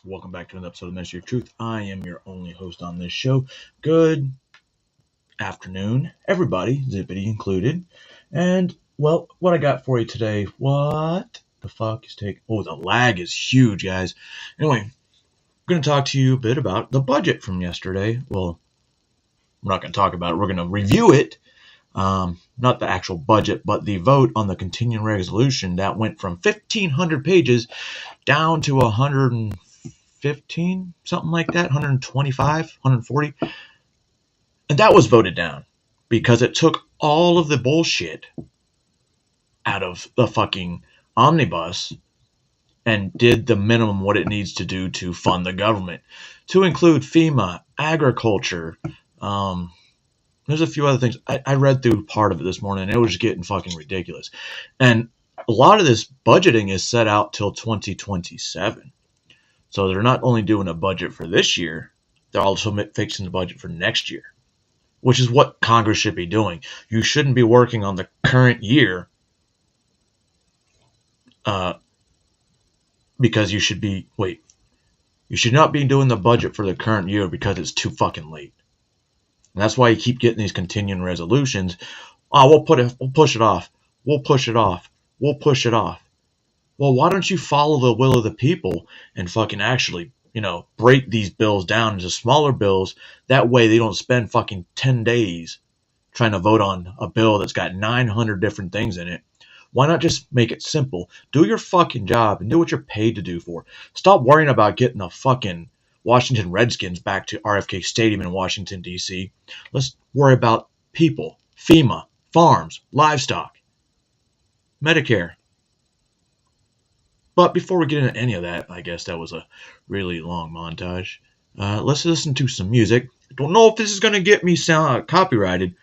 Welcome back to another episode of Ministry of Truth. I am your only host on this show. Good afternoon, everybody, Zippity included. And, well, what I got for you today, what the fuck is taking... Oh, the lag is huge, guys. Anyway, I'm going to talk to you a bit about the budget from yesterday. Well, we're not going to talk about it. We're going to review it. Not the actual budget, but the vote on the continuing resolution that went from 1,500 pages down to 115, something like that, 125, 140. And that was voted down because it took all of the bullshit out of the fucking omnibus and did the minimum what it needs to do to fund the government, to include FEMA, agriculture. There's a few other things. I read through part of it this morning, and it was getting fucking ridiculous. And a lot of this budgeting is set out till 2027. So they're not only doing a budget for this year, they're also fixing the budget for next year, which is what Congress should be doing. You shouldn't be working on the current year because you should not be doing the budget for the current year because it's too fucking late. And that's why you keep getting these continuing resolutions. Oh, we'll push it off. We'll push it off. We'll push it off. Well, why don't you follow the will of the people and fucking actually, break these bills down into smaller bills? That way they don't spend fucking 10 days trying to vote on a bill that's got 900 different things in it. Why not just make it simple? Do your fucking job and do what you're paid to do for. Stop worrying about getting the fucking Washington Redskins back to RFK Stadium in Washington, D.C. Let's worry about people, FEMA, farms, livestock, Medicare. But before we get into any of that, I guess that was a really long montage. Let's listen to some music. I don't know if this is going to get me copyrighted,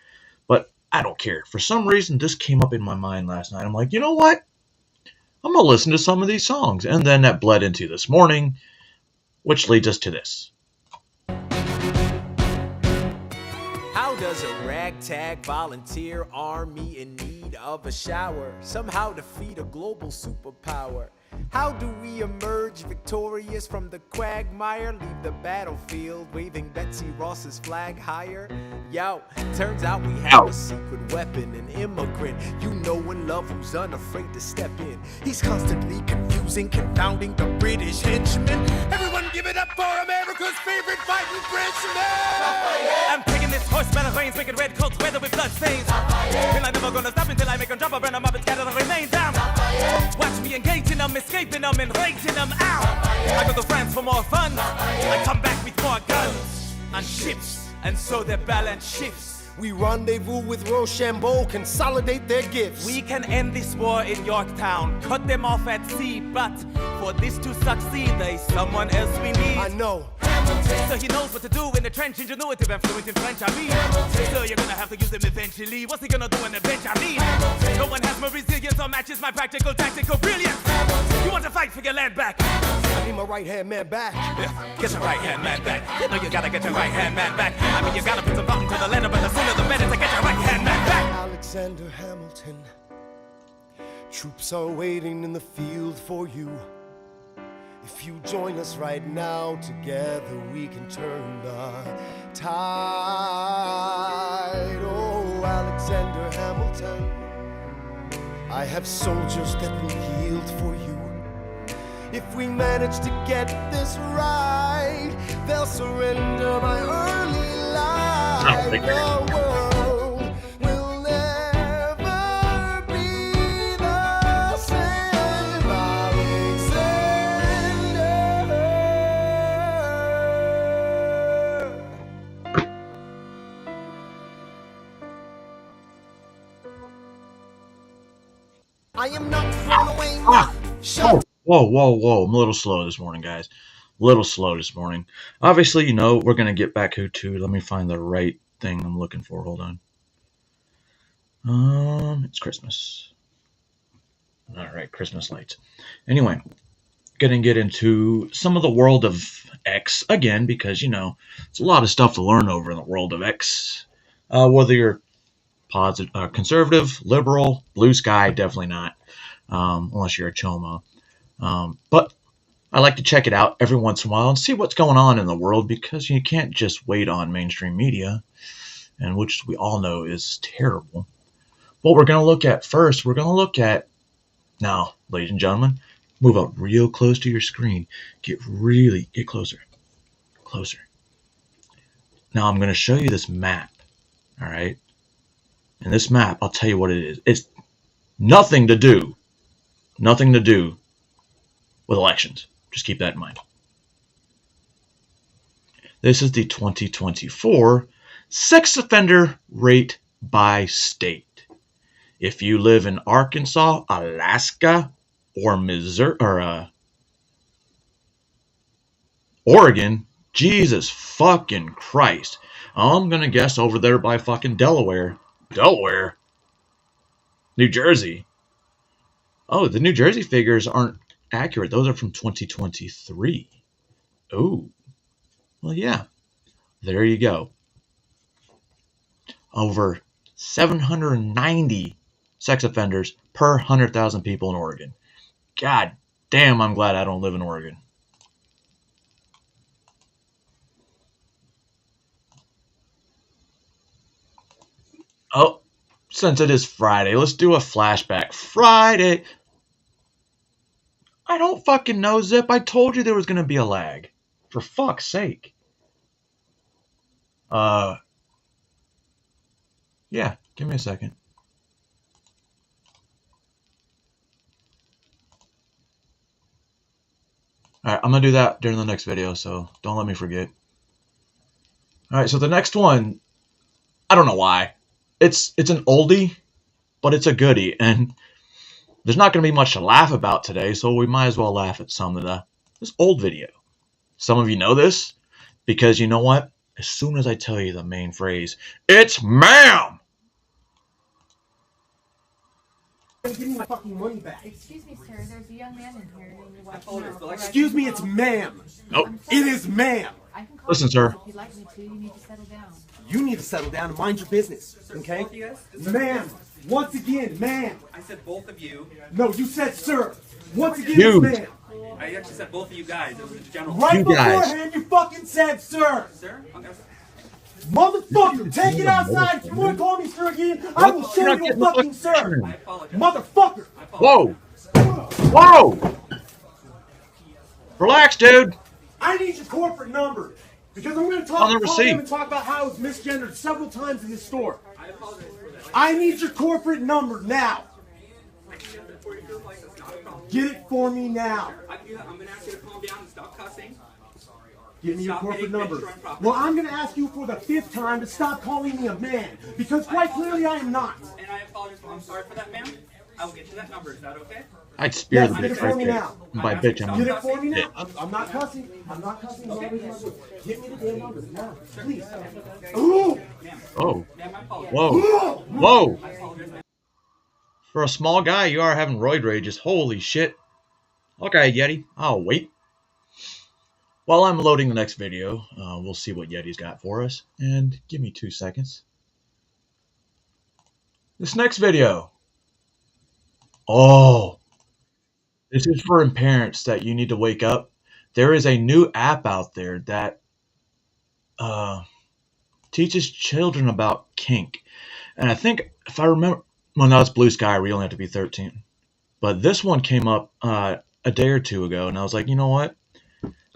but I don't care. For some reason, this came up in my mind last night. I'm like, you know what? I'm going to listen to some of these songs. And then that bled into this morning, which leads us to this. How does a ragtag volunteer army in need of a shower somehow defeat a global superpower? How do we emerge victorious from the quagmire? Leave the battlefield waving Betsy Ross's flag higher? Yo, turns out we have a secret weapon, an immigrant you know and love who's unafraid to step in. He's constantly confusing, confounding the British henchmen. Everyone give it up for America's favorite fighting Frenchman! I'm taking this horseman of reins, making red coats weather with blood stains. And I'm never gonna stop until I make them drop, burn them up and scatter the remains down. Watch me engaging them, escaping them, and raising them out. I go to France for more fun. I come back with more guns and ships, and so their balance shifts. We rendezvous with Rochambeau, consolidate their gifts. We can end this war in Yorktown, cut them off at sea, but for this to succeed, there's someone else we need. I know. So he knows what to do in the trench, ingenuitive and fluent in French, I mean. So you're gonna have to use him eventually. What's he gonna do on the bench, I mean? No one has more resilience or matches my practical, tactical brilliance. You want to fight for your land back? I need my right-hand man back. Yeah, get your right-hand man back. You know you gotta get your right-hand man back. I mean, you gotta put some thought into the letter, but the sooner the better to get your right-hand man back. Alexander Hamilton, troops are waiting in the field for you. If you join us right now, together we can turn the tide. Oh, Alexander Hamilton, I have soldiers that will yield for you. If we manage to get this right, they'll surrender my early life. The world will never be the same. Alexander. I am not thrown away. Whoa. I'm a little slow this morning, guys. Obviously, we're going to get back to, let me find the right thing I'm looking for. Hold on. It's Christmas. All right, Christmas lights. Anyway, going to get into some of the world of X again, because, it's a lot of stuff to learn over in the world of X. Whether you're conservative, liberal, blue sky, definitely not, unless you're a Choma. But I like to check it out every once in a while and see what's going on in the world, because you can't just wait on mainstream media, and which we all know is terrible. What we're going to look at first, we're going to look at, now, ladies and gentlemen, move up real close to your screen. Get closer. Closer. Now I'm going to show you this map. All right. And this map, I'll tell you what it is. It's nothing to do with elections. Just keep that in mind. This is the 2024 sex offender rate by state. If you live in Arkansas, Alaska, or Missouri, or Oregon, Jesus fucking Christ. I'm gonna guess over there by fucking Delaware. New Jersey. Oh, the New Jersey figures aren't accurate. Those are from 2023. Oh, well, yeah. There you go. Over 790 sex offenders per 100,000 people in Oregon. God damn, I'm glad I don't live in Oregon. Oh, since it is Friday, let's do a flashback. Friday. I don't fucking know, Zip. I told you there was going to be a lag. For fuck's sake. Yeah, give me a second. Alright, I'm going to do that during the next video, so don't let me forget. Alright, so the next one, I don't know why. It's an oldie, but it's a goodie, and there's not going to be much to laugh about today, so we might as well laugh at some of this old video. Some of you know this, because you know what? As soon as I tell you the main phrase, it's ma'am! Give me my fucking money back. Excuse me, sir. There's a young man in here. Excuse me, it's ma'am. Nope. It is ma'am. I can call Listen, you sir. If you'd like me to, you need to settle down. You need to settle down and mind your business, okay? Ma'am, once again, ma'am. I said both of you. No, you said sir. Once again, You. it's ma'am. I actually said both of you guys. It was a general. Right You guys. beforehand, you fucking said sir. Sir? Okay. Motherfucker, take it outside. If you want to call me sir again, I will show you a fucking sir. I apologize. Motherfucker. I apologize. Whoa! Whoa! Relax, dude. I need your corporate number. Because I'm going to On the call them receipt. and talk about how I was misgendered several times in this store. I apologize for that. I need your corporate number now. I can get that for you if you like. It's not a problem. Get it for me now. I can do that. I'm going to ask you to calm down and stop cussing. Give me your Stop corporate getting number. picture on property. Well, I'm going to ask you for the 5th time to stop calling me a man. Because quite clearly I am not. And I apologize. I'm sorry for that, ma'am. I will get you that number. Is that okay? I'd spear Yes, the get it bitch for right me there. now. And by bitch, I Get mean it for me now. I'm not cussing. I'm not cussing. Give me the damn number now. Please. Ooh. Oh. Ma'am, I apologize. Whoa. Whoa! I apologize. For a small guy, you are having roid rages. Holy shit. Okay, Yeti. I'll wait. While I'm loading the next video, we'll see what Yeti's got for us. And give me 2 seconds. This next video. Oh. This is for parents that you need to wake up. There is a new app out there that teaches children about kink. And I think, if I remember, well, no, it's Blue Sky. We only have to be 13. But this one came up a day or two ago, and I was like, you know what?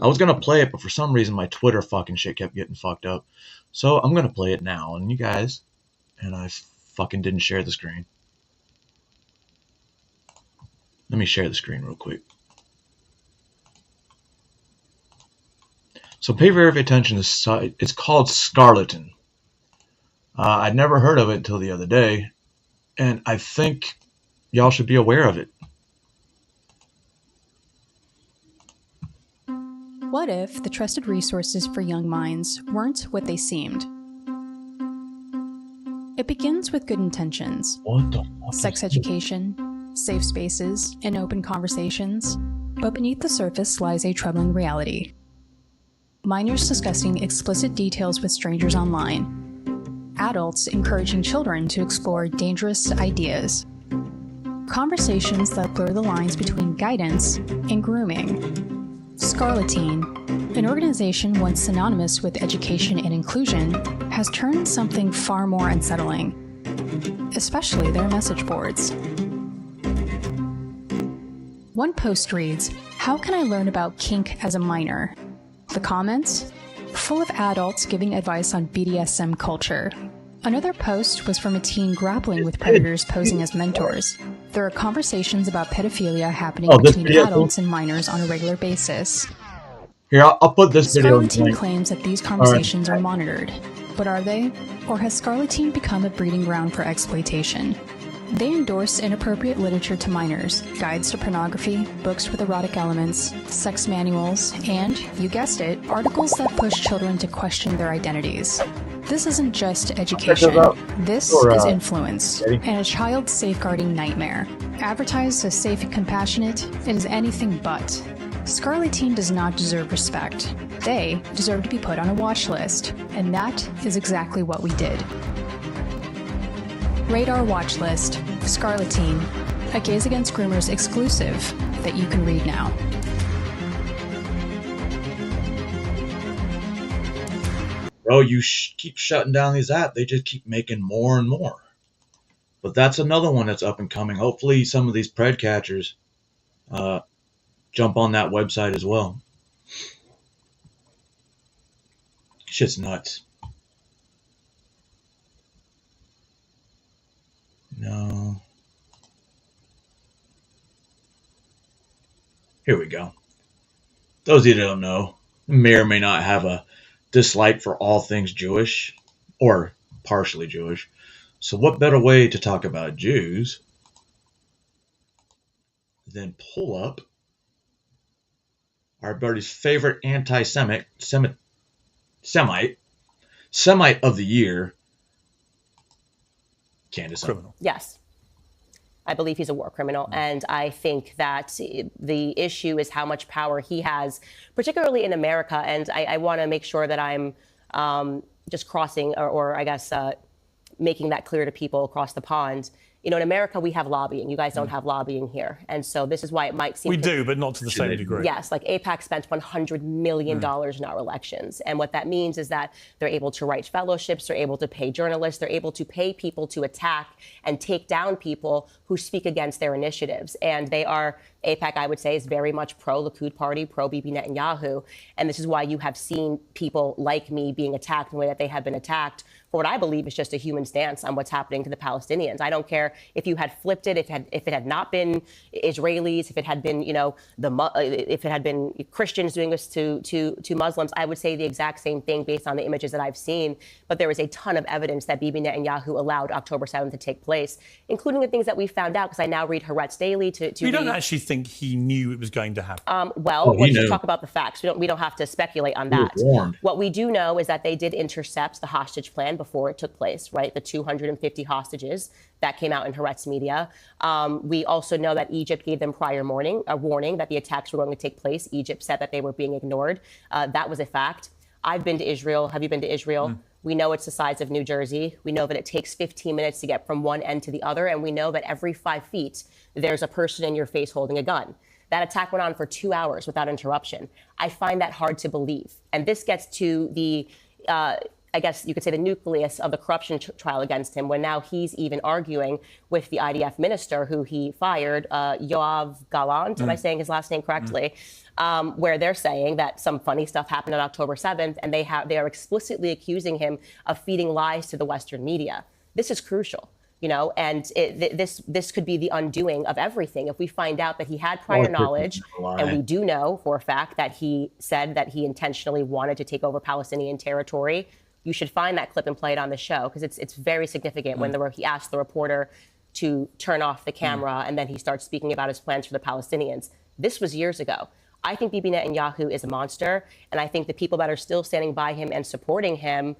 I was going to play it, but for some reason my Twitter fucking shit kept getting fucked up. So I'm going to play it now. And you guys, and I fucking didn't share the screen. Let me share the screen real quick. So pay very attention to this site. It's called Scarleton. I'd never heard of it until the other day. And I think y'all should be aware of it. What if the trusted resources for young minds weren't what they seemed? It begins with good intentions. What the fuck? Sex education, safe spaces, and open conversations. But beneath the surface lies a troubling reality. Minors discussing explicit details with strangers online. Adults encouraging children to explore dangerous ideas. Conversations that blur the lines between guidance and grooming. Scarleteen, an organization once synonymous with education and inclusion, has turned something far more unsettling, especially their message boards. One post reads, "How can I learn about kink as a minor?" The comments? Full of adults giving advice on BDSM culture. Another post was from a teen grappling with predators posing as mentors. There are conversations about pedophilia happening between adults and minors on a regular basis. Here, I'll put this video in Scarleteen link. claims that these conversations are monitored. But are they? Or has Scarleteen become a breeding ground for exploitation? They endorse inappropriate literature to minors, guides to pornography, books with erotic elements, sex manuals, and, you guessed it, articles that push children to question their identities. This isn't just education. This is influence, and a child safeguarding nightmare. Advertised as safe and compassionate, it is anything but. Scarleteen does not deserve respect. They deserve to be put on a watch list, and that is exactly what we did. Radar Watch List, Scarleteen, a Gays Against Groomers exclusive that you can read now. Bro, you keep shutting down these apps. They just keep making more and more. But that's another one that's up and coming. Hopefully some of these pred catchers jump on that website as well. Shit's nuts. No. Here we go. Those of you that don't know may or may not have a dislike for all things Jewish or partially Jewish. So what better way to talk about Jews than pull up our buddy's favorite anti-Semite of the year, Candace. Criminal. Yes. I believe he's a war criminal. And I think that the issue is how much power he has, particularly in America. And I want to make sure that I'm just crossing or I guess making that clear to people across the pond. You know, in America, we have lobbying. You guys don't have lobbying here. And so this is why it might seem... We do, but not to the same degree. Yes, like AIPAC spent $100 million in our elections. And what that means is that they're able to write fellowships, they're able to pay journalists, they're able to pay people to attack and take down people who speak against their initiatives. And they are... AIPAC, I would say, is very much pro-Likud party, pro-Bibi Netanyahu. And this is why you have seen people like me being attacked in the way that they have been attacked for what I believe is just a human stance on what's happening to the Palestinians. I don't care if you had flipped it, if it had not been Israelis, if it had been, you know, if it had been Christians doing this to Muslims, I would say the exact same thing based on the images that I've seen. But there is a ton of evidence that Bibi Netanyahu allowed October 7th to take place, including the things that we found out, because I now read Haaretz Daily to You don't actually think he knew it was going to happen? Let's just talk about the facts. We don't have to speculate on that. What we do know is that they did intercept the hostage plan before it took place, right? The 250 hostages that came out in Haaretz media. We also know that Egypt gave them prior a warning that the attacks were going to take place. Egypt said that they were being ignored. That was a fact. I've been to Israel. Have you been to Israel? We know it's the size of New Jersey. We know that it takes 15 minutes to get from one end to the other. And we know that every 5 feet, there's a person in your face holding a gun. That attack went on for 2 hours without interruption. I find that hard to believe. And this gets to the, I guess you could say, the nucleus of the corruption trial against him, when now he's even arguing with the IDF minister who he fired, Yoav Gallant, am I saying his last name correctly? Where they're saying that some funny stuff happened on October 7th, and they are explicitly accusing him of feeding lies to the Western media. This is crucial. You know, and this could be the undoing of everything. If we find out that he had prior knowledge, and we do know for a fact that he said that he intentionally wanted to take over Palestinian territory, you should find that clip and play it on the show, because it's very significant when he asked the reporter to turn off the camera, and then he starts speaking about his plans for the Palestinians. This was years ago. I think Bibi Netanyahu is a monster, and I think the people that are still standing by him and supporting him,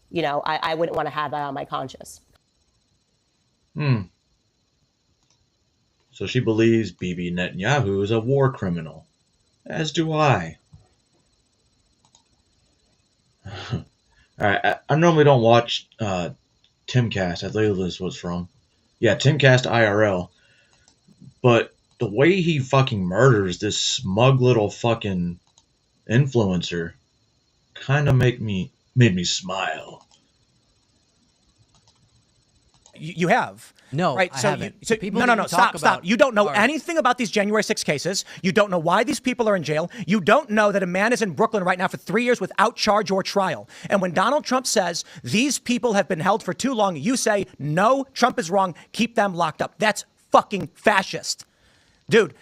you know, I wouldn't want to have that on my conscience. So she believes Bibi Netanyahu is a war criminal. As do I. All right, I normally don't watch Timcast. I believe this was from. Yeah, Timcast IRL. But the way he fucking murders this smug little fucking influencer kind of made me smile. You have. No, right? I So, haven't. so The people no, that you stop, talk stop. about You don't know are- anything about these January 6 cases. You don't know why these people are in jail. You don't know that a man is in Brooklyn right now for 3 years without charge or trial. And when Donald Trump says these people have been held for too long, you say, no, Trump is wrong. Keep them locked up. That's fucking fascist. Dude,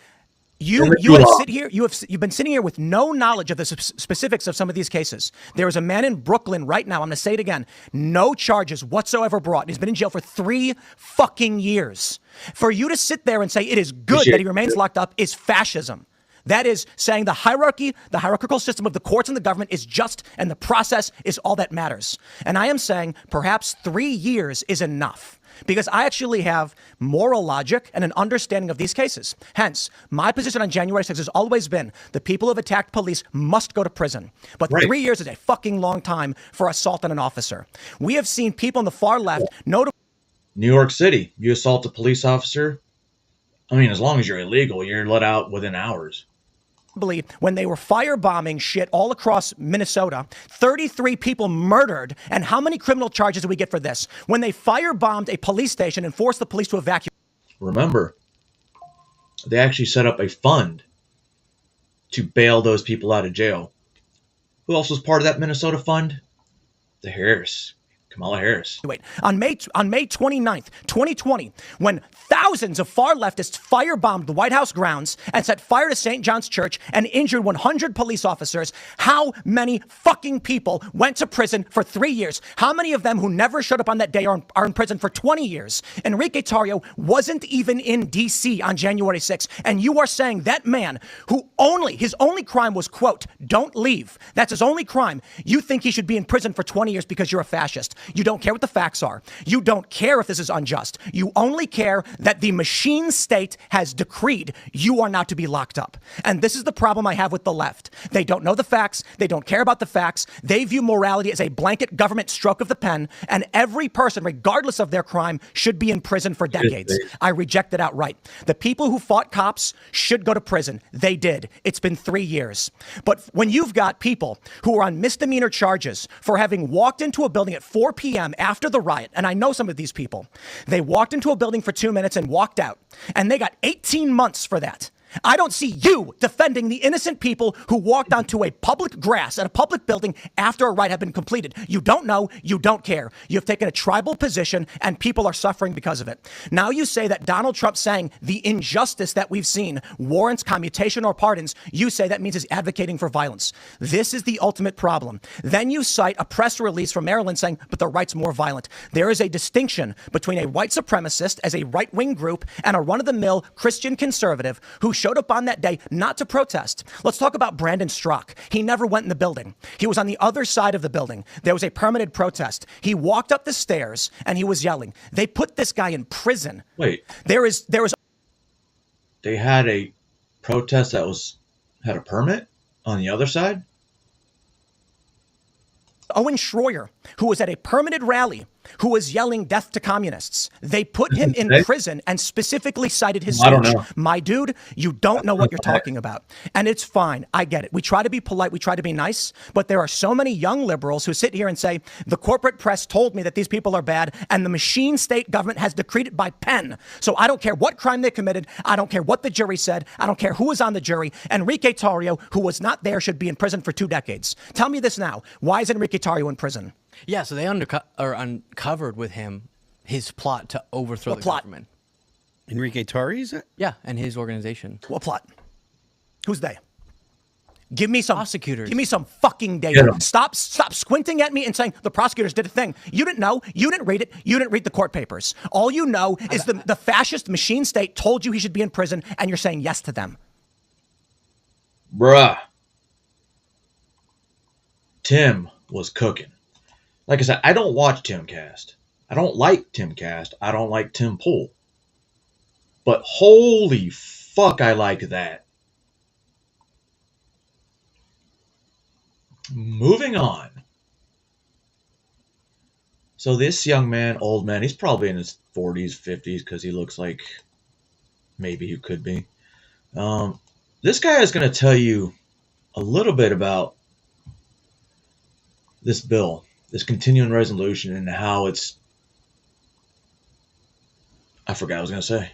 you've been sitting here with no knowledge of the specifics of some of these cases. There is a man in Brooklyn right now. I'm going to say it again. No charges whatsoever brought. And he's been in jail for 3 fucking years. For you to sit there and say it is good that he remains locked up is fascism. That is saying the hierarchical system of the courts and the government is just, and the process is all that matters. And I am saying perhaps 3 years is enough. Because I actually have moral logic and an understanding of these cases. Hence, my position on January 6th has always been the people who have attacked police must go to prison. But 3 years is a fucking long time for assault on an officer. We have seen people on the far left New York City, you assault a police officer, I mean, as long as you're illegal, you're let out within hours. When they were firebombing shit all across Minnesota, 33 people murdered. And how many criminal charges did we get for this? When they firebombed a police station and forced the police to evacuate. Remember, they actually set up a fund to bail those people out of jail. Who else was part of that Minnesota fund? Kamala Harris. On May 29th, 2020, when thousands of far leftists firebombed the White House grounds and set fire to St. John's Church and injured 100 police officers, how many fucking people went to prison for 3 years? How many of them who never showed up on that day are in prison for 20 years? Enrique Tarrio wasn't even in D.C. on January 6th. And you are saying that man his only crime was, quote, don't leave. That's his only crime. You think he should be in prison for 20 years because you're a fascist. You don't care what the facts are. You don't care if this is unjust. You only care that the machine state has decreed you are not to be locked up. And this is the problem I have with the left. They don't know the facts. They don't care about the facts. They view morality as a blanket government stroke of the pen. And every person, regardless of their crime, should be in prison for decades. I reject it outright. The people who fought cops should go to prison. They did. It's been 3 years. But when you've got people who are on misdemeanor charges for having walked into a building at 4 p.m. after the riot, and I know some of these people, they walked into a building for 2 minutes and walked out, and they got 18 months for that. I don't see you defending the innocent people who walked onto a public grass at a public building after a riot had been completed. You don't know. You don't care. You've taken a tribal position and people are suffering because of it. Now you say that Donald Trump saying the injustice that we've seen warrants commutation or pardons. You say that means he's advocating for violence. This is the ultimate problem. Then you cite a press release from Maryland saying, but the right's more violent. There is a distinction between a white supremacist as a right-wing group and a run-of-the-mill Christian conservative who showed up on that day not to protest. Let's talk about Brandon Strzok. He never went in the building. He was on the other side of the building. There was a permitted protest. He walked up the stairs and he was yelling. They put this guy in prison. Wait. There is. They had a protest that had a permit on the other side? Owen Schroyer, who was at a permitted rally, who was yelling death to communists. They put him in prison and specifically cited his speech. I don't know. My dude, you don't know what you're talking about. And it's fine. I get it. We try to be polite. We try to be nice. But there are so many young liberals who sit here and say, the corporate press told me that these people are bad and the machine state government has decreed it by pen. So I don't care what crime they committed. I don't care what the jury said. I don't care who was on the jury. Enrique Tarrio, who was not there, should be in prison for 2 decades. Tell me this now. Why is Enrique Tarrio in prison? Yeah, so they uncovered with him his plot to overthrow the government. Enrique Tarrio? Yeah, and his organization. What plot? Who's they? Give me some prosecutors. Give me some fucking data. Stop squinting at me and saying the prosecutors did a thing. You didn't know. You didn't read it. You didn't read the court papers. All you know is the fascist machine state told you he should be in prison, and you're saying yes to them. Bruh. Tim was cooking. Like I said, I don't watch Timcast. I don't like Timcast. I don't like Tim Pool. But holy fuck, I like that. Moving on. So this young man, old man, he's probably in his 40s, 50s, because he looks like maybe he could be. This guy is going to tell you a little bit about this bill, this continuing resolution, and how it's... I forgot what I was going to say.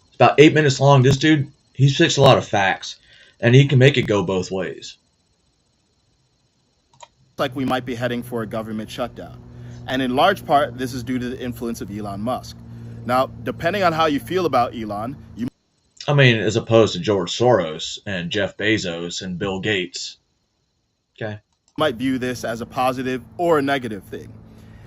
It's about 8 minutes long. This dude, he's fixed a lot of facts, and he can make it go both ways. Like we might be heading for a government shutdown. And in large part, this is due to the influence of Elon Musk. Now, depending on how you feel about Elon, I mean, as opposed to George Soros and Jeff Bezos and Bill Gates. Okay. Might view this as a positive or a negative thing.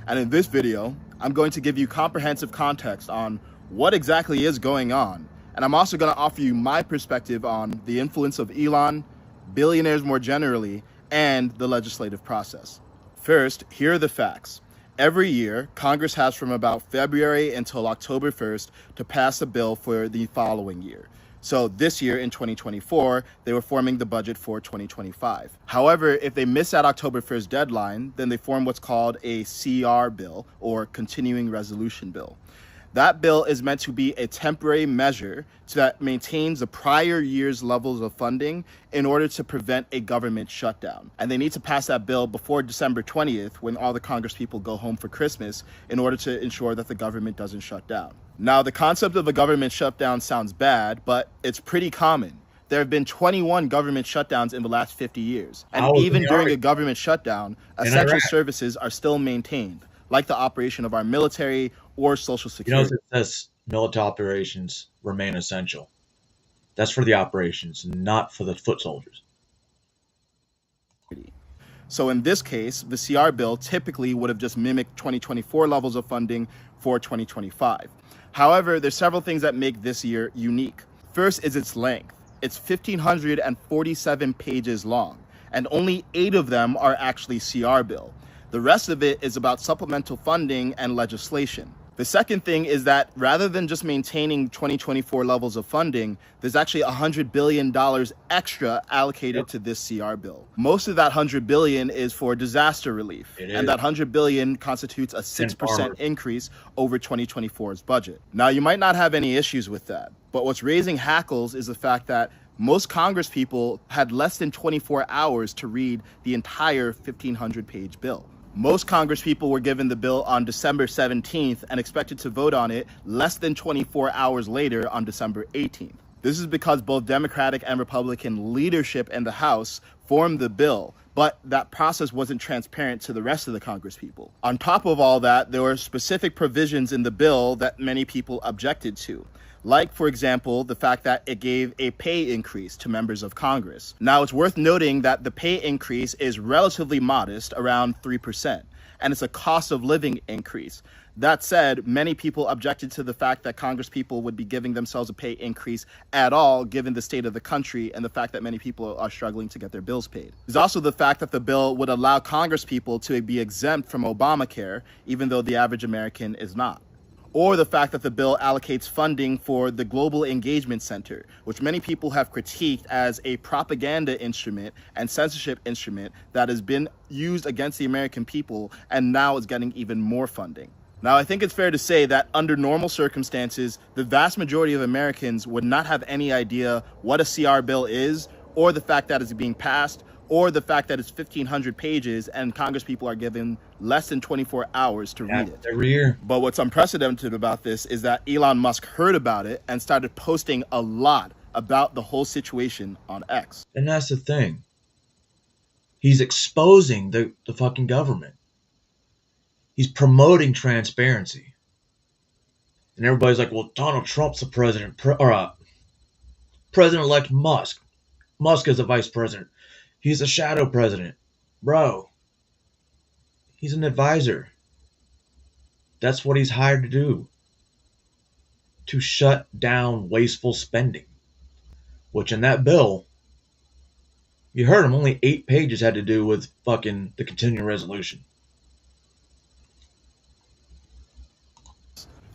And in this video, I'm going to give you comprehensive context on what exactly is going on. And I'm also going to offer you my perspective on the influence of Elon, billionaires more generally, and the legislative process. First, here are the facts. Every year, Congress has from about February until October 1st to pass a bill for the following year. So this year in 2024, they were forming the budget for 2025. However, if they miss that October 1st deadline, then they form what's called a CR bill, or continuing resolution bill. That bill is meant to be a temporary measure that maintains the prior year's levels of funding in order to prevent a government shutdown. And they need to pass that bill before December 20th, when all the Congress people go home for Christmas, in order to ensure that the government doesn't shut down. Now, the concept of a government shutdown sounds bad, but it's pretty common. There have been 21 government shutdowns in the last 50 years. And even during a government shutdown, essential services are still maintained, like the operation of our military or social security. You know, it says military operations remain essential. That's for the operations, not for the foot soldiers. So in this case, the CR bill typically would have just mimicked 2024 levels of funding for 2025. However, there's several things that make this year unique. First is its length. It's 1,547 pages long, and only 8 of them are actually CR bill. The rest of it is about supplemental funding and legislation. The second thing is that rather than just maintaining 2024 levels of funding, there's actually $100 billion extra allocated to this CR bill. Most of that $100 billion is for disaster relief, and that $100 billion constitutes a 6% increase over 2024's budget. Now, you might not have any issues with that, but what's raising hackles is the fact that most Congress people had less than 24 hours to read the entire 1,500-page bill. Most Congress people were given the bill on December 17th and expected to vote on it less than 24 hours later on December 18th. This is because both Democratic and Republican leadership in the House formed the bill, but that process wasn't transparent to the rest of the Congress people. On top of all that, there were specific provisions in the bill that many people objected to. Like, for example, the fact that it gave a pay increase to members of Congress. Now, it's worth noting that the pay increase is relatively modest, around 3%, and it's a cost of living increase. That said, many people objected to the fact that Congress people would be giving themselves a pay increase at all, given the state of the country and the fact that many people are struggling to get their bills paid. There's also the fact that the bill would allow Congress people to be exempt from Obamacare, even though the average American is not. Or the fact that the bill allocates funding for the Global Engagement Center, which many people have critiqued as a propaganda instrument and censorship instrument that has been used against the American people and now is getting even more funding. Now, I think it's fair to say that under normal circumstances, the vast majority of Americans would not have any idea what a CR bill is, or the fact that it's being passed, or the fact that it's 1,500 pages and Congress people are given less than 24 hours to read it. Every year. But what's unprecedented about this is that Elon Musk heard about it and started posting a lot about the whole situation on X. And that's the thing. He's exposing the fucking government. He's promoting transparency. And everybody's like, well, Donald Trump's the president, President-elect Musk. Musk is the vice president. He's a shadow president. Bro, he's an advisor. That's what he's hired to do. To shut down wasteful spending. Which in that bill, you heard him, only 8 pages had to do with fucking the continuing resolution.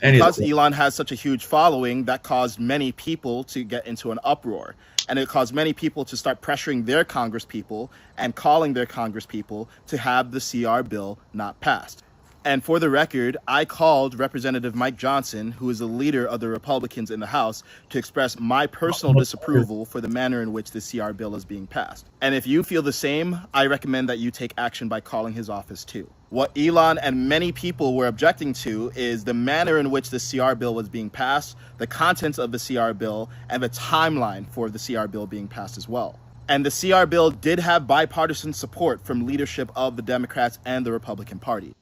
Because Elon has such a huge following, that caused many people to get into an uproar. And it caused many people to start pressuring their Congress people and calling their Congress people to have the CR bill not passed. And for the record, I called Representative Mike Johnson, who is the leader of the Republicans in the House, to express my personal disapproval for the manner in which the CR bill is being passed. And if you feel the same, I recommend that you take action by calling his office too. What Elon and many people were objecting to is the manner in which the CR bill was being passed, the contents of the CR bill, and the timeline for the CR bill being passed as well. And the CR bill did have bipartisan support from leadership of the Democrats and the Republican Party.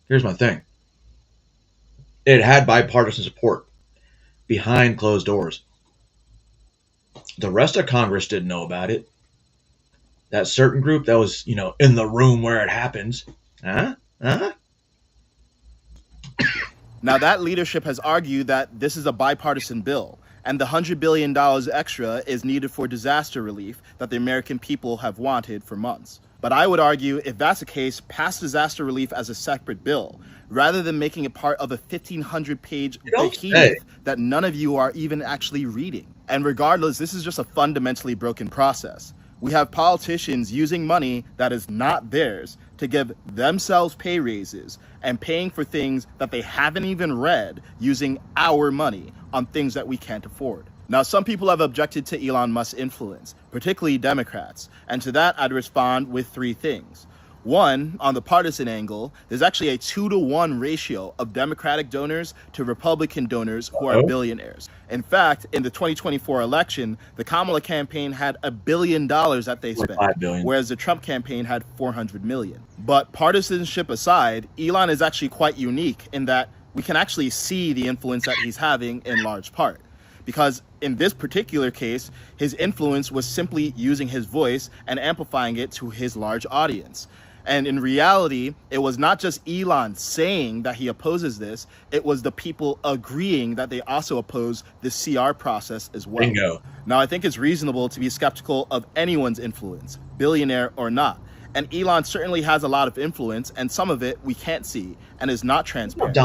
Here's my thing. It had bipartisan support behind closed doors. The rest of Congress didn't know about it. That certain group that was, in the room where it happens. Now that leadership has argued that this is a bipartisan bill, and the $100 billion extra is needed for disaster relief that the American people have wanted for months. But I would argue, if that's the case, pass disaster relief as a separate bill, rather than making it part of a 1,500-page behemoth that none of you are even actually reading. And regardless, this is just a fundamentally broken process. We have politicians using money that is not theirs to give themselves pay raises and paying for things that they haven't even read using our money on things that we can't afford. Now, some people have objected to Elon Musk's influence, particularly Democrats, and to that I'd respond with three things. One, on the partisan angle, there's actually a 2-to-1 ratio of Democratic donors to Republican donors who are billionaires. In fact, in the 2024 election, the Kamala campaign had $1 billion that they spent, whereas the Trump campaign had $400 million. But partisanship aside, Elon is actually quite unique in that we can actually see the influence that he's having in large part. Because in this particular case, his influence was simply using his voice and amplifying it to his large audience. And in reality, it was not just Elon saying that he opposes this, it was the people agreeing that they also oppose the CR process as well. Bingo. Now, I think it's reasonable to be skeptical of anyone's influence, billionaire or not. And Elon certainly has a lot of influence, and some of it we can't see and is not transparent.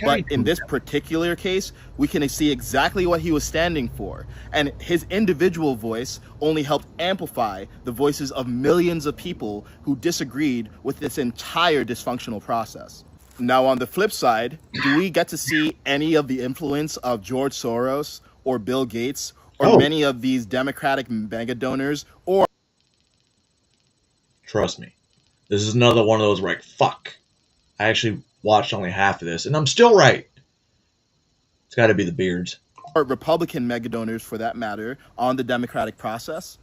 But in this particular case, we can see exactly what he was standing for. And his individual voice only helped amplify the voices of millions of people who disagreed with this entire dysfunctional process. Now, on the flip side, do we get to see any of the influence of George Soros or Bill Gates or many of these Democratic mega donors or... Trust me, this is another one of those where fuck. I actually watched only half of this, and I'm still right. It's got to be the beards. Or Republican mega donors, for that matter, on the democratic process.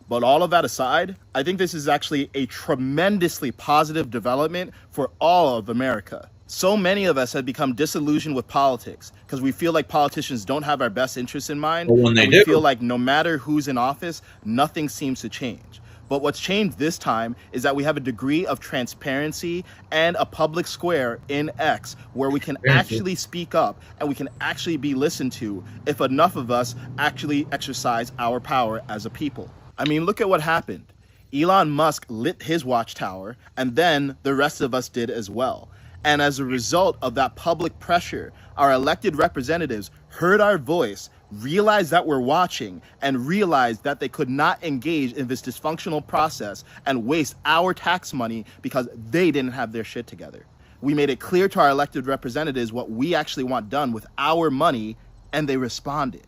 But all of that aside, I think this is actually a tremendously positive development for all of America. So many of us have become disillusioned with politics because we feel like politicians don't have our best interests in mind. But when they we feel like no matter who's in office, nothing seems to change. But what's changed this time is that we have a degree of transparency and a public square in X where we can actually speak up and we can actually be listened to if enough of us actually exercise our power as a people. I mean, look at what happened. Elon Musk lit his watchtower, and then the rest of us did as well. And as a result of that public pressure, our elected representatives heard our voice, realized that we're watching, and realized that they could not engage in this dysfunctional process and waste our tax money because they didn't have their shit together. We made it clear to our elected representatives what we actually want done with our money, and they responded.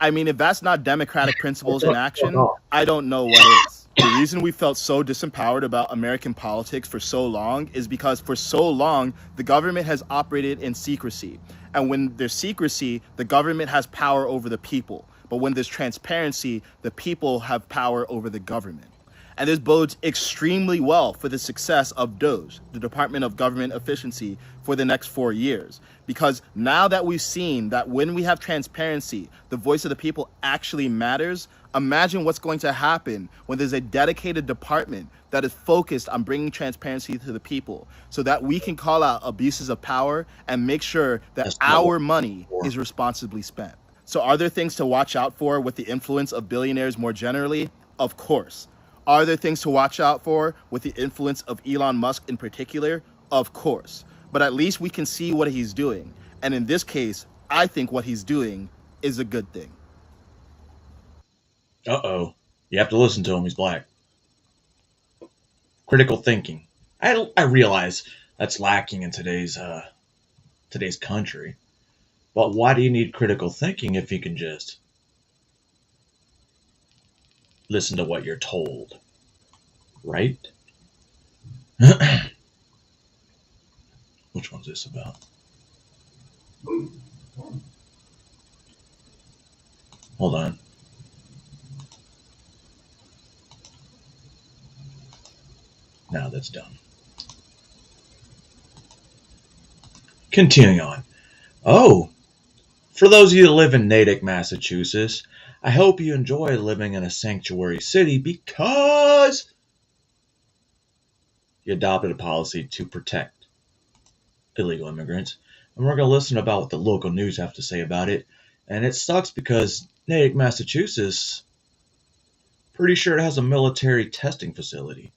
I mean, if that's not democratic principles in action, I don't know what is. The reason we felt so disempowered about American politics for so long is because for so long, the government has operated in secrecy. And when there's secrecy, the government has power over the people. But when there's transparency, the people have power over the government. And this bodes extremely well for the success of DOGE, the Department of Government Efficiency, for the next 4 years. Because now that we've seen that when we have transparency, the voice of the people actually matters, imagine what's going to happen when there's a dedicated department that is focused on bringing transparency to the people so that we can call out abuses of power and make sure that our money is responsibly spent. So are there things to watch out for with the influence of billionaires more generally? Of course. Are there things to watch out for with the influence of Elon Musk in particular? Of course. But at least we can see what he's doing. And in this case, I think what he's doing is a good thing. Uh-oh. You have to listen to him. He's black. Critical thinking. I realize that's lacking in today's country. But why do you need critical thinking if you can just listen to what you're told? Right? Which one's this about? Hold on. Now that's done. Continuing on. Oh, for those of you that live in Natick, Massachusetts, I hope you enjoy living in a sanctuary city because you adopted a policy to protect illegal immigrants. And we're going to listen about what the local news have to say about it. And it sucks because Natick, Massachusetts, pretty sure it has a military testing facility.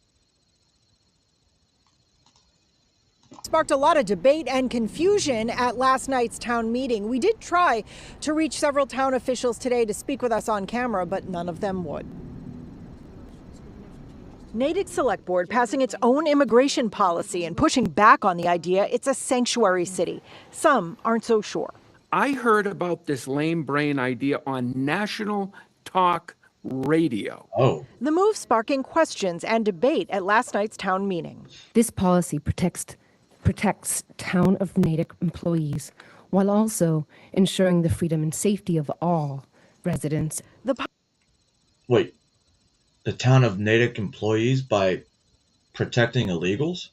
Sparked a lot of debate and confusion at last night's town meeting. We did try to reach several town officials today to speak with us on camera, but none of them would. Natick Select Board passing its own immigration policy and pushing back on the idea it's a sanctuary city. Some aren't so sure. I heard about this lame brain idea on national talk radio. Oh. The move sparking questions and debate at last night's town meeting. This policy protects town of Natick employees while also ensuring the freedom and safety of all residents. Wait, the town of Natick employees by protecting illegals?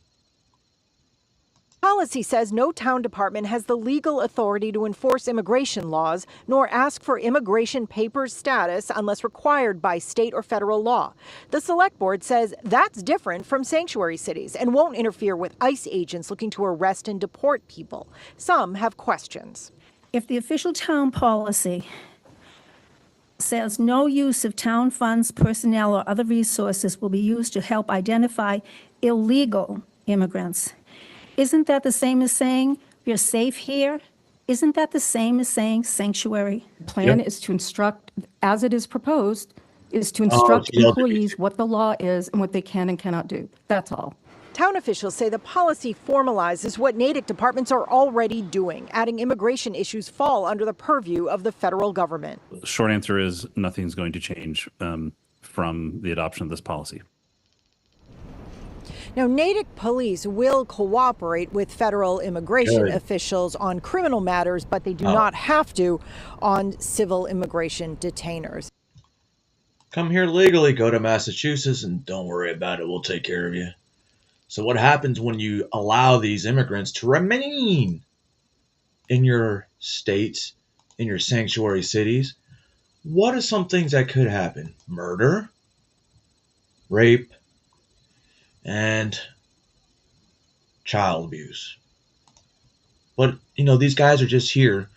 Policy says no town department has the legal authority to enforce immigration laws, nor ask for immigration papers status unless required by state or federal law. The Select Board says that's different from sanctuary cities and won't interfere with ICE agents looking to arrest and deport people. Some have questions. If the official town policy says no use of town funds, personnel, or other resources will be used to help identify illegal immigrants, isn't that the same as saying you're safe here? Isn't that the same as saying sanctuary? Plan is to instruct, as it is proposed, is to instruct employees what the law is and what they can and cannot do. That's all. Town officials say the policy formalizes what Natick departments are already doing, adding immigration issues fall under the purview of the federal government. Short answer is nothing's going to change from the adoption of this policy. Now, Natick police will cooperate with federal immigration officials on criminal matters, but they do not have to on civil immigration detainers. Come here legally, go to Massachusetts, and don't worry about it. We'll take care of you. So what happens when you allow these immigrants to remain in your states, in your sanctuary cities? What are some things that could happen? Murder, rape, and child abuse. But, you know, these guys are just here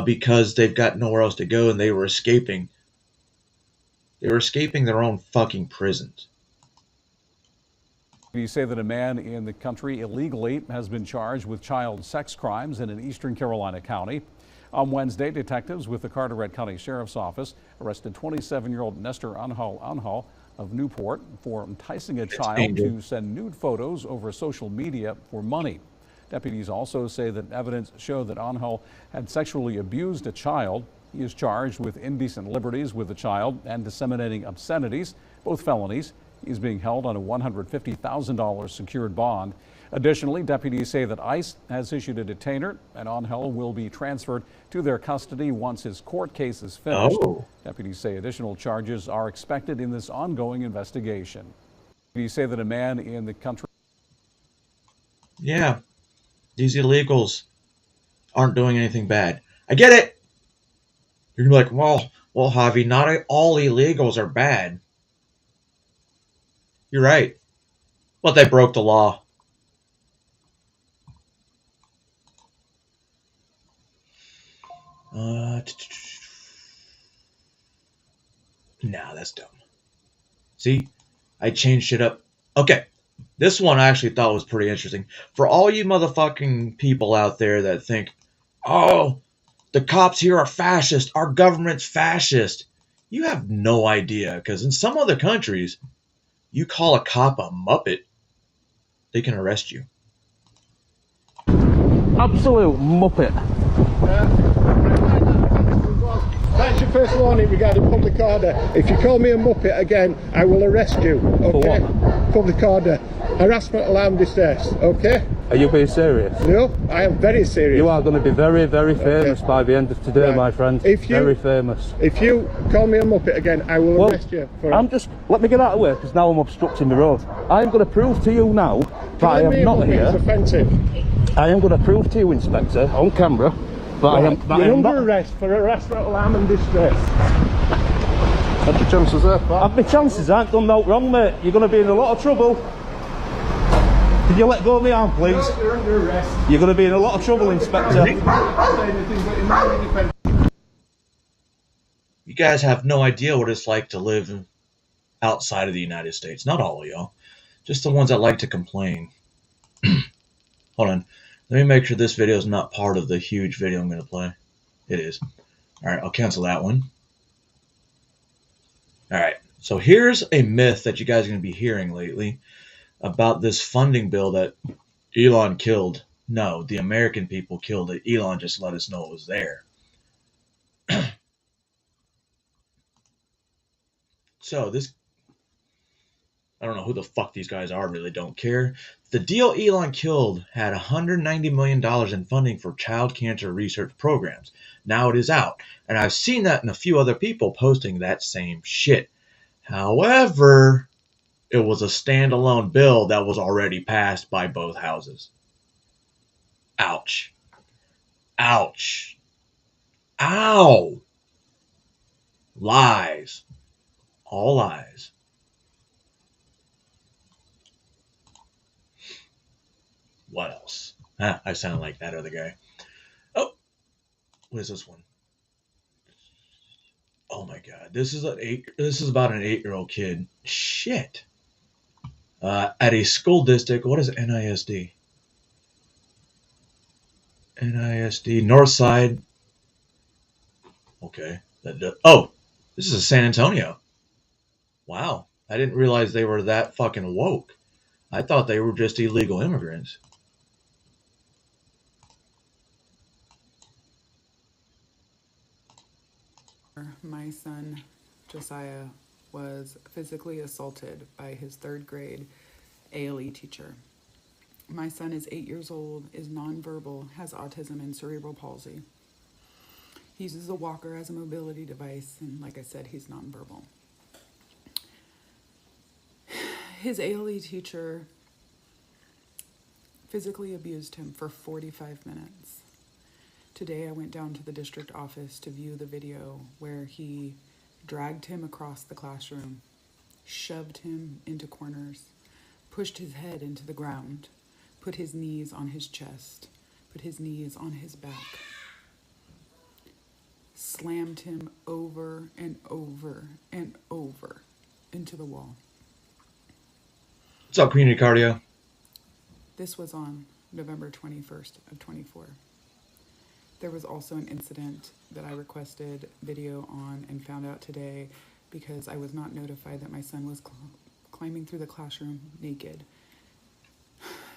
because they've got nowhere else to go and they were escaping. They were escaping their own fucking prisons. You say that a man in the country illegally has been charged with child sex crimes in an eastern Carolina county. On Wednesday, detectives with the Carteret County Sheriff's Office arrested 27-year-old Nestor Anhal of Newport for enticing a child to send nude photos over social media for money. Deputies also say that evidence showed that Anhal had sexually abused a child. He is charged with indecent liberties with the child and disseminating obscenities, both felonies. He's being held on a $150,000 secured bond. Additionally, deputies say that ICE has issued a detainer and Anhal will be transferred to their custody once his court case is finished. Deputies say additional charges are expected in this ongoing investigation. Deputies say that a man in the country... Yeah, these illegals aren't doing anything bad. I get it. You're gonna be like, well, Javi, not all illegals are bad. You're right. But they broke the law. Nah, that's dumb. See, I changed shit up. Okay, this one I actually thought was pretty interesting. For all you motherfucking people out there that think, oh, the cops here are fascist, our government's fascist. You have no idea, because in some other countries, you call a cop a muppet. they can arrest you. Absolute muppet. That's your first warning regarding public order. If you call me a muppet again, I will arrest you. Okay? Public order. Harassment, alarm, distress. Okay? Are you being serious? No, I am very serious. You are going to be very, very famous by the end of today, Right. my friend. Very famous. If you call me a muppet again, I will arrest you. Let me get out of the way, because now I'm obstructing the road. I'm going to prove to you now that I am not here. It's offensive. I am going to prove to you, Inspector, on camera, that I am You're under not... arrest for harassment, alarm and distress. Had your chances there, pal. Have my chances, I ain't done no wrong, mate. You're going to be in a lot of trouble. Can you let go of my arm, please? No, you're under arrest. You're going to be in a lot of trouble, Inspector. You guys have no idea what it's like to live outside of the United States. Not all of y'all. Just the ones that like to complain. Hold on. Let me make sure this video is not part of the huge video I'm going to play. It is. Alright, I'll cancel that one. Alright, so here's a myth that you guys are going to be hearing lately about this funding bill that Elon killed. No, the American people killed it. Elon just let us know it was there. So this, I don't know who the fuck these guys are, really don't care. The deal Elon killed had $190 million in funding for child cancer research programs. Now it is out. And I've seen that in a few other people posting that same shit. However, it was a standalone bill that was already passed by both houses. Ouch. Ouch. Ow. Lies. All lies. What else? I sound like that other guy. Oh, what is this one? Oh my god, this is about an 8-year-old kid. Shit. At a school district. What is NISD? NISD Northside. Okay. Oh, this is San Antonio. Wow, I didn't realize they were that fucking woke. I thought they were just illegal immigrants. My son, Josiah, was physically assaulted by his 3rd grade ALE teacher. My son is 8 years old, is nonverbal, has autism and cerebral palsy. He uses a walker as a mobility device, and like I said, he's nonverbal. His ALE teacher physically abused him for 45 minutes. Today I went down to the district office to view the video where he dragged him across the classroom, shoved him into corners, pushed his head into the ground, put his knees on his chest, put his knees on his back, slammed him over and over and over into the wall. What's up, Community Cardio? This was on November 21st of 24. There was also an incident that I requested video on and found out today because I was not notified that my son was climbing through the classroom naked.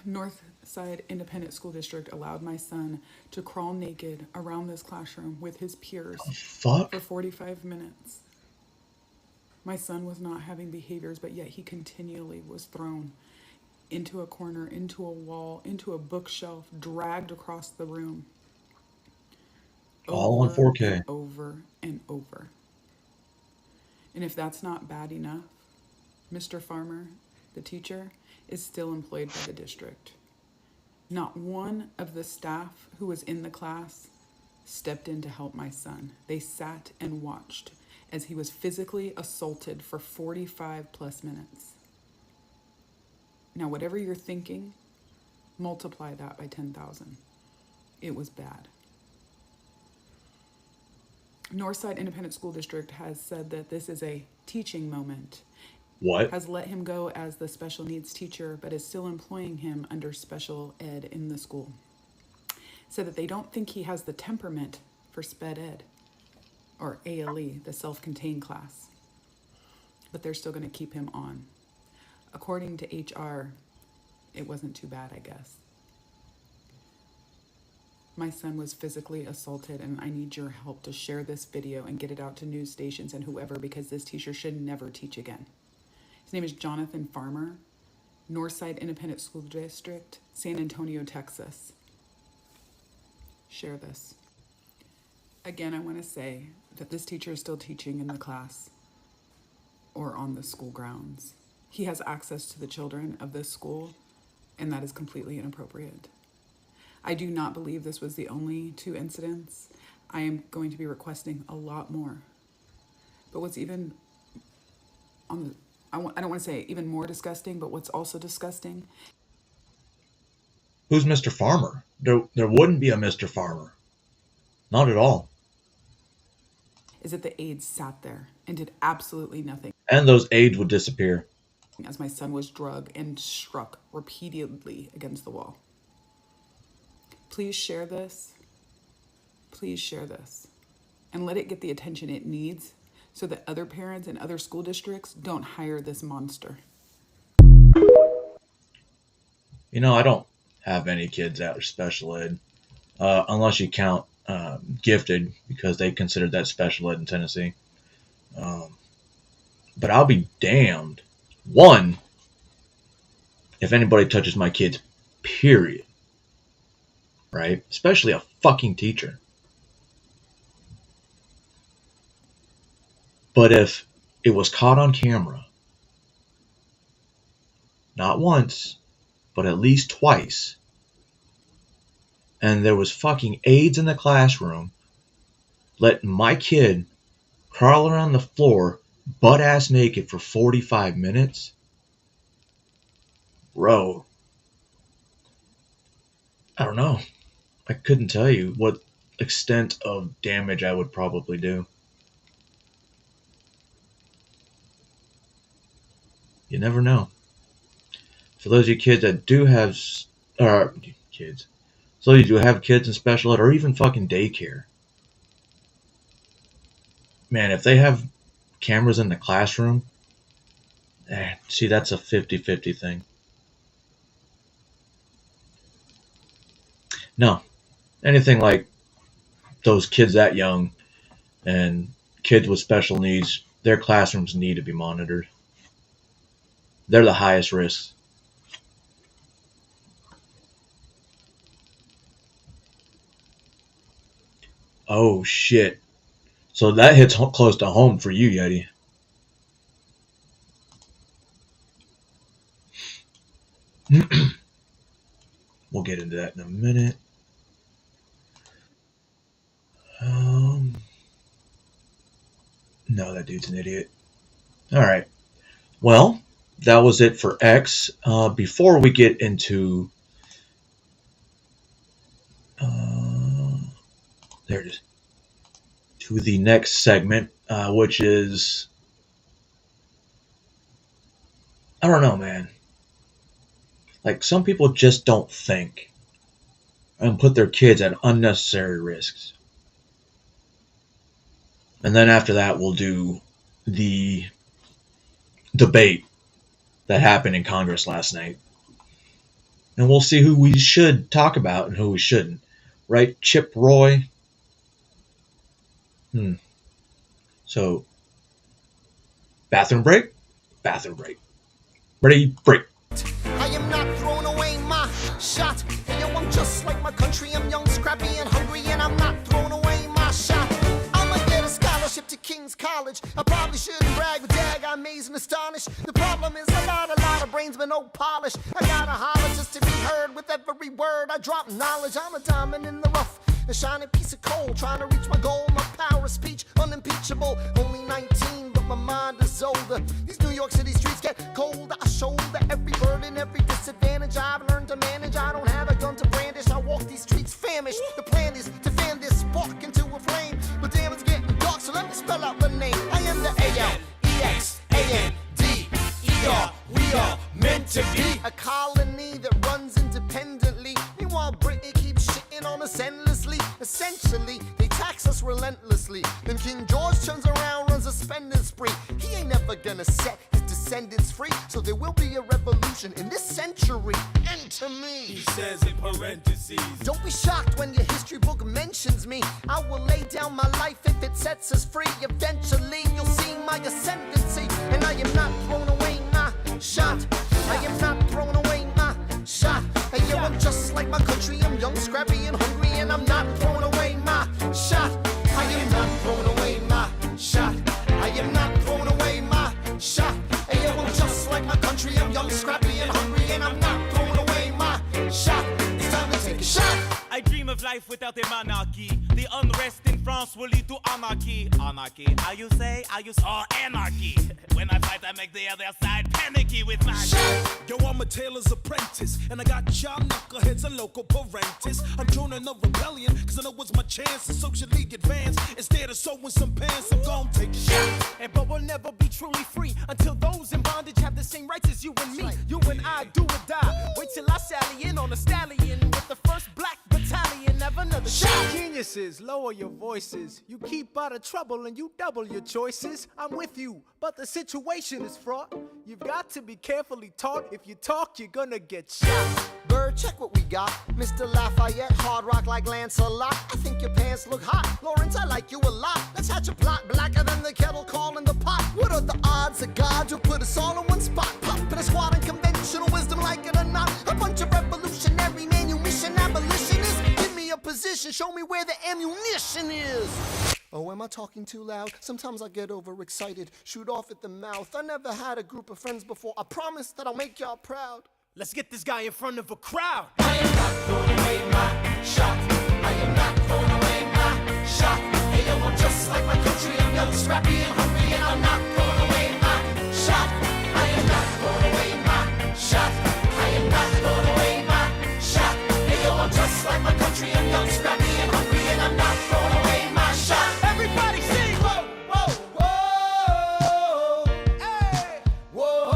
Northside Independent School District allowed my son to crawl naked around this classroom with his peers for 45 minutes. My son was not having behaviors, but yet he continually was thrown into a corner, into a wall, into a bookshelf, dragged across the room. All on 4K. Over and over. And if that's not bad enough, Mr. Farmer, the teacher, is still employed by the district. Not one of the staff who was in the class stepped in to help my son. They sat and watched as he was physically assaulted for 45 plus minutes. Now, whatever you're thinking, multiply that by 10,000. It was bad. Northside Independent School District has said that this is a teaching moment. What? Has let him go as the special needs teacher, but is still employing him under special ed in the school. Said that they don't think he has the temperament for sped ed, or ALE, the self-contained class, but they're still going to keep him on. According to HR, it wasn't too bad, I guess. My son was physically assaulted, and I need your help to share this video and get it out to news stations and whoever, because this teacher should never teach again. His name is Jonathan Farmer, Northside Independent School District, San Antonio, Texas. Share this. Again, I want to say that this teacher is still teaching in the class or on the school grounds. He has access to the children of this school, and that is completely inappropriate. I do not believe this was the only 2 incidents. I am going to be requesting a lot more. But what's even on the, I don't want to say even more disgusting, but what's also disgusting. Who's Mr. Farmer? There wouldn't be a Mr. Farmer. Not at all. Is that the aides sat there and did absolutely nothing. And those aides would disappear. As my son was drugged and struck repeatedly against the wall. Please share this. Please share this. And let it get the attention it needs so that other parents and other school districts don't hire this monster. You know, I don't have any kids that are special ed, unless you count gifted, because they considered that special ed in Tennessee. But I'll be damned. One, if anybody touches my kids, period. Right? Especially a fucking teacher. But if it was caught on camera, not once, but at least twice, and there was fucking aides in the classroom letting my kid crawl around the floor butt-ass naked for 45 minutes, bro, I don't know. I couldn't tell you what extent of damage I would probably do. You never know. For those of you kids that do have, kids, so you do have kids in special ed or even fucking daycare. Man, if they have cameras in the classroom, see, that's a 50-50 thing. No, anything like those kids that young and kids with special needs, their classrooms need to be monitored. They're the highest risk. Oh shit. So that hits close to home for you, Yeti. We'll get into that in a minute. No, that dude's an idiot. Alright. Well, that was it for X. Before we get into... there it is. To the next segment, which is... I don't know, man. Like, some people just don't think and put their kids at unnecessary risks. And then after that, we'll do the debate that happened in Congress last night. And we'll see who we should talk about and who we shouldn't. Right? Chip Roy. So, bathroom break? Bathroom break. Ready? Break. I am not throwing away my shot. And yo, I'm just like my country. I'm young, scrappy, and hungry, and I'm not throwing away my shot. I'ma get a scholarship to King's College. I probably shouldn't brag, but dag, I'm amazed and astonished. The problem is a lot of brains, but no polish. I gotta holler just to be heard with every word. I drop knowledge. I'm a diamond in the rough, a shining piece of coal, trying to reach my goal. My power of speech, unimpeachable. Only 19, but my mind is older. These New York City streets get colder. I shoulder every burden, every disadvantage. I've learned to manage. I don't have a gun to brandish. I walk these streets famished. The plan is to fan this spark into a flame. But damn, it's getting dark, so let me spell out the name. I am the A-L-E-X-A-N-D-E-R. We are meant to be a colony that runs independently. Meanwhile, Britain keeps shitting on us endlessly. Essentially, they tax us relentlessly. Then King George turns around, runs a spending spree. He ain't never gonna set his descendants free. So there will be a revolution in this century. Enter me. He says in parentheses. Don't be shocked when your history book mentions me. I will lay down my life if it sets us free. Eventually you'll see my ascendancy. And I am not throwing away my shot. I am not throwing away my shot. Hey yo, I'm just like my country. I'm young, scrappy, and hungry. And I'm not throwing away my shot. I am not throwing away my shot. I am not throwing away my shot. Hey yo, I'm just like my country. I'm young, scrappy, and hungry. And I'm not throwing away my shot. It's time to take a shot. I dream of life without a monarchy. The unrest in France will lead to anarchy. Anarchy, how you say? I use anarchy. When I fight, I make the other side panicky with my shot. Yo, I'm a tailor's apprentice, and I got y'all knuckleheads and local parentis. I'm joining a rebellion, cause I know it's my chance to socially advance. Instead of sewing some pants, I'm gon' take a shot. And but we'll never be truly free until those in bondage have the same rights as you and me. You and I do or die. Wait till I sally in on a stallion with the first black battalion. Have another shot. Geniuses, lower your voices. You keep out of trouble and you double your choices. I'm with you, but the situation is fraught. You've got to be carefully taught. If you talk, you're gonna get shot. Bird, check what we got. Mr. Lafayette, hard rock like Lancelot. I think your pants look hot. Lawrence, I like you a lot. Let's hatch a plot blacker than the kettle calling the pot. What are the odds of God will put us all in one spot? Pop in a squad and conventional wisdom, like it or not. A bunch of revolutionary manumission abolitionists. Give me a position, show me where the ammunition is. Oh, am I talking too loud? Sometimes I get overexcited, shoot off at the mouth. I never had a group of friends before. I promise that I'll make y'all proud. Let's get this guy in front of a crowd. I am not throwing away my shot. I am not throwing away my shot. Hey, yo, I'm just like my country. I'm young, scrappy, and hungry, and I'm not throwing away my shot. I am not throwing away my shot. I am not throwing away my shot. Hey, yo, I'm just like my country. I'm young, scrappy, and hungry, and I'm not throwing away my shot. Everybody sing. Whoa, whoa, whoa, hey, whoa.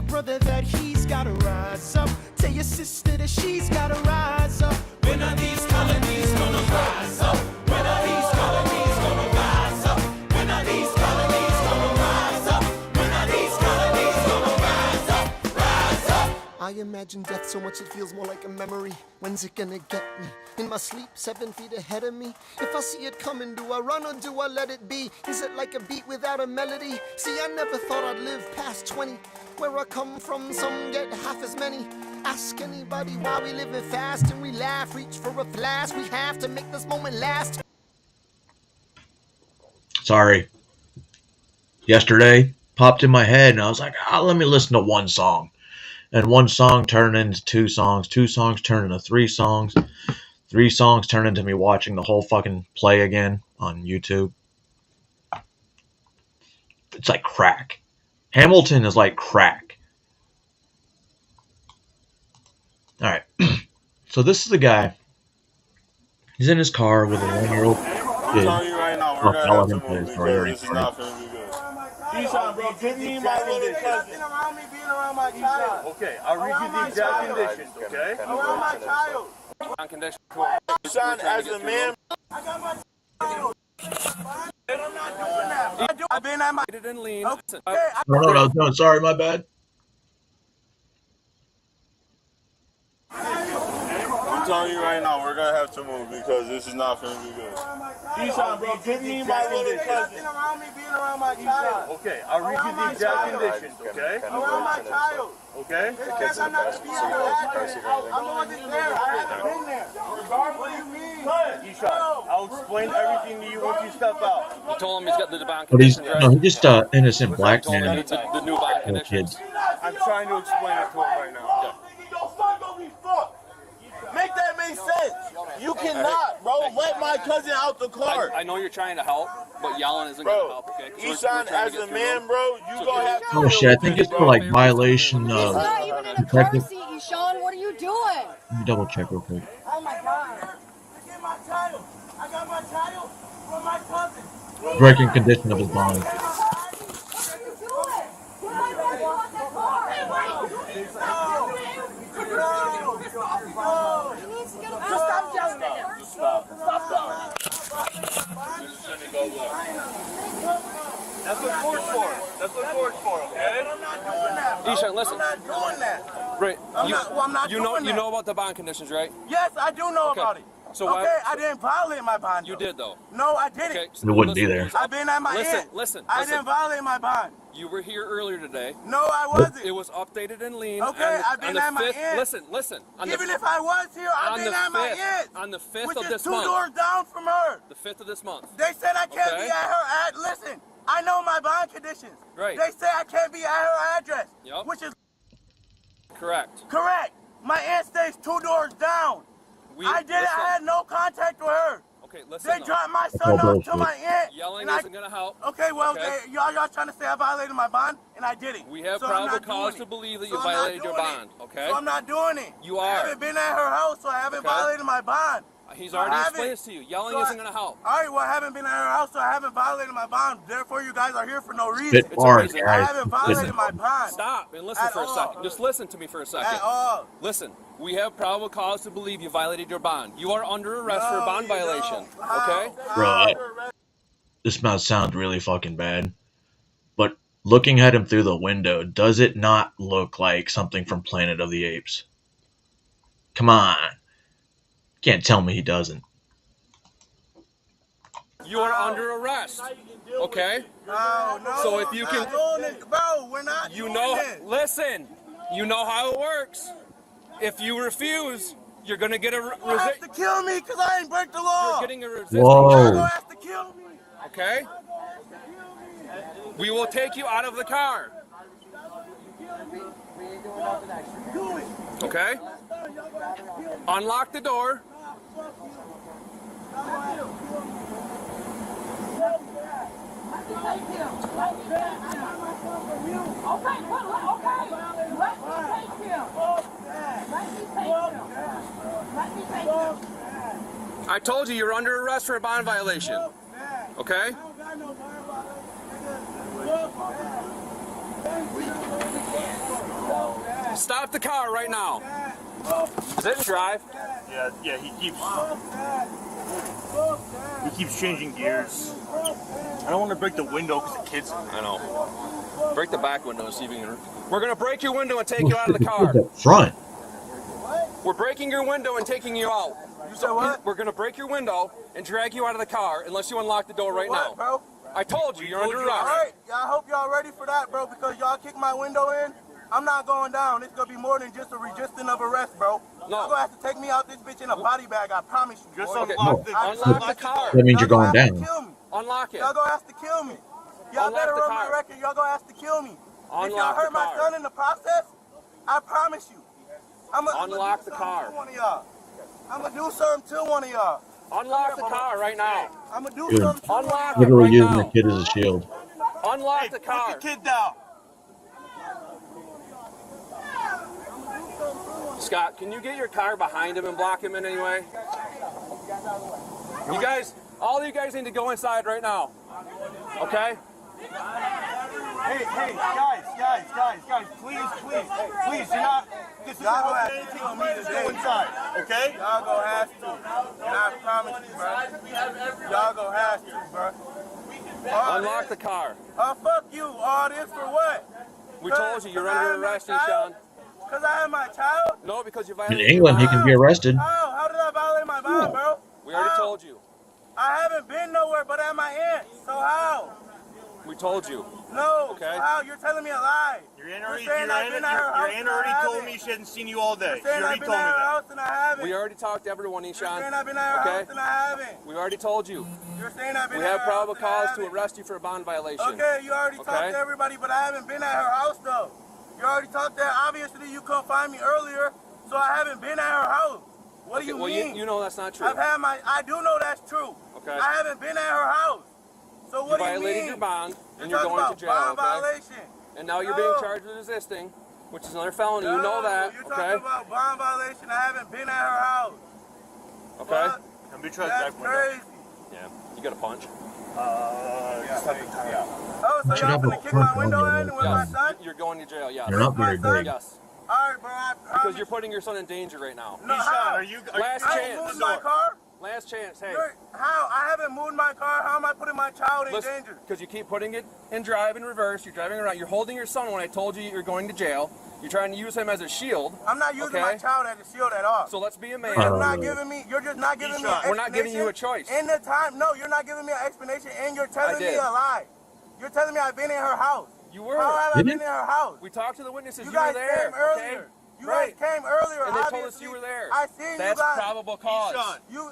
Brother that he's gotta rise up. Tell your sister that she's gotta rise up. When are these colonies gonna rise up? When are these colonies gonna rise up? When are these colonies gonna rise up? When are these colonies gonna rise up? Rise up. I imagine death so much it feels more like a memory. When's it gonna get me? In my sleep, 7 feet ahead of me. If I see it coming, do I run or do I let it be? Is it like a beat without a melody? See, I never thought I'd live past 20. Where I come from, some get half as many. Ask anybody why we living fast and we laugh, reach for a flash. We have to make this moment last. Sorry. Yesterday, popped in my head and I was like, let me listen to one song. And one song turned into 2 songs. 2 songs turned into 3 songs. 3 songs turned into me watching the whole fucking play again on YouTube. It's like crack. Hamilton is like crack. Alright. So this is the guy. He's in his car with a 1-year-old kid. I'm telling you right now, we're gonna have to move because this is not gonna be good. Eshawn, bro, give me my little cousin. Okay, I'll read you the exact conditions, okay? Around my child. Eshawn, as a man. I got my child. I'm not doing that. I've been at my... Didn't lean. I don't know what I was doing. Sorry, my bad. I'm telling you right now, we're gonna have to move because this is not gonna be good. Eshawn, bro, give me my little cousin. Around me being around my child. Okay, I'll read you the exact conditions, okay? Around my child. Okay? Because I'm not to be in the address. I'm the one that's there. I haven't been there. Regardless, what do you mean? Eshawn, I'll explain everything to you once you step out. You told him he's got the bond But he's conditions, right? no, he's just an innocent black man. The new bond conditions. Kids. I'm trying to explain it to him right now. Your son gonna be fucked. Make that make sense. You cannot, bro, let my cousin out the car. I know you're trying to help, but yelling isn't going to help, okay? Eshawn, as a man, bro, you gonna have to... Oh shit, I think it's for like violation of protective... Eshawn, what are you doing? Let me double check real quick. Oh my god. I get my child. I got my child from my cousin. Breaking condition of his bond. That's what court's for. That's what court's for, okay? I'm not doing that, bro. Ishan, listen. I'm not doing that. Right. I'm not you know doing you that. know about the bond conditions, right? Yes, I do know Okay. about it. So why- okay, I didn't violate my bond. You though. did though. No, I didn't. Okay. You wouldn't be there. I've been at my end. Listen. I didn't violate my bond. You were here earlier today. No, I wasn't. It was updated and lean. Okay, I've been at my end. Listen. Even if I was here, I've been at my end. On the 5th which of is this 2 month. doors down from her. The 5th of this month. They said I can't Okay. be at her listen, I know my bond conditions. Right. They say I can't be at her address. Yep. Which is Correct. correct. My aunt stays 2 doors down. I had no contact with her. Okay, listen. They though. dropped my son off to my aunt. Yelling and isn't gonna help. Okay, well, Okay. y'all trying to say I violated my bond, and I didn't. We have So I'm probable not cause doing to it. believe that So you I'm not violated your doing bond. it. Okay. So I'm not doing it. You I are. haven't been at her house, so I haven't Okay. violated my bond. He's So already I explained haven't- this to you. Yelling so I- isn't gonna help. All right, well, I haven't been at her house, so I haven't violated my bond. Therefore, you guys are here for no reason. Spit bars, I guys. haven't violated Listen. my bond. Stop and listen At for a all. second. Just listen to me for a second. At all. Listen, we have probable cause to believe you violated your bond. You are under arrest for a bond violation. Okay? Bro, this mouth sounds really fucking bad. But looking at him through the window, does it not look like something from Planet of the Apes? Come on. Can't tell me he doesn't. You are under arrest. Okay? No, So if you we're can- not doing it, bro, we're not You doing know, it. listen, you know how it works. If you refuse, you're gonna get a You have to kill me because I ain't break the law. You're getting a resisting. Whoa. Y'all gonna have to kill me. Okay? We will take you out of the car. Okay? Unlock the door. I told you you're under arrest for a bond violation. Okay? Stop the car right now. Is it drive? Yeah, he keeps changing gears. I don't want to break the window because the kids. I know. Break the back window and see if you can. We're gonna break your window and take you out of the car. The front. We're breaking your window and taking you out. You said what? We're gonna break your window and drag you out of the car unless you unlock the door right What, now. bro? I told you, you're under All arrest. right, I hope y'all ready for that, bro, because y'all kicked my window in. I'm not going down. It's gonna be more than just a resisting of arrest, bro. No. Y'all gonna have to take me out this bitch in a body bag, I promise you. Just Okay. unlock the Unlock the car. That means you're Y'all going gonna have to down. kill me. Unlock it. Y'all gonna have to kill me. Y'all Unlock better the run my car. record. Y'all gonna have to kill me. If y'all Unlock the hurt my car. son in the process, I promise you. Unlock the car. One of y'all. I'm gonna do something to one of y'all. Unlock the car right now. I'm gonna do Dude. something to one of Unlock y'all. it Literally right using now. the kid as a shield. Unlock the car. Put the kid down. Scott, can you get your car behind him and block him in any way? You guys, all you guys need to go inside right now. Okay? Hey, guys, please, do not. This is not anything on me today. Go inside, okay? Y'all gonna have to. And I promise you, bro. Y'all gonna have to, bro. Unlock the car. Fuck you. All this for what? We told you you're under arrest, Sean. Because I have my child? No, because you In violated England, he your can bond. be arrested. How did I violate my bond, bro? We already How? told you. I haven't been nowhere but at my aunt. So how? We told you. No. Okay. So how? You're telling me a lie. Your aunt already told me she hasn't seen you all day. You're saying I've been at her house and I haven't. We already talked to everyone, You're Ishan. saying I've been at her Okay? house and I haven't. We already told you. You're saying I've been We at have her probable house and I cause to haven't. arrest you for a bond violation. Okay, you already talked Okay? to everybody, but I haven't been at her house though. You already talked to her. Obviously, you couldn't find me earlier, so I haven't been at her house. What do you well, mean? you know that's not true. I do know that's true. Okay. I haven't been at her house. So what You do you violated mean? your bond, and you're talking going to about jail, bond okay? violation. And now you're No. being charged with resisting, which is another felony. You know that, You're okay? talking about bond violation. I haven't been at her house. Okay? What? That's crazy. Yeah. You got a punch? Yeah. Oh, so y'all gonna kick my window in with my son? You're going to jail, yes. You're not very big. Yes. Alright, bro. Because you're putting your son in danger right now. No, how? Are you Last chance. moving my car? Last chance, hey. How? I haven't moved my car. How am I putting my child in danger? Because you keep putting it in drive in reverse. You're driving around. You're holding your son when I told you you're going to jail. You're trying to use him as a shield. I'm not using my child as a shield at all. So let's be a man. You're just not giving me an explanation. We're not giving you a choice. In the time, no, you're not giving me an explanation, and you're telling me a lie. You're telling me I've been in her house. You were. How have I been in her house? We talked to the witnesses. You You were guys there. came earlier. You guys came earlier. And they told us obviously. you were there. I seen you That's guys. probable cause.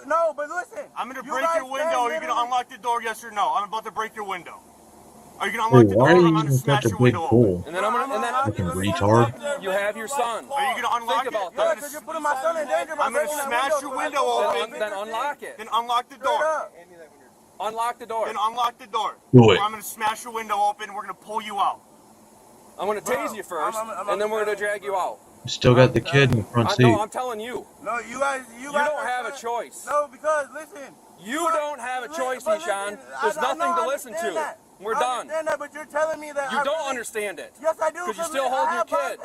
No, but listen. I'm gonna break your window. Are you gonna unlock the door? Yes or no? I'm about to break your window. Are you Hey, why are you using such a big pool? And then Fucking retard. You have your son. Are you gonna unlock Think about it? that. Because you're putting my son in danger. I'm gonna smash your window open. Then unlock it. Then unlock the door. Unlock the door. Then unlock the door. Do it. Or I'm gonna smash your window open. We're gonna pull you out. I'm going to tase you first, and then we're going to drag you out. You still got the kid in the front seat. No, I'm telling you. No, you guys don't have a choice. No, because listen. You don't have a choice, Ishan. There's nothing to listen to. We're done. I understand that, but you're telling me that You don't understand it. Yes, I do. Because you're still holding your kid.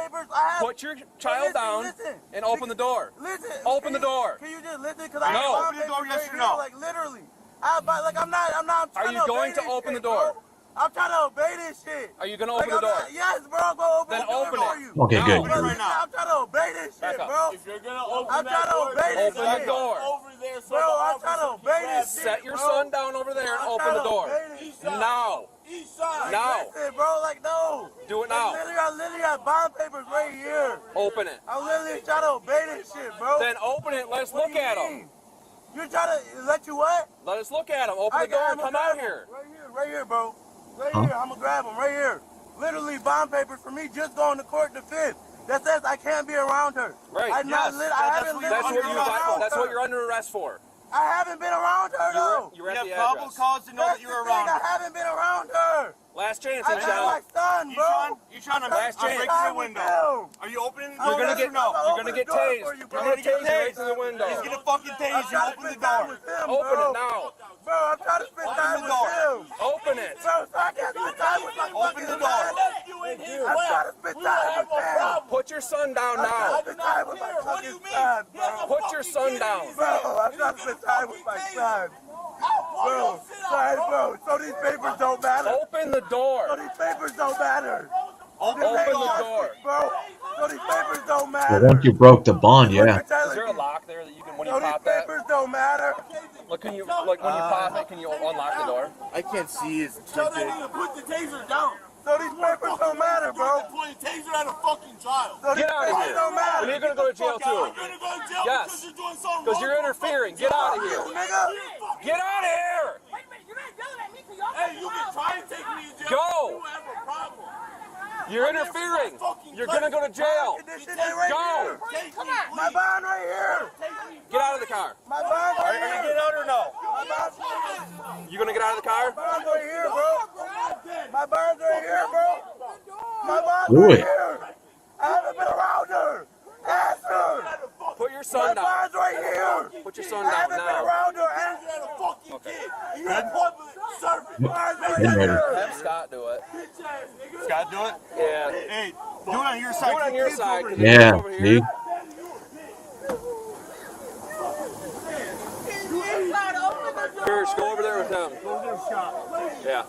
Put your child down and open the door. Listen. Open the door. Can you just listen? Because I No. open the door, yes or no? Like literally. I'm not. Are you going to open the door? I'm trying to obey this shit. Are you going to open the door? Yes, bro. I'm going to open Then the door open for it. you. Okay, good. I'm trying to obey this shit, bro. If you're gonna open I'm trying to obey this Open the shit. door. over there, so Bro, I'm trying to obey this shit. Set your bro. son down over there and open the door. Now. Now. Listen, bro, like, no. Do it now. I literally have bond papers right here. Open it. I'm literally trying to obey this shit, bro. Then open it. Let's What look do you at mean? him. You're trying to let you what? Let us look at him. Open the door and come out here. Right here, bro. Right here. I'm gonna grab him right here. Literally bond papers for me just going to court the 5th. That says I can't be around her. Right. I haven't lived That's under around what her. you're under arrest for. I haven't been around her though. You were at the probable address. cause to know that you're around her. I haven't been around her. Last chance, I got my son, bro. You trying to Last chance. break your window? Are you opening the door? You're gonna get no. You're gonna get tased. You're gonna get tased right through the window. He's gonna fucking tase you. Open the door. Open it now. Bro, I'm trying to spend time with him. Open it. Bro, so I can't spend time with my Open the door. I'm trying to spend time with him. Put your son down now. I'm trying to spend time with my fucking son, bro. Put your son down. Bro, I'm trying to spend time with my son. Bro, sorry, bro. So these papers don't matter. Open the door. So these papers don't matter. Open the door. Bro, so these papers don't Well, matter. once you broke the bond, yeah. Is there a lock there that you can, when you So these pop that? papers don't matter. Look, when you pop it, can you unlock the door? I can't see his Tell that nigga to put the taser down. So these papers don't matter, bro. Point a taser at a fucking child. So these Get out of papers here. don't matter. And you're gonna go to jail You're too. gonna go to jail Yes. because you're doing something Because wrong. you're interfering. Get out of here. Nigga. Get out of here. Hey, you can try and take me to jail. Go. You have a problem. You're interfering. You're gonna go to jail. Condition right Go. here. Come on. My bond right here. Get out of the car. My bond right here. Are you gonna get out or no? My You gonna get out of the car? bond's right here, bro. My bond's right here, bro. My bond's Do right it. here. I haven't been around her. Ask her. Put your My son down. bond's right here. Put your son I down haven't been now. around her. Ask You had a fucking Okay. kid. You had public service. bond's right Getting ready. here. Have Scott do it. Bitch ass nigga. Scott, do it. Yeah. Hey, do it on your side. Do it on your side. 'cause Yeah, it's over see? here. Church, go over there with him. Yeah.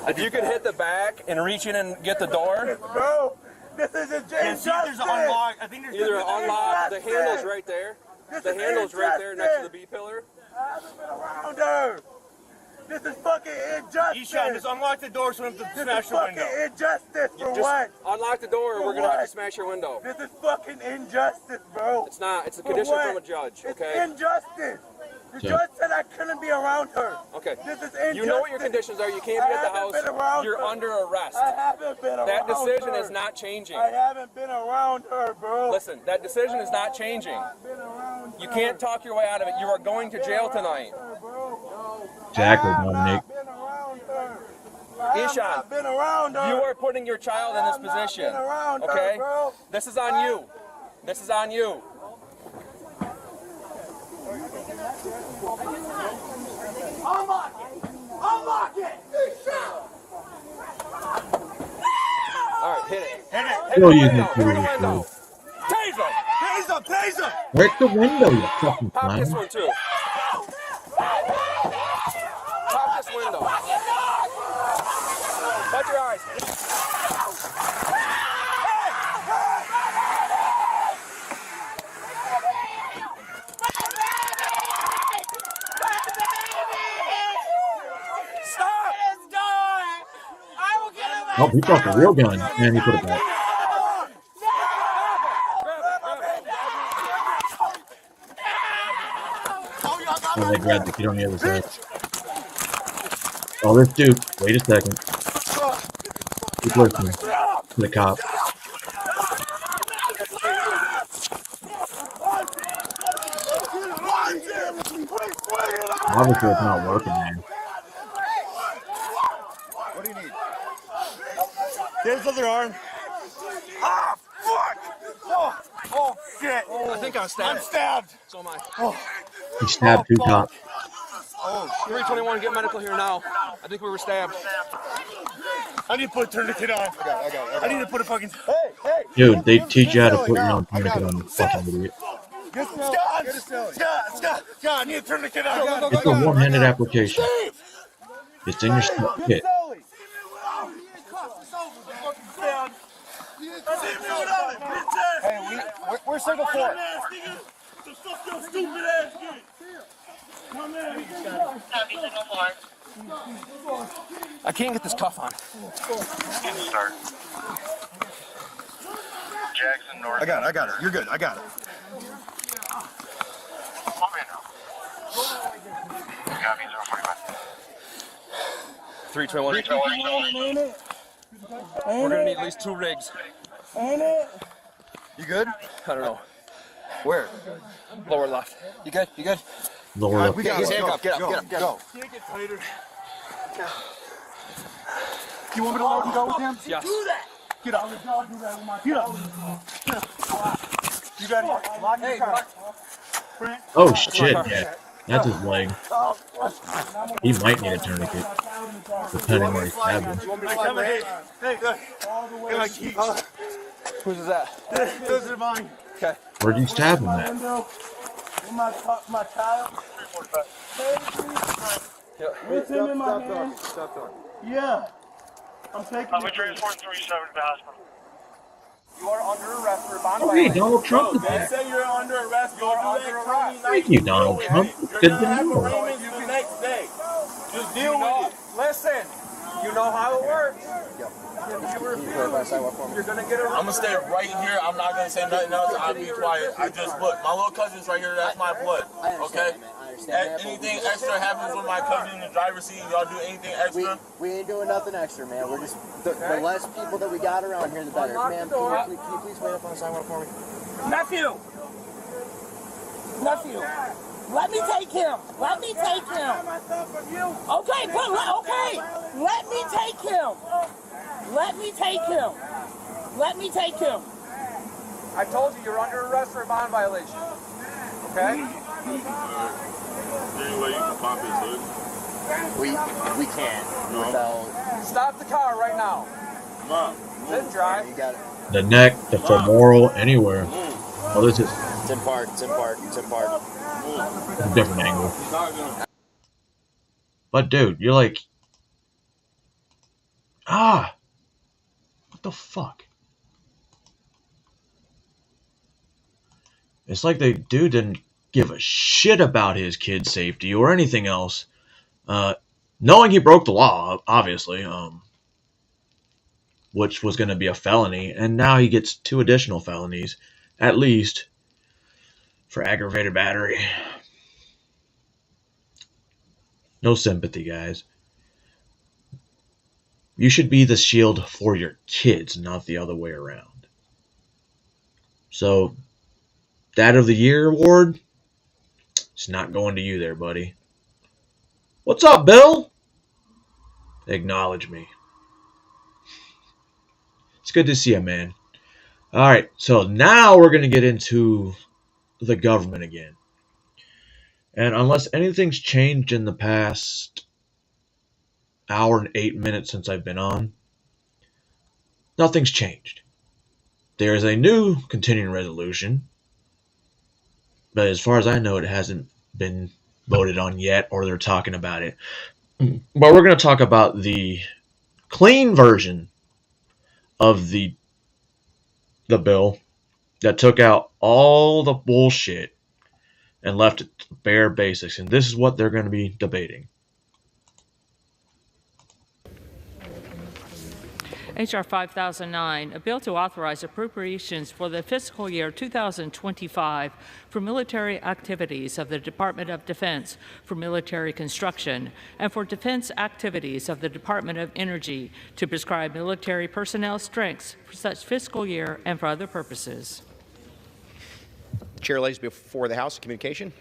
If you could hit the back and reach in and get the door, Bro, this is a James Justice. I think there's either unlock the handle's right there. The handle's right there next to the B pillar. I haven't been around her. This is fucking injustice. Ishan, just unlock the door so we don't have to This smash is the fucking window. injustice for Just what? unlock the door or For we're gonna have to what? smash your window. This is fucking injustice, bro. It's not. It's a For condition what? from a judge, It's okay? injustice. The Yeah. judge said I couldn't be around her. Okay. This is injustice. You know what your conditions are. You can't I be at the haven't been house. around You're her. under arrest. I haven't been around That decision her. is not changing. I haven't been around her, bro. Listen, that decision is not changing. I've been around You her. can't talk your way out of it. You are going to jail tonight. Bro. Exactly, I have Dominic. not been around her. I Ishan, been around her. you are putting your child in this position. Been around her, Okay? bro. This is on you. This is on you. Unlock it! Unlock it! All right, hit it. Hit it. Still the using window. Through the 2D. window. Tase him. Taser, taser. Break the window, you fucking Pop this clown. one too. Pop this window. Shut your eyes. Stop! It's going! I will get him Oh, he brought the real gun, and he put it back. And they grabbed the kid on the other side. Oh, this dude. Wait a second. Keep listening to the cop. Obviously, it's not working, man. What do you need? Get his other arm. Ah, fuck! Oh, shit! I think I'm stabbed. I'm stabbed. So am I. Oh, He stabbed two cops. oh, 321, get medical here now. I think we were stabbed. I need to put a tourniquet on. I got it. I need to put a fucking. Hey, hey! Dude, they teach you how to put your own tourniquet on, you fucking idiot. Scott, I need a tourniquet on. It's a one-handed application. It's in your kit. Hey, we're single four. I can't get this cuff on. Start. Jackson North. I got it. You're good. I got it. Copy 045. 321. We're gonna need at least 2 rigs. You good? I don't know. Where? Lower left. You good? You good? Lower left. We got He's it. handcuffed. Get up, get up, get up. Go. You want me to let you go with him? Yes. Get up. Get up. You got it. Lock your car. Oh shit, yeah. That's his leg. He might need a tourniquet, depending where he's stabbed him. Hey, look. Get my keys. Whose is that? Those are mine. Okay. Where'd you stab him at? My child. With him in my hand. Yeah. I'm taking it. transporting 37 to the hospital. You are under arrest for bond Oh, hey, Donald Trump is They back. say you're under arrest. You're under arrest. Thank you, Donald Trump. It's good to know. The next day. Just deal with it. Listen, you know how it works. You're gonna get I'm gonna stay right here. I'm not gonna say nothing else. I'll be quiet. I just look. My little cousin's right here. That's my blood. Okay. Anything extra happens with my cousin in the driver's seat, y'all do anything extra? We ain't doing nothing extra, man. We're just the less people that we got around here, the better. Man, can you please wait up on the sidewalk for me? Nephew! Let me take him! Let me take him! Okay, okay! Let me take him! Let me take him! Let me take him! I told you you're under arrest for a bond violation. Okay? Any way you can pop his hood? We can't. No. Without. Stop the car right now. Mom. Then drive. You got it. The neck, the femoral, anywhere. Oh, this is It's in park. It's in park. It's in park. a different angle. But dude, you're like, what the fuck? It's like the dude didn't give a shit about his kid's safety or anything else. Knowing he broke the law, obviously, which was going to be a felony, and now he gets 2 additional felonies, at least, for aggravated battery. No sympathy, guys. You should be the shield for your kids, not the other way around. So, Dad of the Year award, it's not going to you there, buddy. What's up, Bill? Acknowledge me. It's good to see you, man. All right, so now we're going to get into the government again. And unless anything's changed in the past hour and 8 minutes since I've been on, nothing's changed. There is a new continuing resolution, but as far as I know, it hasn't been voted on yet, or they're talking about it. But we're going to talk about the clean version of the bill that took out all the bullshit and left it to bare basics. And this is what they're going to be debating. H.R. 5009, a bill to authorize appropriations for the fiscal year 2025 for military activities of the Department of Defense for military construction and for defense activities of the Department of Energy to prescribe military personnel strengths for such fiscal year and for other purposes. Chair lays before the House communication.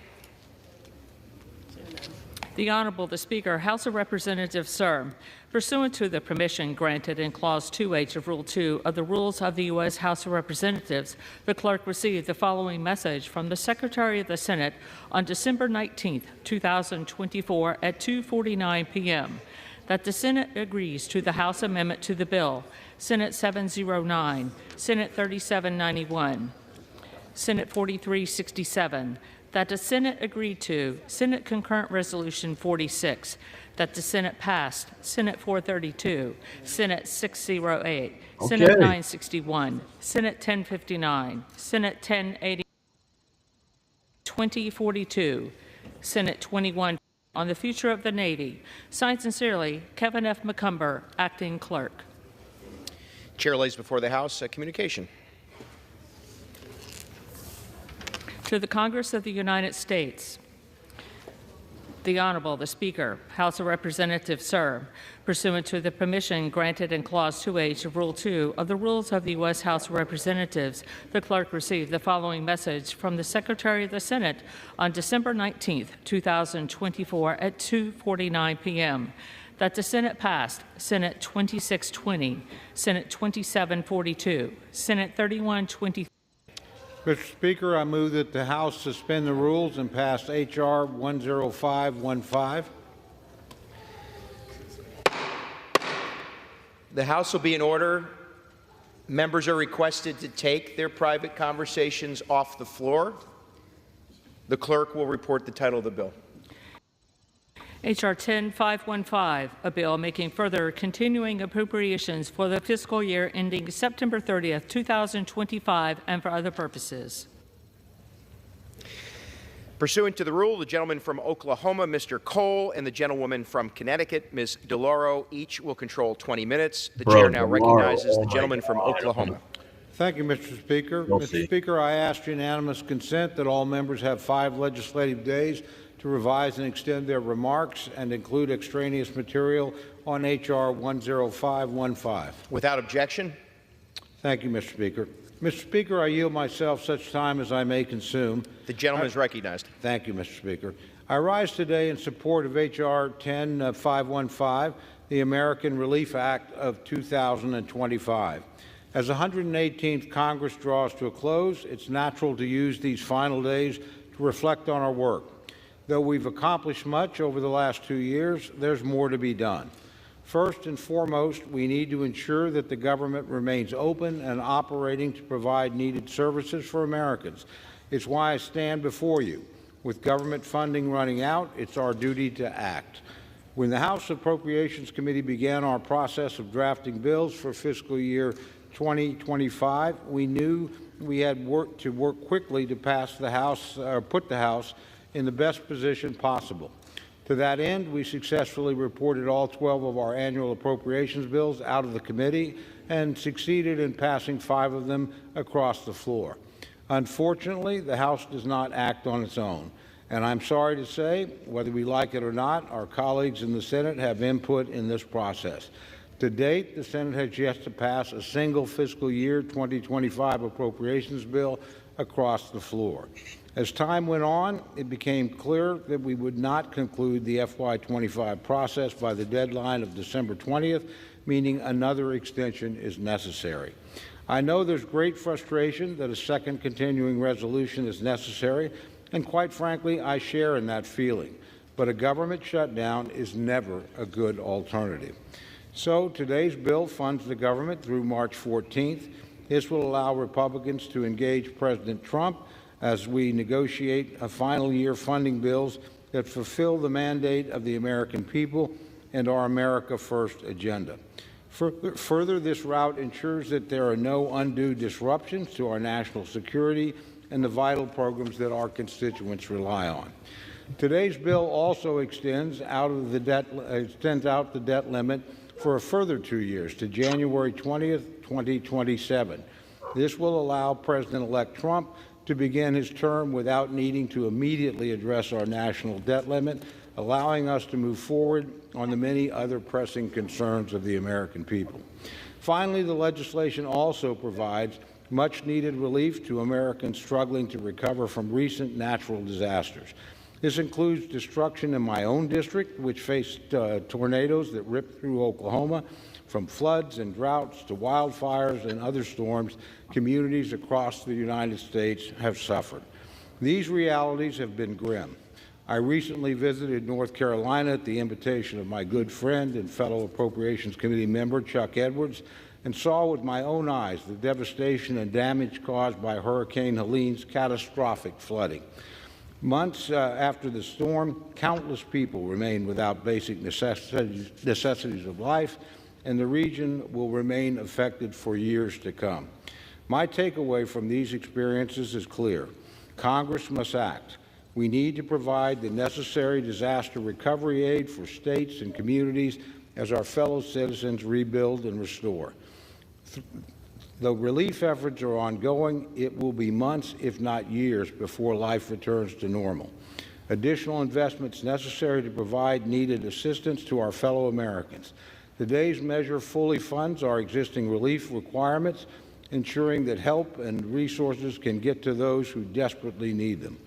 The Honorable the Speaker, House of Representatives, sir. Pursuant to the permission granted in Clause 2H of Rule 2 of the Rules of the U.S. House of Representatives, the clerk received the following message from the Secretary of the Senate on December 19, 2024 at 2:49 p.m. that the Senate agrees to the House amendment to the bill, Senate 709, Senate 3791, Senate 4367, that the Senate agreed to Senate Concurrent Resolution 46, that the Senate passed Senate 432, Senate 608, Senate 961, Senate 1059, Senate 1080, 2042, Senate 21 on the future of the Navy. Signed sincerely, Kevin F. McCumber, Acting Clerk. Chair lays before the House communication. To the Congress of the United States, the Honorable the Speaker, House of Representatives, sir. Pursuant to the permission granted in Clause 2H of Rule 2 of the Rules of the U.S. House of Representatives, the clerk received the following message from the Secretary of the Senate on December 19, 2024 at 2:49 p.m. that the Senate passed Senate 2620, Senate 2742, Senate 3123. Mr. Speaker, I move that the House suspend the rules and pass H.R. 10515. The House will be in order. Members are requested to take their private conversations off the floor. The clerk will report the title of the bill. H.R. 10515, a bill making further continuing appropriations for the fiscal year ending September 30th, 2025, and for other purposes. Pursuant to the rule, the gentleman from Oklahoma, Mr. Cole, and the gentlewoman from Connecticut, Ms. DeLauro, each will control 20 minutes. The chair now recognizes the gentleman from Oklahoma. Thank you, Mr. Speaker. Mr. Speaker, I ask unanimous consent that all members have 5 legislative days to revise and extend their remarks and include extraneous material on H.R. 10515. Without objection. Thank you, Mr. Speaker. Mr. Speaker, I yield myself such time as I may consume. The gentleman is recognized. Thank you, Mr. Speaker. I rise today in support of H.R. 10515, the American Relief Act of 2025. As the 118th Congress draws to a close, it's natural to use these final days to reflect on our work. Though we've accomplished much over the last 2 years, there's more to be done. First and foremost, we need to ensure that the government remains open and operating to provide needed services for Americans. It's why I stand before you. With government funding running out, it's our duty to act. When the House Appropriations Committee began our process of drafting bills for fiscal year 2025, we knew we had to work quickly to pass the House, put the House in the best position possible. To that end, we successfully reported all 12 of our annual appropriations bills out of the committee and succeeded in passing 5 of them across the floor. Unfortunately, the House does not act on its own. And I'm sorry to say, whether we like it or not, our colleagues in the Senate have input in this process. To date, the Senate has yet to pass a single fiscal year 2025 appropriations bill across the floor. As time went on, it became clear that we would not conclude the FY25 process by the deadline of December 20th, meaning another extension is necessary. I know there's great frustration that a second continuing resolution is necessary, and quite frankly, I share in that feeling. But a government shutdown is never a good alternative. So today's bill funds the government through March 14th. This will allow Republicans to engage President Trump as we negotiate a final year funding bills that fulfill the mandate of the American people and our America First agenda. Further, this route ensures that there are no undue disruptions to our national security and the vital programs that our constituents rely on. Today's bill also extends out the debt limit for a further 2 years to January 20th, 2027. This will allow President-elect Trump to begin his term without needing to immediately address our national debt limit, allowing us to move forward on the many other pressing concerns of the American people. Finally, the legislation also provides much-needed relief to Americans struggling to recover from recent natural disasters. This includes destruction in my own district, which faced tornadoes that ripped through Oklahoma. From floods and droughts to wildfires and other storms, communities across the United States have suffered. These realities have been grim. I recently visited North Carolina at the invitation of my good friend and fellow Appropriations Committee member Chuck Edwards, and saw with my own eyes the devastation and damage caused by Hurricane Helene's catastrophic flooding. Months after the storm, countless people remain without basic necessities of life, and the region will remain affected for years to come. My takeaway from these experiences is clear. Congress must act. We need to provide the necessary disaster recovery aid for states and communities as our fellow citizens rebuild and restore. Though relief efforts are ongoing, it will be months, if not years, before life returns to normal. Additional investments necessary to provide needed assistance to our fellow Americans. Today's measure fully funds our existing relief requirements, ensuring that help and resources can get to those who desperately need them.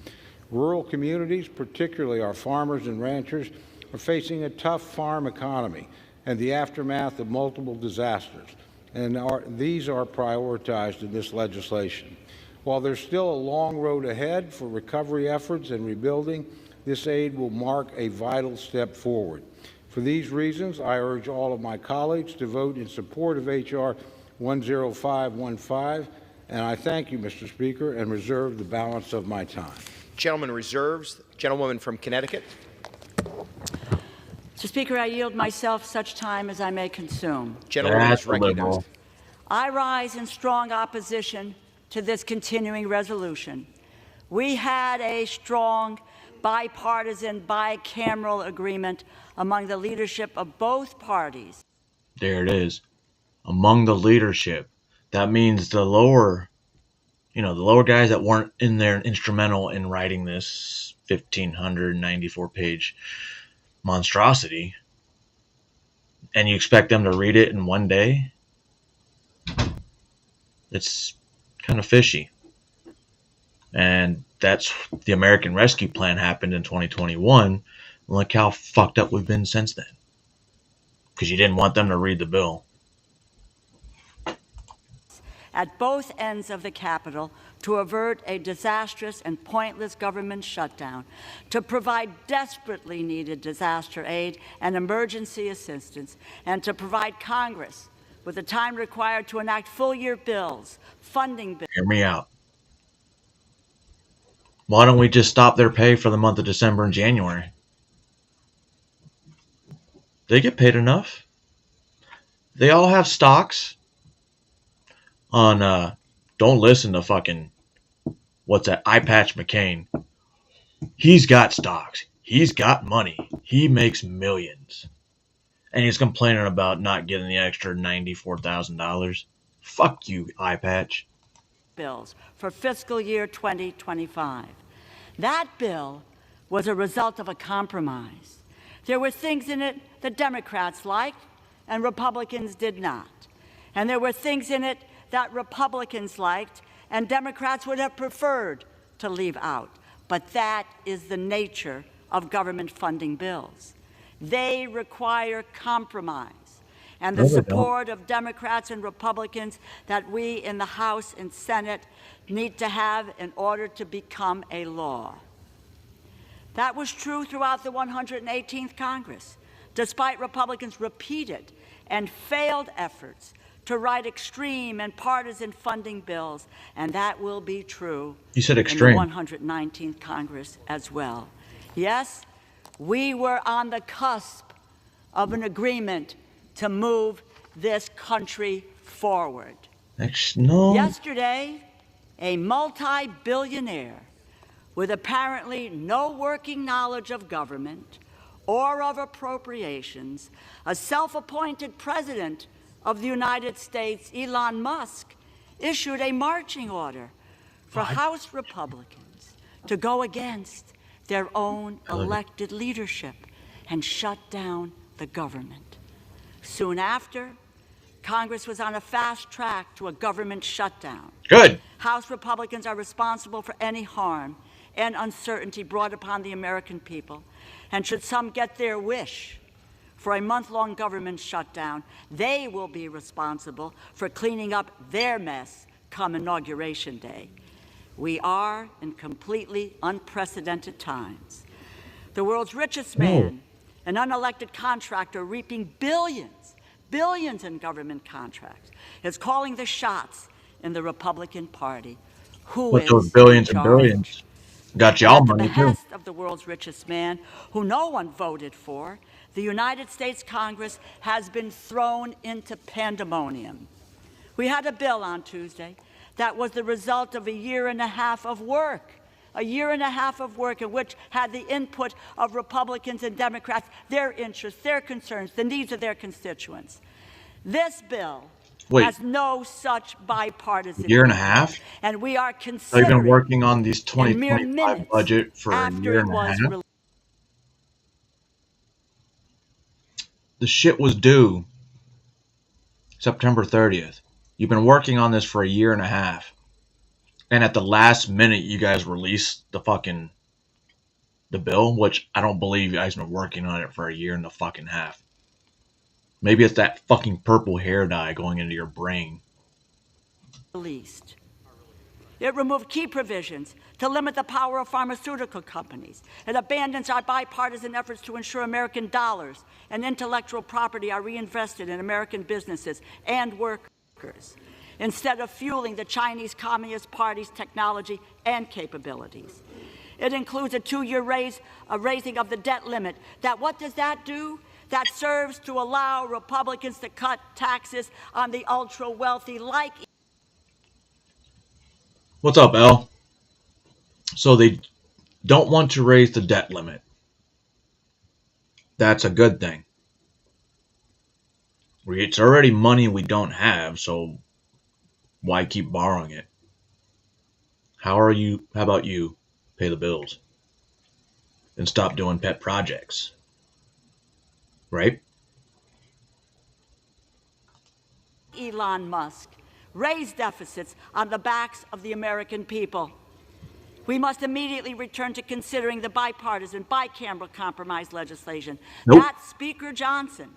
Rural communities, particularly our farmers and ranchers, are facing a tough farm economy and the aftermath of multiple disasters, and these are prioritized in this legislation. While there's still a long road ahead for recovery efforts and rebuilding, this aid will mark a vital step forward. For these reasons, I urge all of my colleagues to vote in support of H.R. 10515, and I thank you, Mr. Speaker, and reserve the balance of my time. Gentleman reserves. Gentlewoman from Connecticut. Mr. Speaker, I yield myself such time as I may consume. Gentleman is recognized. I rise in strong opposition to this continuing resolution. We had a strong bipartisan, bicameral agreement among the leadership of both parties. There it is. Among the leadership. That means the lower, the lower guys that weren't in there and instrumental in writing this 1,594-page monstrosity. And you expect them to read it in one day? It's kind of fishy. And that's the American Rescue Plan happened in 2021. Look how fucked up we've been since then. Because you didn't want them to read the bill. At both ends of the Capitol to avert a disastrous and pointless government shutdown, to provide desperately needed disaster aid and emergency assistance, and to provide Congress with the time required to enact full-year bills, funding bills. Hear me out. Why don't we just stop their pay for the month of December and January? They get paid enough. They all have stocks on, don't listen to fucking, what's that, Eye Patch McCain. He's got stocks. He's got money. He makes millions. And he's complaining about not getting the extra $94,000. Fuck you, Eye Patch. Bills for fiscal year 2025. That bill was a result of a compromise. There were things in it the Democrats liked and Republicans did not. And there were things in it that Republicans liked and Democrats would have preferred to leave out. But that is the nature of government funding bills. They require compromise and the support of Democrats and Republicans that we in the House and Senate need to have in order to become a law. That was true throughout the 118th Congress, despite Republicans' repeated and failed efforts to write extreme and partisan funding bills, and that will be true You said extreme. in the 119th Congress as well. Yes, we were on the cusp of an agreement to move this country forward. No. Yesterday, a multi-billionaire with apparently no working knowledge of government or of appropriations, a self-appointed president of the United States, Elon Musk, issued a marching order for House Republicans to go against their own elected leadership and shut down the government. Soon after, Congress was on a fast track to a government shutdown. Good. House Republicans are responsible for any harm and uncertainty brought upon the American people. And should some get their wish for a month-long government shutdown, they will be responsible for cleaning up their mess come Inauguration Day. We are in completely unprecedented times. The world's richest man, an unelected contractor reaping billions in government contracts, is calling the shots in the Republican Party. Who With is those billions in and charge? billions. Got y'all At the money too. behest of the world's richest man, who no one voted for, the United States Congress has been thrown into pandemonium. We had a bill on Tuesday that was the result of a year and a half of work in which had the input of Republicans and Democrats, their interests, their concerns, the needs of their constituents. This bill has no such bipartisan Year and a half? and we are So you've considering been working on these in mere 2025 minutes budget for a after year it and a was half? The shit was due September 30th. You've been working on this for a year and a half. And at the last minute, you guys released the bill, which I don't believe you guys have been working on it for a year and a fucking half. Maybe it's that fucking purple hair dye going into your brain. released. It removed key provisions to limit the power of pharmaceutical companies. It abandons our bipartisan efforts to ensure American dollars and intellectual property are reinvested in American businesses and workers, instead of fueling the Chinese Communist Party's technology and capabilities. It includes a 2-year raising of the debt limit. What does that do? That serves to allow Republicans to cut taxes on the ultra-wealthy like... What's up, Al? So they don't want to raise the debt limit. That's a good thing. It's already money we don't have, so why keep borrowing it? How about you pay the bills and stop doing pet projects? Right? Elon Musk raise deficits on the backs of the American people. We must immediately return to considering the bipartisan, bicameral compromise legislation. That Speaker Johnson,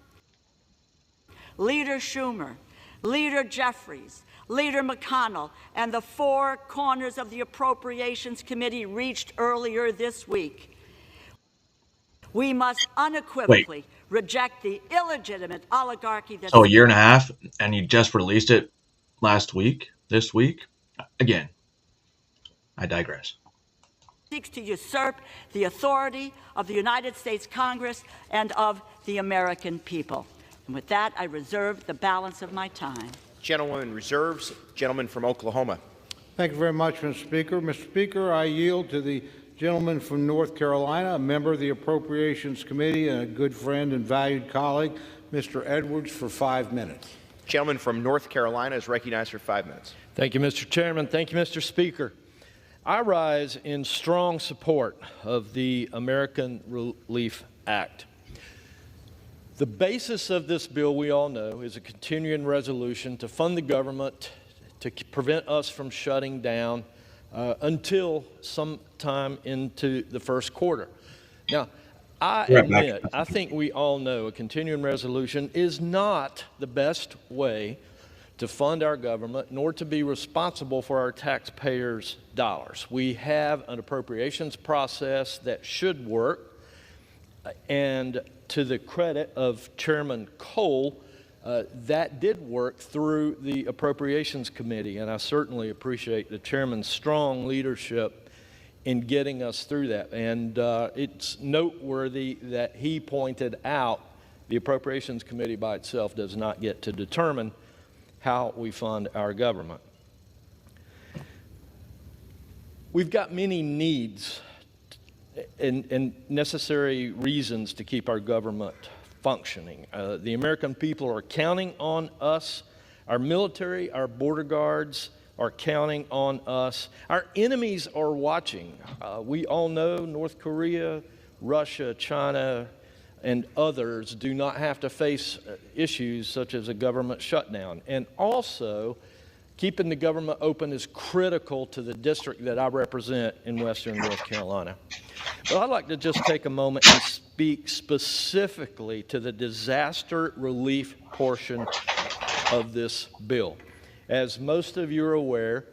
Leader Schumer, Leader Jeffries, Leader McConnell, and the four corners of the Appropriations Committee reached earlier this week. We must unequivocally reject the illegitimate oligarchy that... So a year and a half, and you just released it this week? Again, I digress. ...seeks to usurp the authority of the United States Congress and of the American people. And with that, I reserve the balance of my time. Gentlewoman reserves. Gentleman from Oklahoma. Thank you very much, Mr. Speaker. Mr. Speaker, I yield to the gentleman from North Carolina, a member of the Appropriations Committee and a good friend and valued colleague, Mr. Edwards, for 5 minutes. Gentleman from North Carolina is recognized for 5 minutes. Thank you, Mr. Chairman. Thank you, Mr. Speaker. I rise in strong support of the American Relief Act. The basis of this bill, we all know, is a continuing resolution to fund the government to prevent us from shutting down until sometime into the first quarter. Now, I admit, I think we all know a continuing resolution is not the best way to fund our government, nor to be responsible for our taxpayers' dollars. We have an appropriations process that should work, and to the credit of Chairman Cole, that did work through the Appropriations Committee, and I certainly appreciate the Chairman's strong leadership in getting us through that. And it's noteworthy that he pointed out the Appropriations Committee by itself does not get to determine how we fund our government. We've got many needs and necessary reasons to keep our government functioning. The American people are counting on us. Our military, our border guards are counting on us. Our enemies are watching. We all know North Korea, Russia, China, and others do not have to face issues such as a government shutdown. And also, keeping the government open is critical to the district that I represent in Western North Carolina. But I'd like to just take a moment and speak specifically to the disaster relief portion of this bill. As most of you are aware,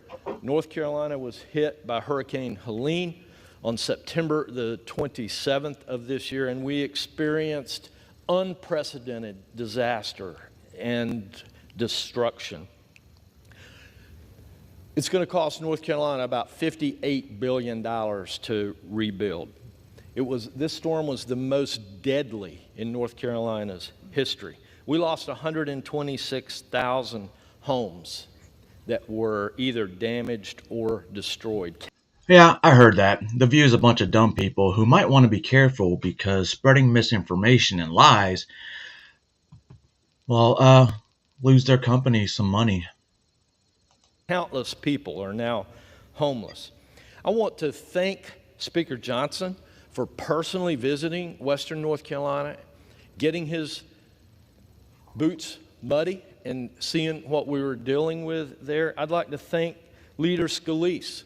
North Carolina was hit by Hurricane Helene on September the 27th of this year, and we experienced unprecedented disaster and destruction. It's going to cost North Carolina about $58 billion to rebuild. This storm was the most deadly in North Carolina's history. We lost 126,000 homes that were either damaged or destroyed. Yeah, I heard that. The View is a bunch of dumb people who might want to be careful because spreading misinformation and lies, well, lose their company some money. Countless people are now homeless. I want to thank Speaker Johnson for personally visiting Western North Carolina, getting his boots muddy and seeing what we were dealing with there. I'd like to thank Leader Scalise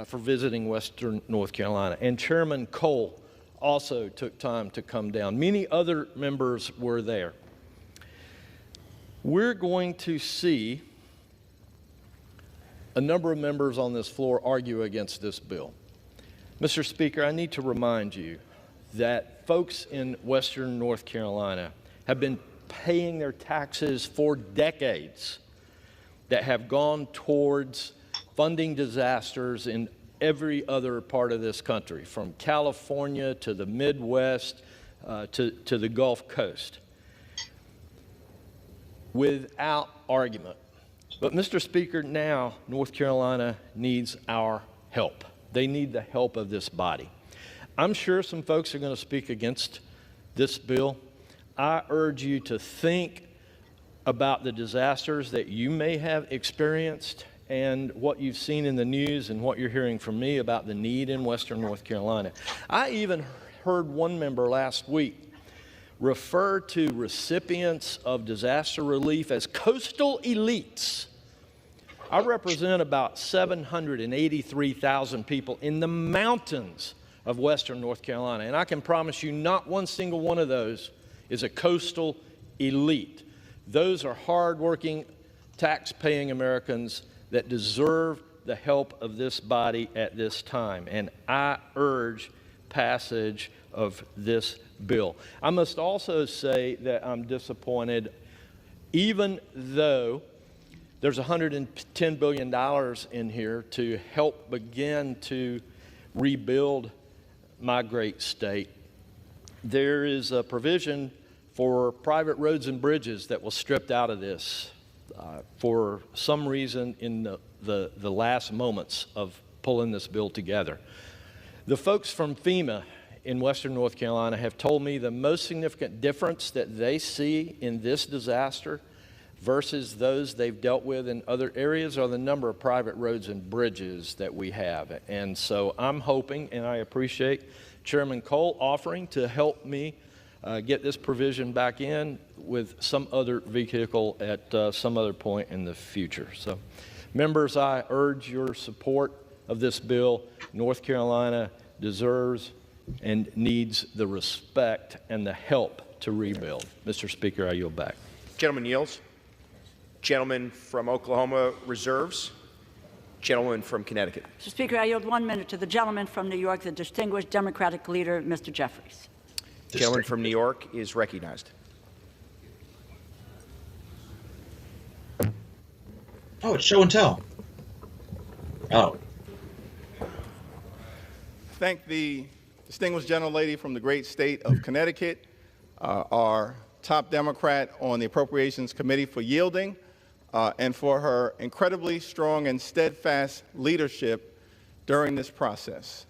for visiting Western North Carolina, and Chairman Cole also took time to come down. Many other members were there. We're going to see a number of members on this floor argue against this bill. Mr. Speaker, I need to remind you that folks in Western North Carolina have been paying their taxes for decades that have gone towards funding disasters in every other part of this country, from California to the Midwest to the Gulf Coast, without argument. But Mr. Speaker, now North Carolina needs our help. They need the help of this body. I'm sure some folks are going to speak against this bill. I urge you to think about the disasters that you may have experienced and what you've seen in the news and what you're hearing from me about the need in Western North Carolina. I even heard one member last week refer to recipients of disaster relief as coastal elites. I represent about 783,000 people in the mountains of Western North Carolina, and I can promise you not one single one of those is a coastal elite. Those are hardworking, tax-paying Americans that deserve the help of this body at this time, and I urge passage of this bill. I must also say that I'm disappointed, even though there's $110 billion in here to help begin to rebuild my great state. There is a provision for private roads and bridges that was stripped out of this for some reason in the last moments of pulling this bill together. The folks from FEMA in Western North Carolina have told me the most significant difference that they see in this disaster versus those they've dealt with in other areas are the number of private roads and bridges that we have. And so I'm hoping, and I appreciate Chairman Cole offering to help me get this provision back in with some other vehicle at some other point in the future. So, members, I urge your support of this bill, North Carolina deserves and needs the respect and the help to rebuild. Mr. Speaker, I yield back. Gentleman yields. Gentleman from Oklahoma reserves. Gentleman from Connecticut. Mr. Speaker, I yield 1 minute to the gentleman from New York, the distinguished Democratic leader, Mr. Jeffries. The gentleman from New York is recognized. Oh, it's show and tell. Oh. Thank the distinguished gentlelady from the great state of Connecticut, our top Democrat on the Appropriations Committee, for yielding and for her incredibly strong and steadfast leadership during this process.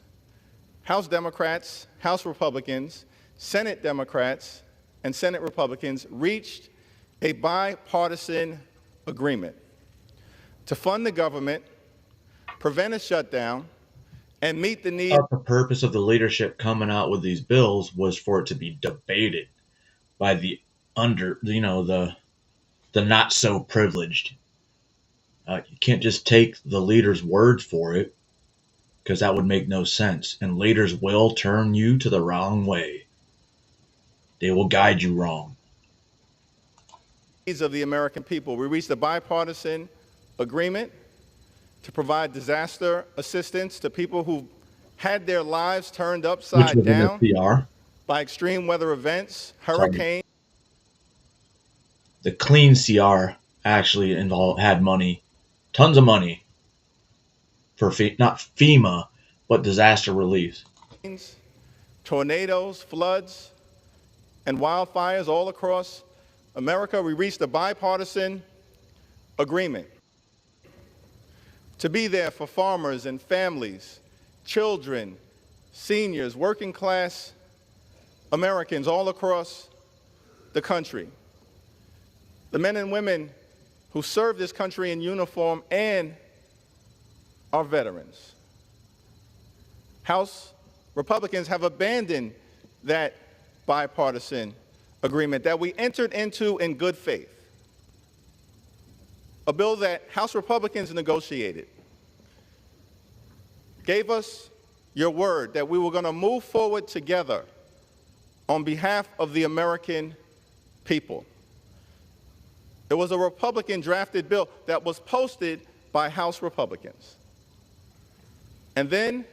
House Democrats, House Republicans, Senate Democrats, and Senate Republicans reached a bipartisan agreement to fund the government, prevent a shutdown, and meet the need. The purpose of the leadership coming out with these bills was for it to be debated by the the not so privileged. You can't just take the leader's words for it, because that would make no sense. And leaders will turn you to the wrong way. They will guide you wrong. Of the American people, we reached a bipartisan agreement to provide disaster assistance to people who had their lives turned upside down by extreme weather events, hurricanes. The clean CR actually had money, tons of money for not FEMA, but disaster relief. Tornadoes, floods, and wildfires all across America. We reached a bipartisan agreement to be there for farmers and families, children, seniors, working class Americans all across the country. The men and women who serve this country in uniform and are veterans. House Republicans have abandoned that bipartisan agreement that we entered into in good faith. A bill that House Republicans negotiated, gave us your word that we were going to move forward together on behalf of the American people. It was a Republican drafted bill that was posted by House Republicans. And then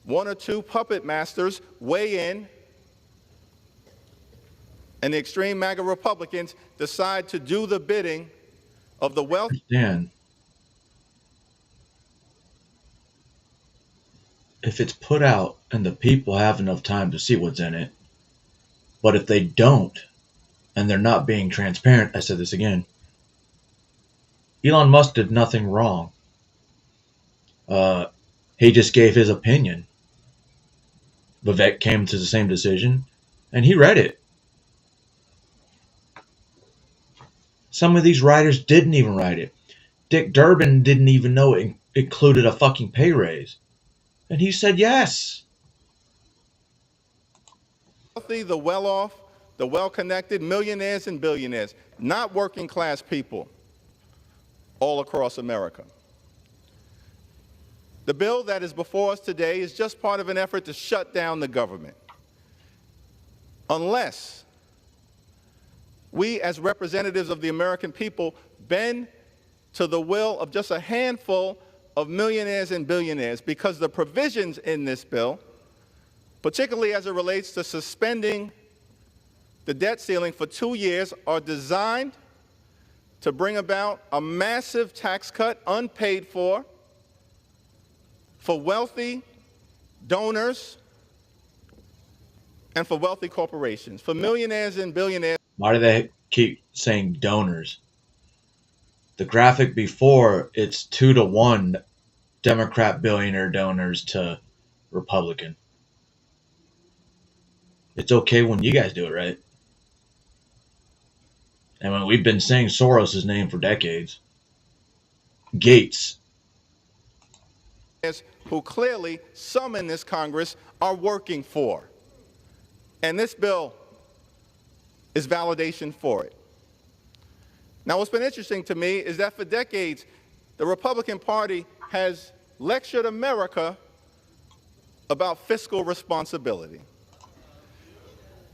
one or two puppet masters weigh in, and the extreme MAGA Republicans decide to do the bidding of the wealthy. If it's put out and the people have enough time to see what's in it, but if they don't, and they're not being transparent, I said this again, Elon Musk did nothing wrong. He just gave his opinion. Vivek came to the same decision, and he read it. Some of these writers didn't even write it. Dick Durbin didn't even know it included a fucking pay raise. And he said yes. The well-off, the well-connected, millionaires and billionaires, not working class people all across America. The bill that is before us today is just part of an effort to shut down the government. Unless we as representatives of the American people bend to the will of just a handful of millionaires and billionaires, because the provisions in this bill, particularly as it relates to suspending the debt ceiling for 2 years, are designed to bring about a massive tax cut, unpaid for wealthy donors and for wealthy corporations, for millionaires and billionaires. Why do they keep saying donors? The graphic before, it's 2-to-1 Democrat billionaire donors to Republican. It's okay when you guys do it right. And when we've been saying Soros' name for decades. Gates. Who clearly some in this Congress are working for. And this bill is validation for it. Now, what's been interesting to me is that for decades, the Republican Party has lectured America about fiscal responsibility,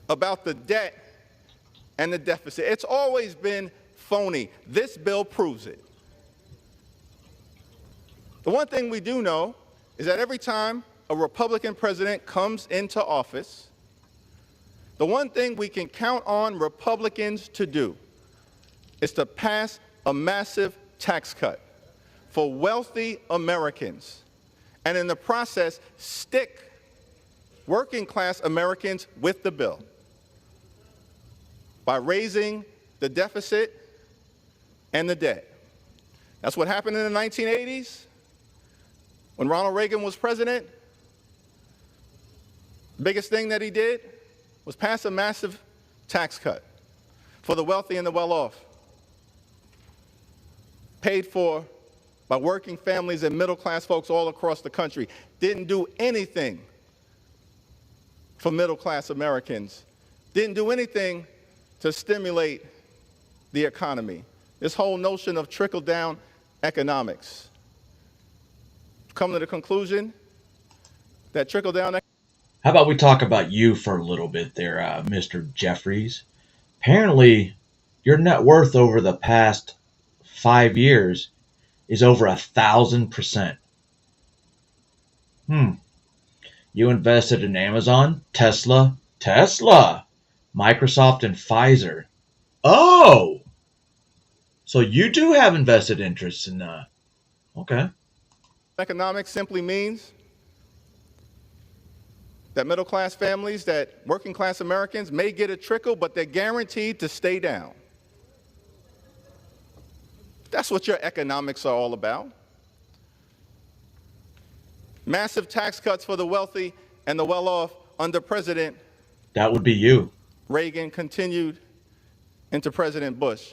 about the debt and the deficit. It's always been phony. This bill proves it. The one thing we do know is that every time a Republican president comes into office, the one thing we can count on Republicans to do is to pass a massive tax cut for wealthy Americans, and in the process, stick working class Americans with the bill by raising the deficit and the debt. That's what happened in the 1980s when Ronald Reagan was president. The biggest thing that he did was pass a massive tax cut for the wealthy and the well-off, paid for by working families and middle-class folks all across the country. Didn't do anything for middle-class Americans. Didn't do anything to stimulate the economy. This whole notion of trickle-down economics. Come to the conclusion that trickle-down. How about we talk about you for a little bit there, Mr. Jeffries? Apparently, your net worth over the past 5 years is over 1,000%. You invested in Amazon, Tesla, Microsoft, and Pfizer. Oh! So you do have invested interests in okay. Economics simply means that middle-class families, that working-class Americans may get a trickle, but they're guaranteed to stay down. That's what your economics are all about. Massive tax cuts for the wealthy and the well-off under President That would be you. Reagan, continued into President Bush.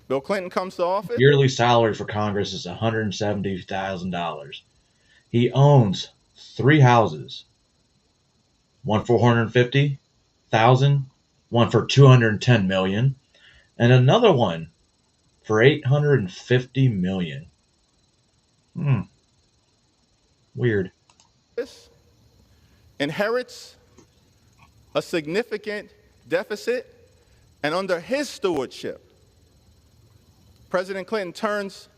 Bill Clinton comes to office. Yearly salary for Congress is $170,000. He owns 3 houses. One for $450,000, one for $210 million, and another one for $850 million. Weird. Inherits a significant deficit, and under his stewardship, President Clinton turns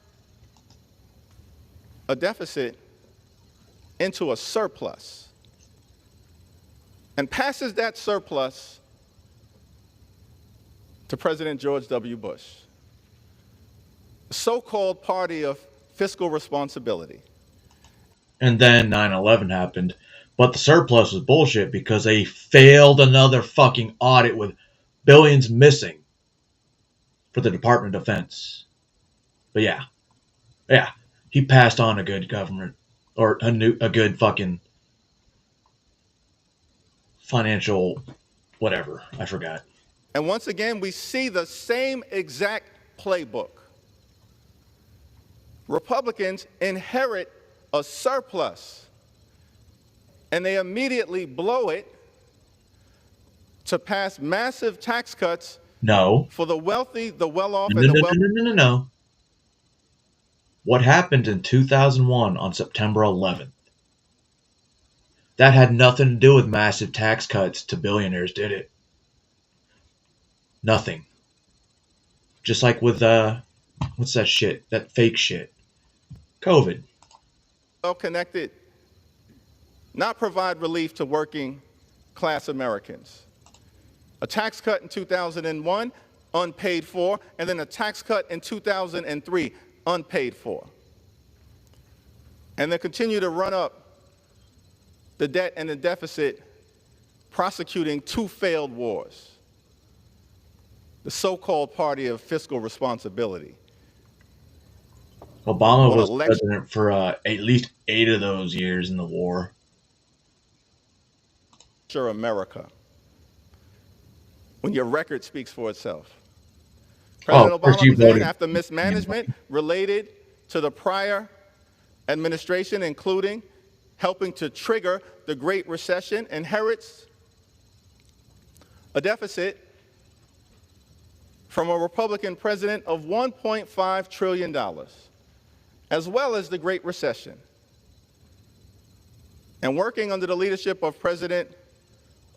a deficit into a surplus and passes that surplus to President George W. Bush, the so-called party of fiscal responsibility. And then 9/11 happened, but the surplus was bullshit because they failed another fucking audit with billions missing for the Department of Defense. But yeah, he passed on a good government, or a good fucking financial whatever, I forgot. And once again, we see the same exact playbook. Republicans inherit a surplus, and they immediately blow it to pass massive tax cuts for the wealthy, the well-off, and the wealthy. No. What happened in 2001 on September 11th? That had nothing to do with massive tax cuts to billionaires, did it? Nothing. Just like with, what's that shit? That fake shit. COVID. Well-connected, not provide relief to working class Americans. A tax cut in 2001, unpaid for, and then a tax cut in 2003, unpaid for. And they continue to run up the debt and the deficit, prosecuting 2 failed wars. The so-called party of fiscal responsibility. Obama was president for at least 8 of those years in the war. Sure, America. When your record speaks for itself. President Obama began after mismanagement related to the prior administration, including helping to trigger the Great Recession, inherits a deficit from a Republican president of $1.5 trillion. as well as the Great Recession. And working under the leadership of President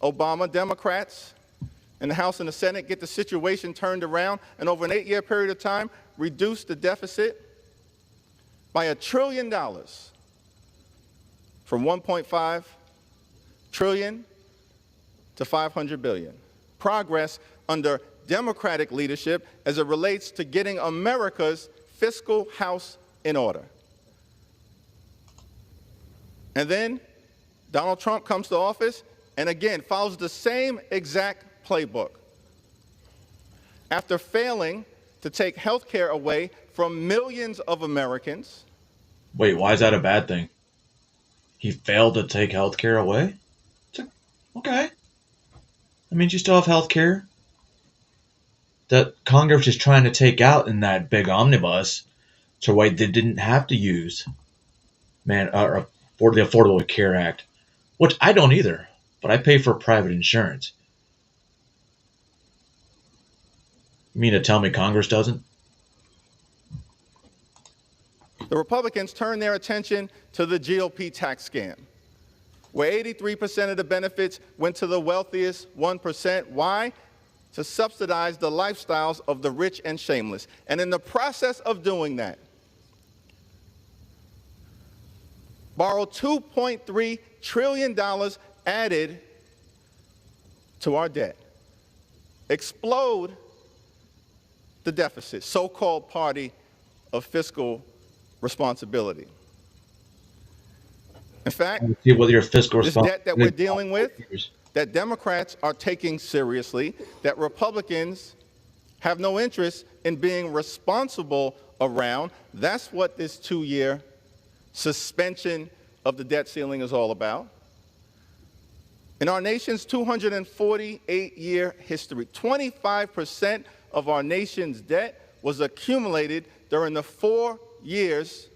Obama, Democrats in the House and the Senate get the situation turned around, and over an 8-year period of time, reduce the deficit by $1 trillion from 1.5 trillion to 500 billion. Progress under Democratic leadership as it relates to getting America's fiscal house in order. And then Donald Trump comes to office and again follows the same exact playbook. After failing to take health care away from millions of Americans. Wait, why is that a bad thing? He failed to take health care away? Okay. That means you still have health care that Congress is trying to take out in that big omnibus, so why they didn't have to use for the Affordable Care Act, which I don't either, but I pay for private insurance. You mean to tell me Congress doesn't? The Republicans turned their attention to the GOP tax scam, where 83% of the benefits went to the wealthiest 1%. Why? To subsidize the lifestyles of the rich and shameless. And in the process of doing that, borrow $2.3 trillion added to our debt, explode the deficit, so-called party of fiscal responsibility. In fact, this debt that we're dealing with, that Democrats are taking seriously, that Republicans have no interest in being responsible around, that's what this 2-year suspension of the debt ceiling is all about. In our nation's 248-year history, 25% of our nation's debt was accumulated during the 4 years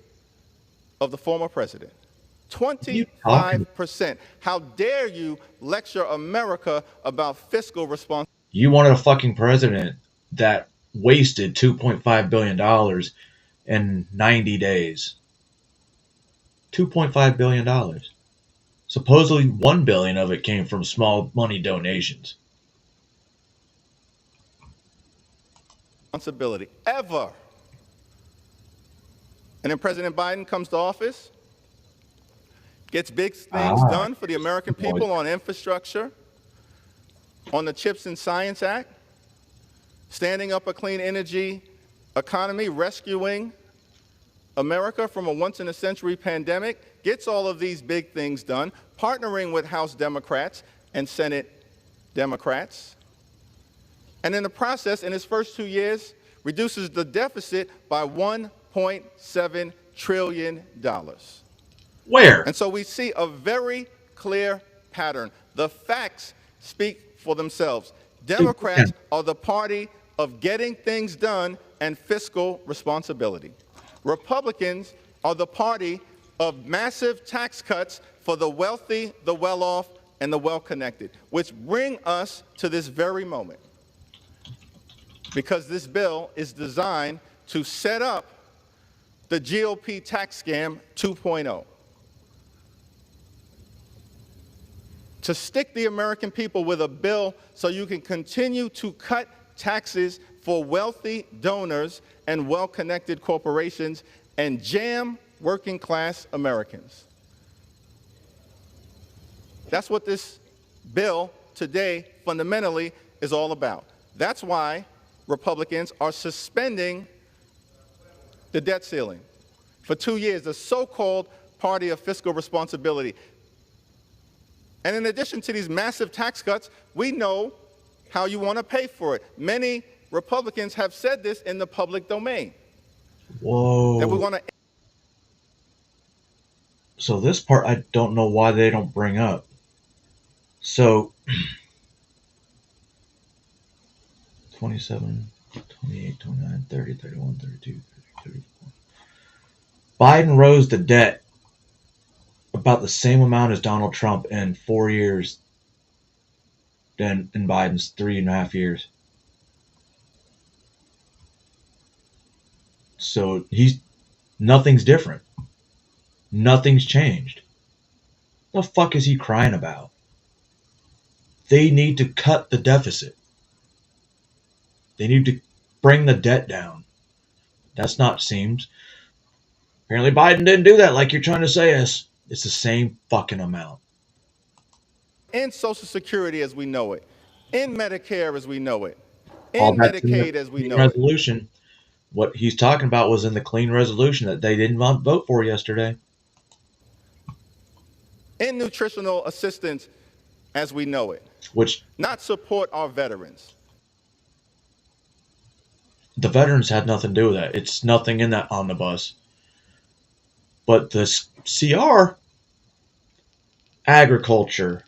of the former president. 25%. How dare you lecture America about fiscal responsibility? You wanted a fucking president that wasted $2.5 billion in 90 days. $2.5 billion. Supposedly $1 billion of it came from small money donations. Responsibility ever. And then President Biden comes to office, gets big things done for the American people on infrastructure, on the CHIPS and Science Act, standing up a clean energy economy, rescuing America from a once-in-a-century pandemic, gets all of these big things done, partnering with House Democrats and Senate Democrats. And in the process, in his first 2 years, reduces the deficit by $1.7 trillion. Where? And so we see a very clear pattern. The facts speak for themselves. Democrats are the party of getting things done and fiscal responsibility. Republicans are the party of massive tax cuts for the wealthy, the well-off, and the well-connected, which bring us to this very moment. Because this bill is designed to set up the GOP tax scam 2.0. To stick the American people with a bill so you can continue to cut taxes for wealthy donors and well-connected corporations and jam working-class Americans. That's what this bill today fundamentally is all about. That's why Republicans are suspending the debt ceiling for 2 years, the so-called party of fiscal responsibility. And in addition to these massive tax cuts, we know how you want to pay for it. Many Republicans have said this in the public domain. Whoa. That we want to. So this part I don't know why they don't bring up. So 27, 28, 29, 30, 31, 32, 34. Biden rose the debt about the same amount as Donald Trump in 4 years than in Biden's 3.5 years. So he's Nothing's different. Nothing's changed. What the fuck is he crying about? They need to cut the deficit. They need to bring the debt down. That's not seems. Apparently Biden didn't do that like you're trying to say us. It's the same fucking amount. In Social Security as we know it, in Medicare as we know it, All in that's Medicaid the as we clean know it. resolution. What he's talking about was in the clean resolution that they didn't vote for yesterday. In nutritional assistance as we know it. Which Not support our veterans. the veterans had nothing to do with that. It's nothing in that omnibus. But this CR, agriculture,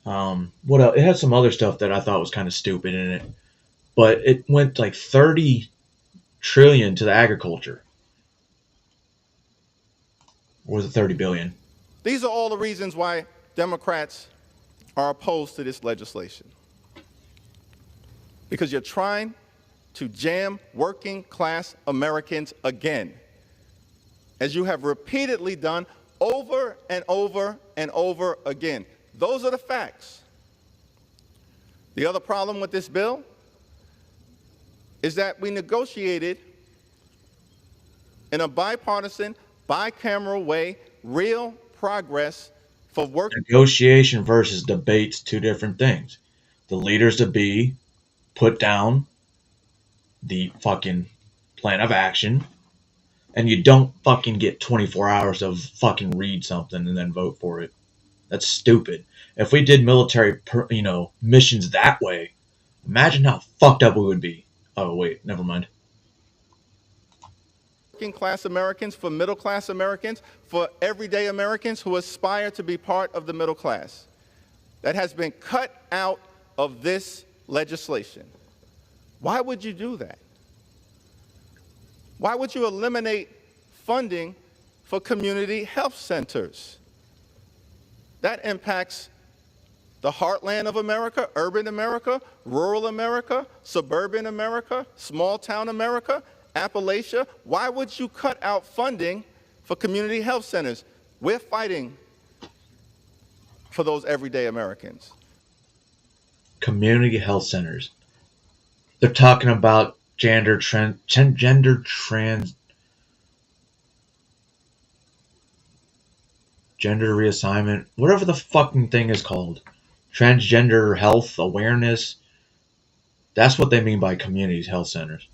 what else? It had some other stuff that I thought was kind of stupid in it. But it went like 30 trillion to the agriculture. Or was it 30 billion? These are all the reasons why Democrats are opposed to this legislation. Because you're trying to jam working class Americans again, as you have repeatedly done over and over and over again. Those are the facts. The other problem with this bill is that we negotiated in a bipartisan, bicameral way, real progress for work. Negotiation versus debate's two different things. The leaders to be put down the fucking plan of action, and you don't fucking get 24 hours of fucking read something and then vote for it. That's stupid. If we did military, missions that way, imagine how fucked up we would be. Oh, wait, never mind. Working class Americans, for middle class Americans, for everyday Americans who aspire to be part of the middle class. That has been cut out of this legislation. Why would you do that? Why would you eliminate funding for community health centers? That impacts the heartland of America, urban America, rural America, suburban America, small town America, Appalachia. Why would you cut out funding for community health centers? We're fighting for those everyday Americans. Community health centers. They're talking about gender reassignment, whatever the fucking thing is called. Transgender health awareness. That's what they mean by community health centers.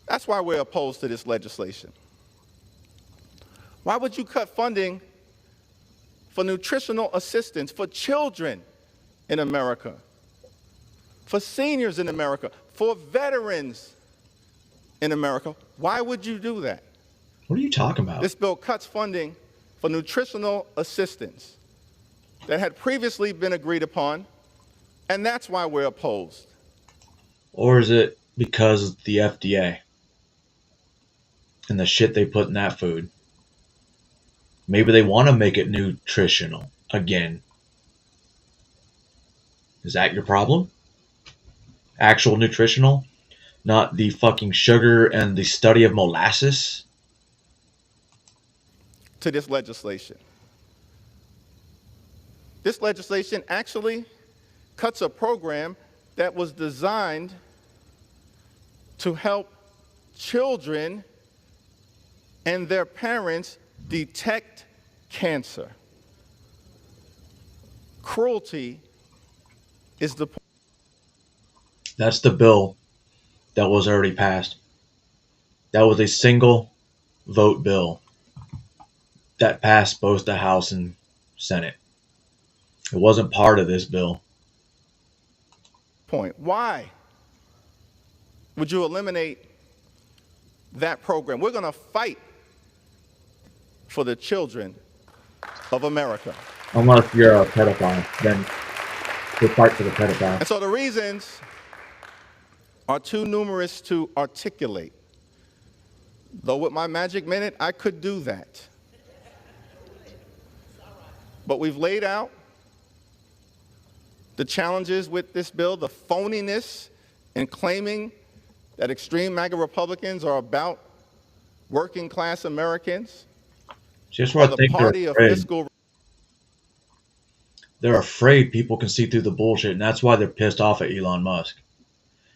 That's why we're opposed to this legislation. Why would you cut funding for nutritional assistance for children in America, for seniors in America, for veterans in America? Why would you do that? What are you talking about? This bill cuts funding for nutritional assistance that had previously been agreed upon, and that's why we're opposed. Or is it because of the FDA and the shit they put in that food? Maybe they want to make it nutritional again. Is that your problem? Actual nutritional? Not the fucking sugar and the study of molasses? To this legislation. This legislation actually cuts a program that was designed to help children and their parents detect cancer. Cruelty is the point. That's the bill that was already passed. That was a single vote bill that passed both the House and Senate. It wasn't part of this bill. Point. Why would you eliminate that program? We're going to fight for the children of America. Unless you're a pedophile, then we'll fight for the pedophile. And so the reasons are too numerous to articulate. Though with my magic minute, I could do that. But we've laid out the challenges with this bill, the phoniness in claiming that extreme MAGA Republicans are about working class Americans Just are what I the think party they're of afraid. fiscal They're afraid people can see through the bullshit, and that's why they're pissed off at Elon Musk.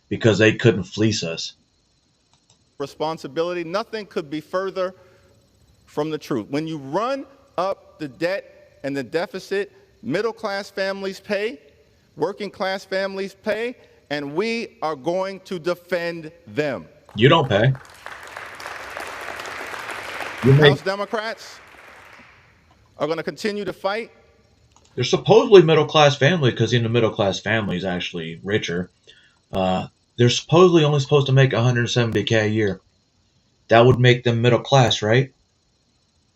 Because they couldn't fleece us. responsibility. Nothing could be further from the truth. When you run up the debt and the deficit, middle class families pay, working class families pay, and we are going to defend them. You don't pay. You make, House Democrats are going to continue to fight. they're supposedly middle class family because in the middle class family is actually richer. They're supposedly only supposed to make $170K a year. That would make them middle class, right?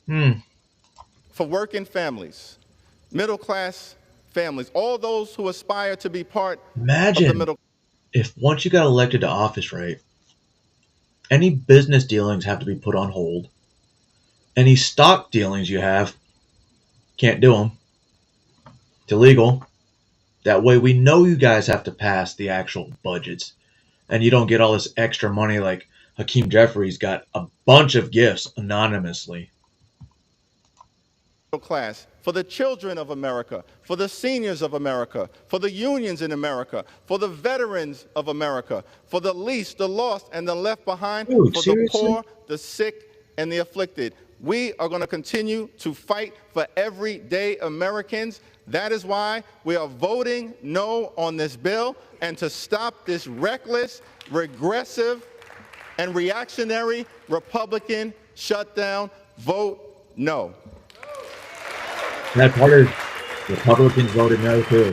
For working families, middle class families, all those who aspire to be part of the Imagine middle. if once you got elected to office, right? Any business dealings have to be put on hold. Any stock dealings you have, can't do them. It's illegal. That way we know you guys have to pass the actual budgets. And you don't get all this extra money like Hakeem Jeffries got a bunch of gifts anonymously. Class, for the children of America, for the seniors of America, for the unions in America, for the veterans of America, for the least, the lost, and the left behind, Dude, for seriously? the poor, the sick, and the afflicted. We are going to continue to fight for everyday Americans. That is why we are voting no on this bill, and to stop this reckless, regressive, and reactionary Republican shutdown, vote no. That part is Republicans voted no too.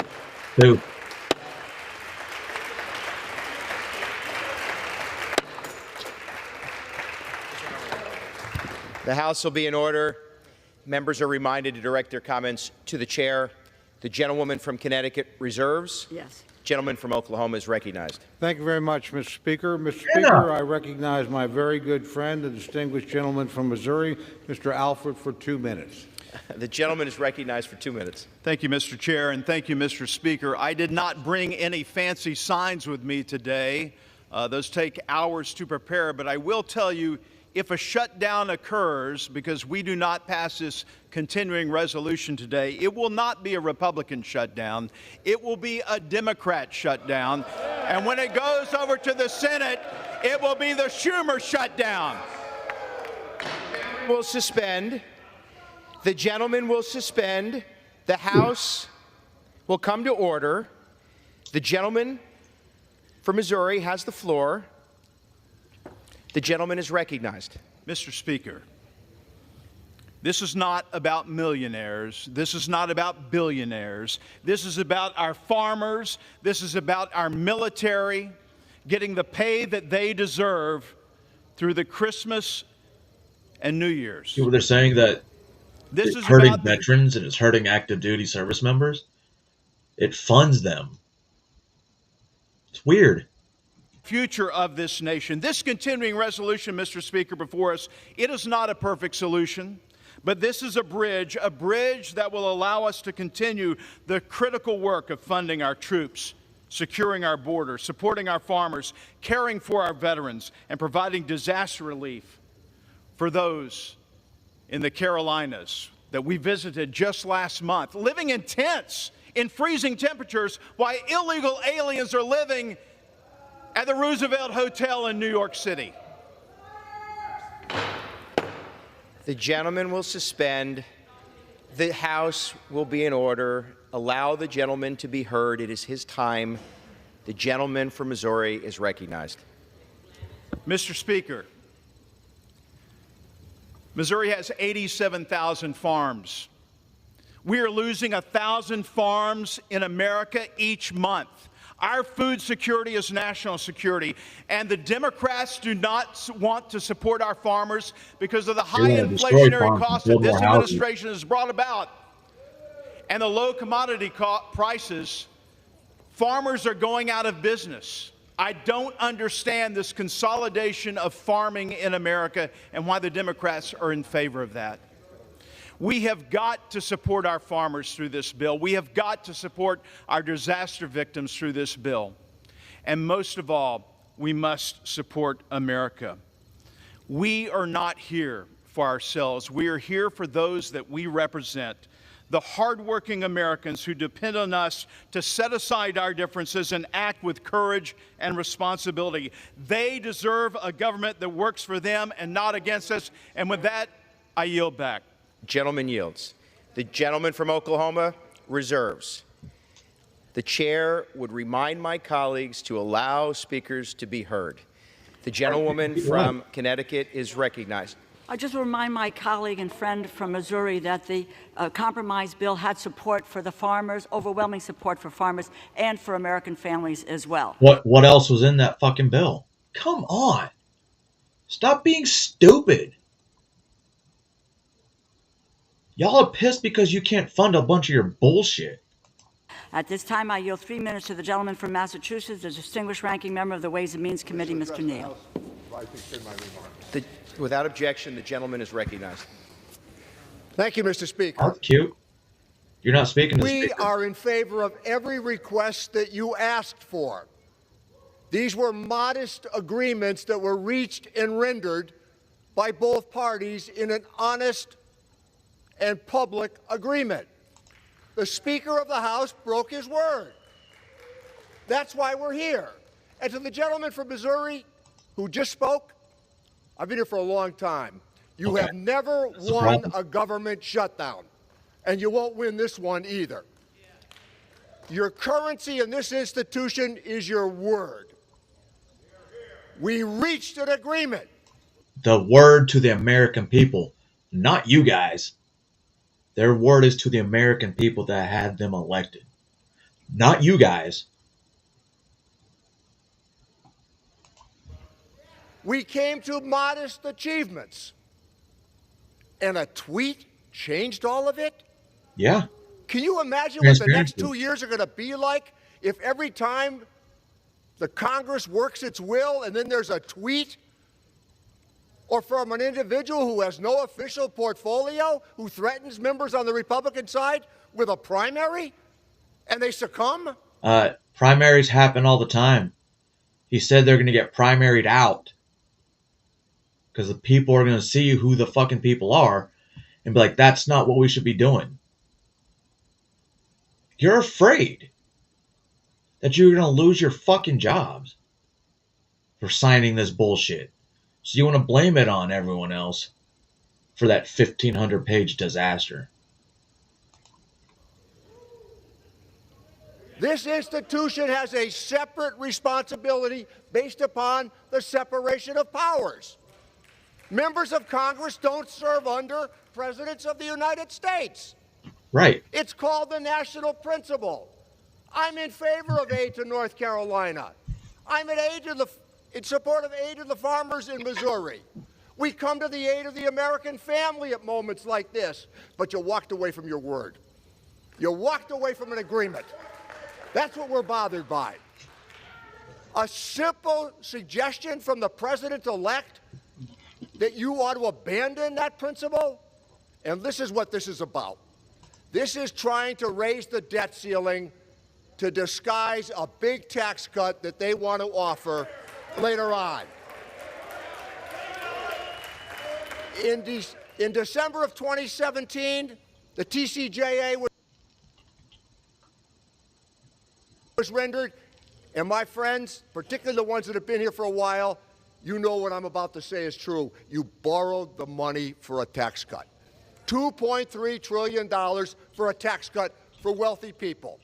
The House will be in order. Members are reminded to direct their comments to the chair. The gentlewoman from Connecticut reserves. Yes. Gentleman from Oklahoma is recognized. Thank you very much, Mr. Speaker. Mr. Speaker, I recognize my very good friend, the distinguished gentleman from Missouri, Mr. Alford, for 2 minutes. The gentleman is recognized for 2 minutes. Thank you, Mr. Chair, and thank you, Mr. Speaker. I did not bring any fancy signs with me today. Those take hours to prepare, but I will tell you, if a shutdown occurs because we do not pass this continuing resolution today, it will not be a Republican shutdown. It will be a Democrat shutdown. And when it goes over to the Senate, it will be the Schumer shutdown. We'll suspend. The gentleman will suspend. The House will come to order. The gentleman from Missouri has the floor. The gentleman is recognized. Mr. Speaker, this is not about millionaires. This is not about billionaires. This is about our farmers. This is about our military getting the pay that they deserve through the Christmas and New Year's. People are saying that This it's is hurting about veterans and it's hurting active duty service members. It funds them. It's weird. Future of this nation. This continuing resolution, Mr. Speaker, before us, it is not a perfect solution, but this is a bridge that will allow us to continue the critical work of funding our troops, securing our border, supporting our farmers, caring for our veterans, and providing disaster relief for those in the Carolinas that we visited just last month, living in tents in freezing temperatures while illegal aliens are living at the Roosevelt Hotel in New York City. The gentleman will suspend. The House will be in order. Allow the gentleman to be heard. It is his time. The gentleman from Missouri is recognized. Mr. Speaker, Missouri has 87,000 farms. We are losing 1,000 farms in America each month. Our food security is national security, and the Democrats do not want to support our farmers because of the high inflationary costs that this administration has brought about and the low commodity prices. Farmers are going out of business. I don't understand this consolidation of farming in America and why the Democrats are in favor of that. We have got to support our farmers through this bill. We have got to support our disaster victims through this bill. And most of all, we must support America. We are not here for ourselves. We are here for those that we represent, the hardworking Americans who depend on us to set aside our differences and act with courage and responsibility. They deserve a government that works for them and not against us. And with that, I yield back. Gentleman yields. The gentleman from Oklahoma reserves. The chair would remind my colleagues to allow speakers to be heard. The gentlewoman from Connecticut is recognized. I just remind my colleague and friend from Missouri that the compromise bill had support for the farmers, overwhelming support for farmers and for American families as well. What else was in that fucking bill? Come on. Stop being stupid. Y'all are pissed because you can't fund a bunch of your bullshit. At this time, I yield 3 minutes to the gentleman from Massachusetts, the distinguished ranking member of the Ways and Means Committee, Mr. Neal. Without objection, the gentleman is recognized. Thank you, Mr. Speaker. That's cute. You're not speaking to the We speaker. are in favor of every request that you asked for. These were modest agreements that were reached and rendered by both parties in an honest and public agreement. The Speaker of the House broke his word. That's why we're here. And to the gentleman from Missouri who just spoke, I've been here for a long time. You have never won a government shutdown, and you won't win this one either. Your currency in this institution is your word. We reached an agreement. The word to the American people, not you guys. Their word is to the American people that had them elected, not you guys. We came to modest achievements. And a tweet changed all of it? Yeah. Can you imagine what the next Transparency. 2 years are going to be like if every time the Congress works its will and then there's a tweet? Or from an individual who has no official portfolio, who threatens members on the Republican side with a primary, and they succumb? Primaries happen all the time. He said they're going to get primaried out. Because the people are going to see who the fucking people are and be like, that's not what we should be doing. You're afraid that you're going to lose your fucking jobs for signing this bullshit. So you want to blame it on everyone else for that 1,500-page disaster. This institution has a separate responsibility based upon the separation of powers. Members of Congress don't serve under presidents of the United States. Right. It's called the national principle. I'm in favor of aid to North Carolina. I'm in support of aid to the farmers in Missouri. We come to the aid of the American family at moments like this, but you walked away from your word. You walked away from an agreement. That's what we're bothered by. A simple suggestion from the president-elect that you ought to abandon that principle, and this is what this is about. This is trying to raise the debt ceiling to disguise a big tax cut that they want to offer later on. In December of 2017, the TCJA was rendered, and my friends, particularly the ones that have been here for a while, you know what I'm about to say is true. You borrowed the money for a tax cut. $2.3 trillion for a tax cut for wealthy people.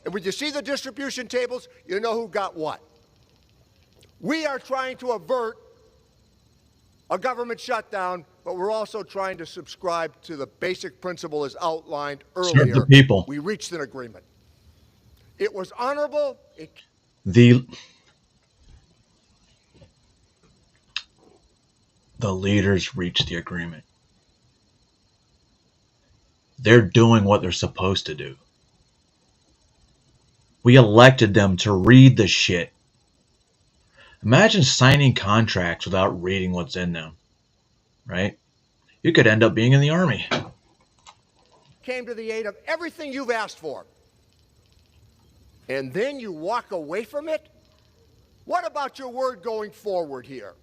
And when you see the distribution tables, you know who got what. We are trying to avert a government shutdown, but we're also trying to subscribe to the basic principle as outlined earlier. Serve the people. We reached an agreement. It was honorable. The leaders reached the agreement. They're doing what they're supposed to do. We elected them to read the shit. Imagine signing contracts without reading what's in them, right? You could end up being in the army. Came to the aid of everything you've asked for. And then you walk away from it? What about your word going forward here?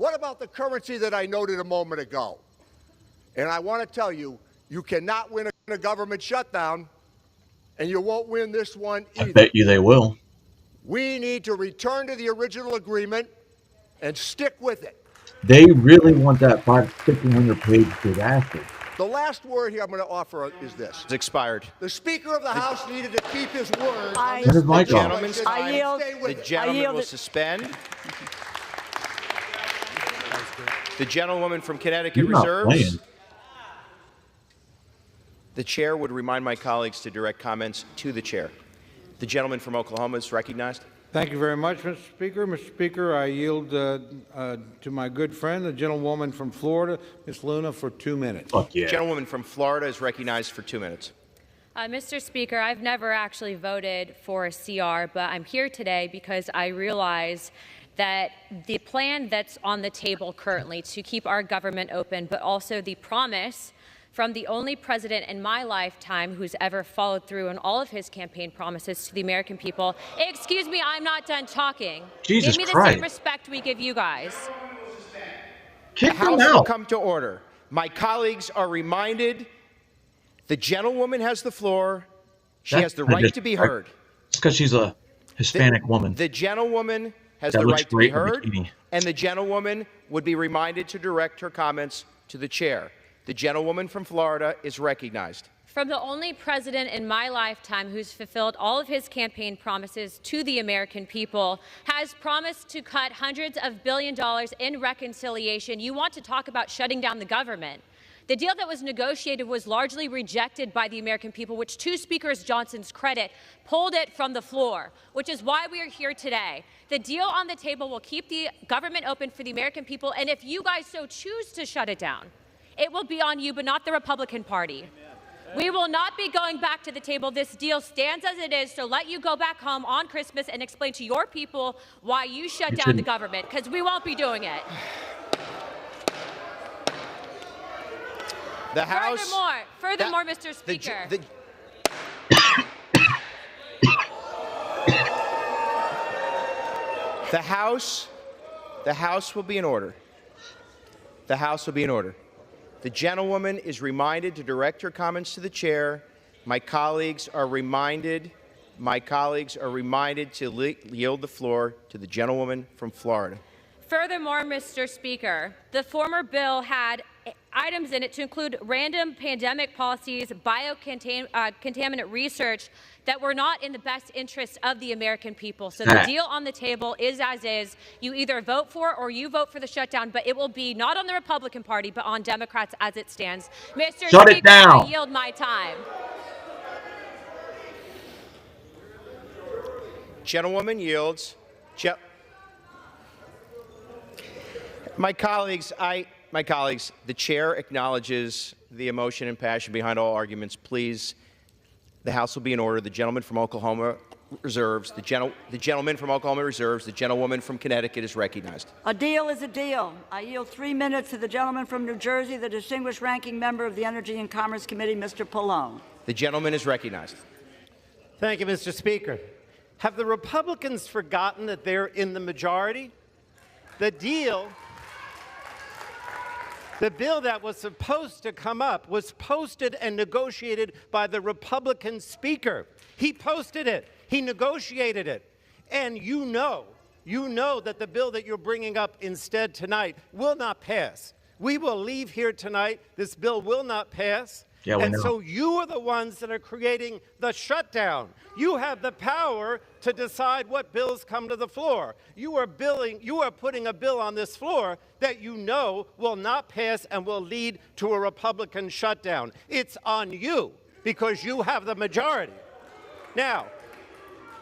What about the currency that I noted a moment ago? And I want to tell you, you cannot win a government shutdown, and you won't win this one either. I bet you they will. We need to return to the original agreement and stick with it. They really want that 1,500-page disaster. The last word here I'm going to offer is this. It's expired. The Speaker of the House needed to keep his word. I- That is my The call. gentleman's time. I yield. The gentleman will suspend. The gentlewoman from Connecticut You're not reserves. playing. The chair would remind my colleagues to direct comments to the chair. The gentleman from Oklahoma is recognized. Thank you very much, Mr. Speaker. Mr. Speaker, I yield to my good friend, the gentlewoman from Florida, Ms. Luna, for 2 minutes. Fuck yeah. The gentlewoman from Florida is recognized for 2 minutes. Mr. Speaker, I've never actually voted for a CR, but I'm here today because I realize that the plan that's on the table currently to keep our government open, but also the promise from the only president in my lifetime who's ever followed through on all of his campaign promises to the American people. Excuse me, I'm not done talking. Jesus Give me the Christ. same respect we give you guys. The House will come to order. My colleagues are reminded the gentlewoman has the floor. She has the right to be heard. It's because she's a Hispanic woman. The gentlewoman has That the looks right to be great in a heard, bikini. and the gentlewoman would be reminded to direct her comments to the chair. The gentlewoman from Florida is recognized. From the only president in my lifetime who's fulfilled all of his campaign promises to the American people, has promised to cut hundreds of billions of dollars in reconciliation. You want to talk about shutting down the government. The deal that was negotiated was largely rejected by the American people, which, to Speaker Johnson's credit, pulled it from the floor, which is why we are here today. The deal on the table will keep the government open for the American people, and if you guys so choose to shut it down, it will be on you, but not the Republican Party. We will not be going back to the table. This deal stands as it is, so let you go back home on Christmas and explain to your people why you shut down the government, because we won't be doing it. The House. Furthermore, Mr. Speaker. The House will be in order. The House will be in order. The gentlewoman is reminded to direct her comments to the chair. My colleagues are reminded to yield the floor to the gentlewoman from Florida. Furthermore, Mr. Speaker, the former bill had items in it to include random pandemic policies, biocontaminant research that were not in the best interest of the American people. So the deal on the table is as is. You either vote for or you vote for the shutdown, but it will be not on the Republican Party, but on Democrats as it stands. Mr. Shut it Speaker, down. I yield my time. Gentlewoman yields. My colleagues, the chair acknowledges the emotion and passion behind all arguments. Please, the House will be in order. The gentleman from Oklahoma reserves. The gentleman from Oklahoma reserves. The gentlewoman from Connecticut is recognized. A deal is a deal. I yield 3 minutes to the gentleman from New Jersey, the distinguished ranking member of the Energy and Commerce Committee, Mr. Pallone. The gentleman is recognized. Thank you, Mr. Speaker. Have the Republicans forgotten that they're in the majority? The bill that was supposed to come up was posted and negotiated by the Republican Speaker. He posted it. He negotiated it. And you know that the bill that you're bringing up instead tonight will not pass. We will leave here tonight. This bill will not pass. Yeah, we and know. so you are the ones that are creating the shutdown. You have the power to decide what bills come to the floor. You are putting a bill on this floor that you know will not pass and will lead to a Republican shutdown. It's on you because you have the majority. Now,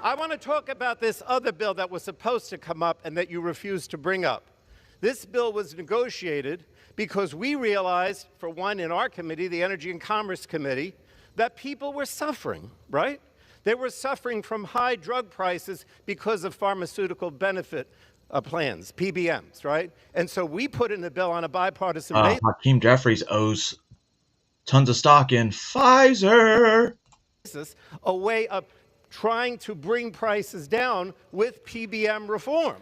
I want to talk about this other bill that was supposed to come up and that you refused to bring up. This bill was negotiated because we realized, for one, in our committee, the Energy and Commerce Committee, that people were suffering, right? They were suffering from high drug prices because of pharmaceutical benefit plans, PBMs, right? And so we put in the bill on a bipartisan basis. Hakeem Jeffries owes tons of stock in Pfizer. A way of trying to bring prices down with PBM reform.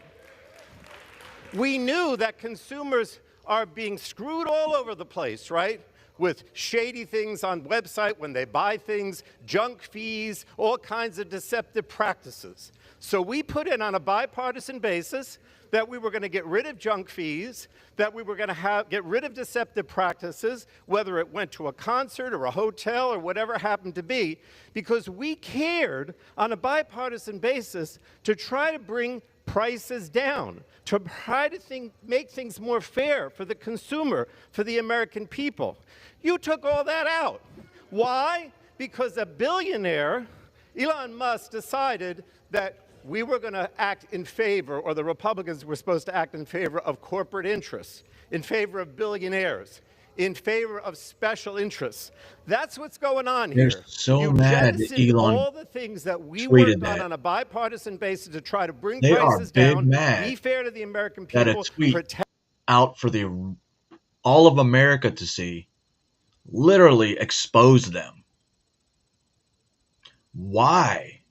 We knew that consumers are being screwed all over the place, right? With shady things on website when they buy things, junk fees, all kinds of deceptive practices. So we put in on a bipartisan basis that we were going to get rid of junk fees, that we were going to get rid of deceptive practices, whether it went to a concert or a hotel or whatever it happened to be, because we cared on a bipartisan basis to try to bring prices down, to try to make things more fair for the consumer, for the American people. You took all that out. Why? Because a billionaire, Elon Musk, decided that we were going to act in favor, or the Republicans were supposed to act in favor of corporate interests, in favor of billionaires, in favor of special interests. That's what's going on They're here. so you mad that jettisoned Elon all the things that we tweeted worked that. on a bipartisan basis to try to bring They are prices big down, mad be fair to the American that a people, tweet protect out for all of America to see literally exposed them. Why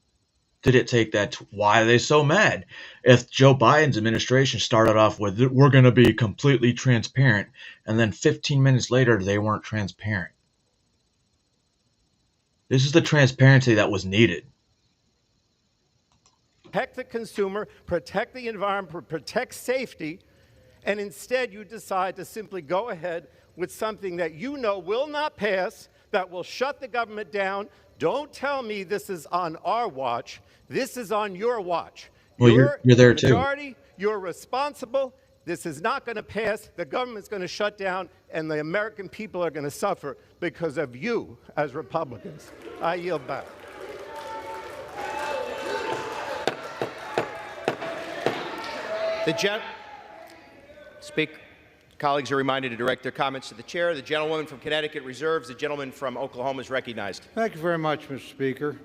did it take that? Why are they so mad? If Joe Biden's administration started off with, we're going to be completely transparent, and then 15 minutes later, they weren't transparent. This is the transparency that was needed. the consumer, protect the environment, protect safety, and instead you decide to simply go ahead with something that you know will not pass, that will shut the government down. Don't tell me this is on our watch. This is on your watch. Well, you're there too. Majority, you're responsible. This is not going to pass. The government's going to shut down, and the American people are going to suffer because of you as Republicans. I yield back. Speak. Colleagues are reminded to direct their comments to the chair. The gentlewoman from Connecticut reserves. The gentleman from Oklahoma is recognized. Thank you very much, Mr. Speaker.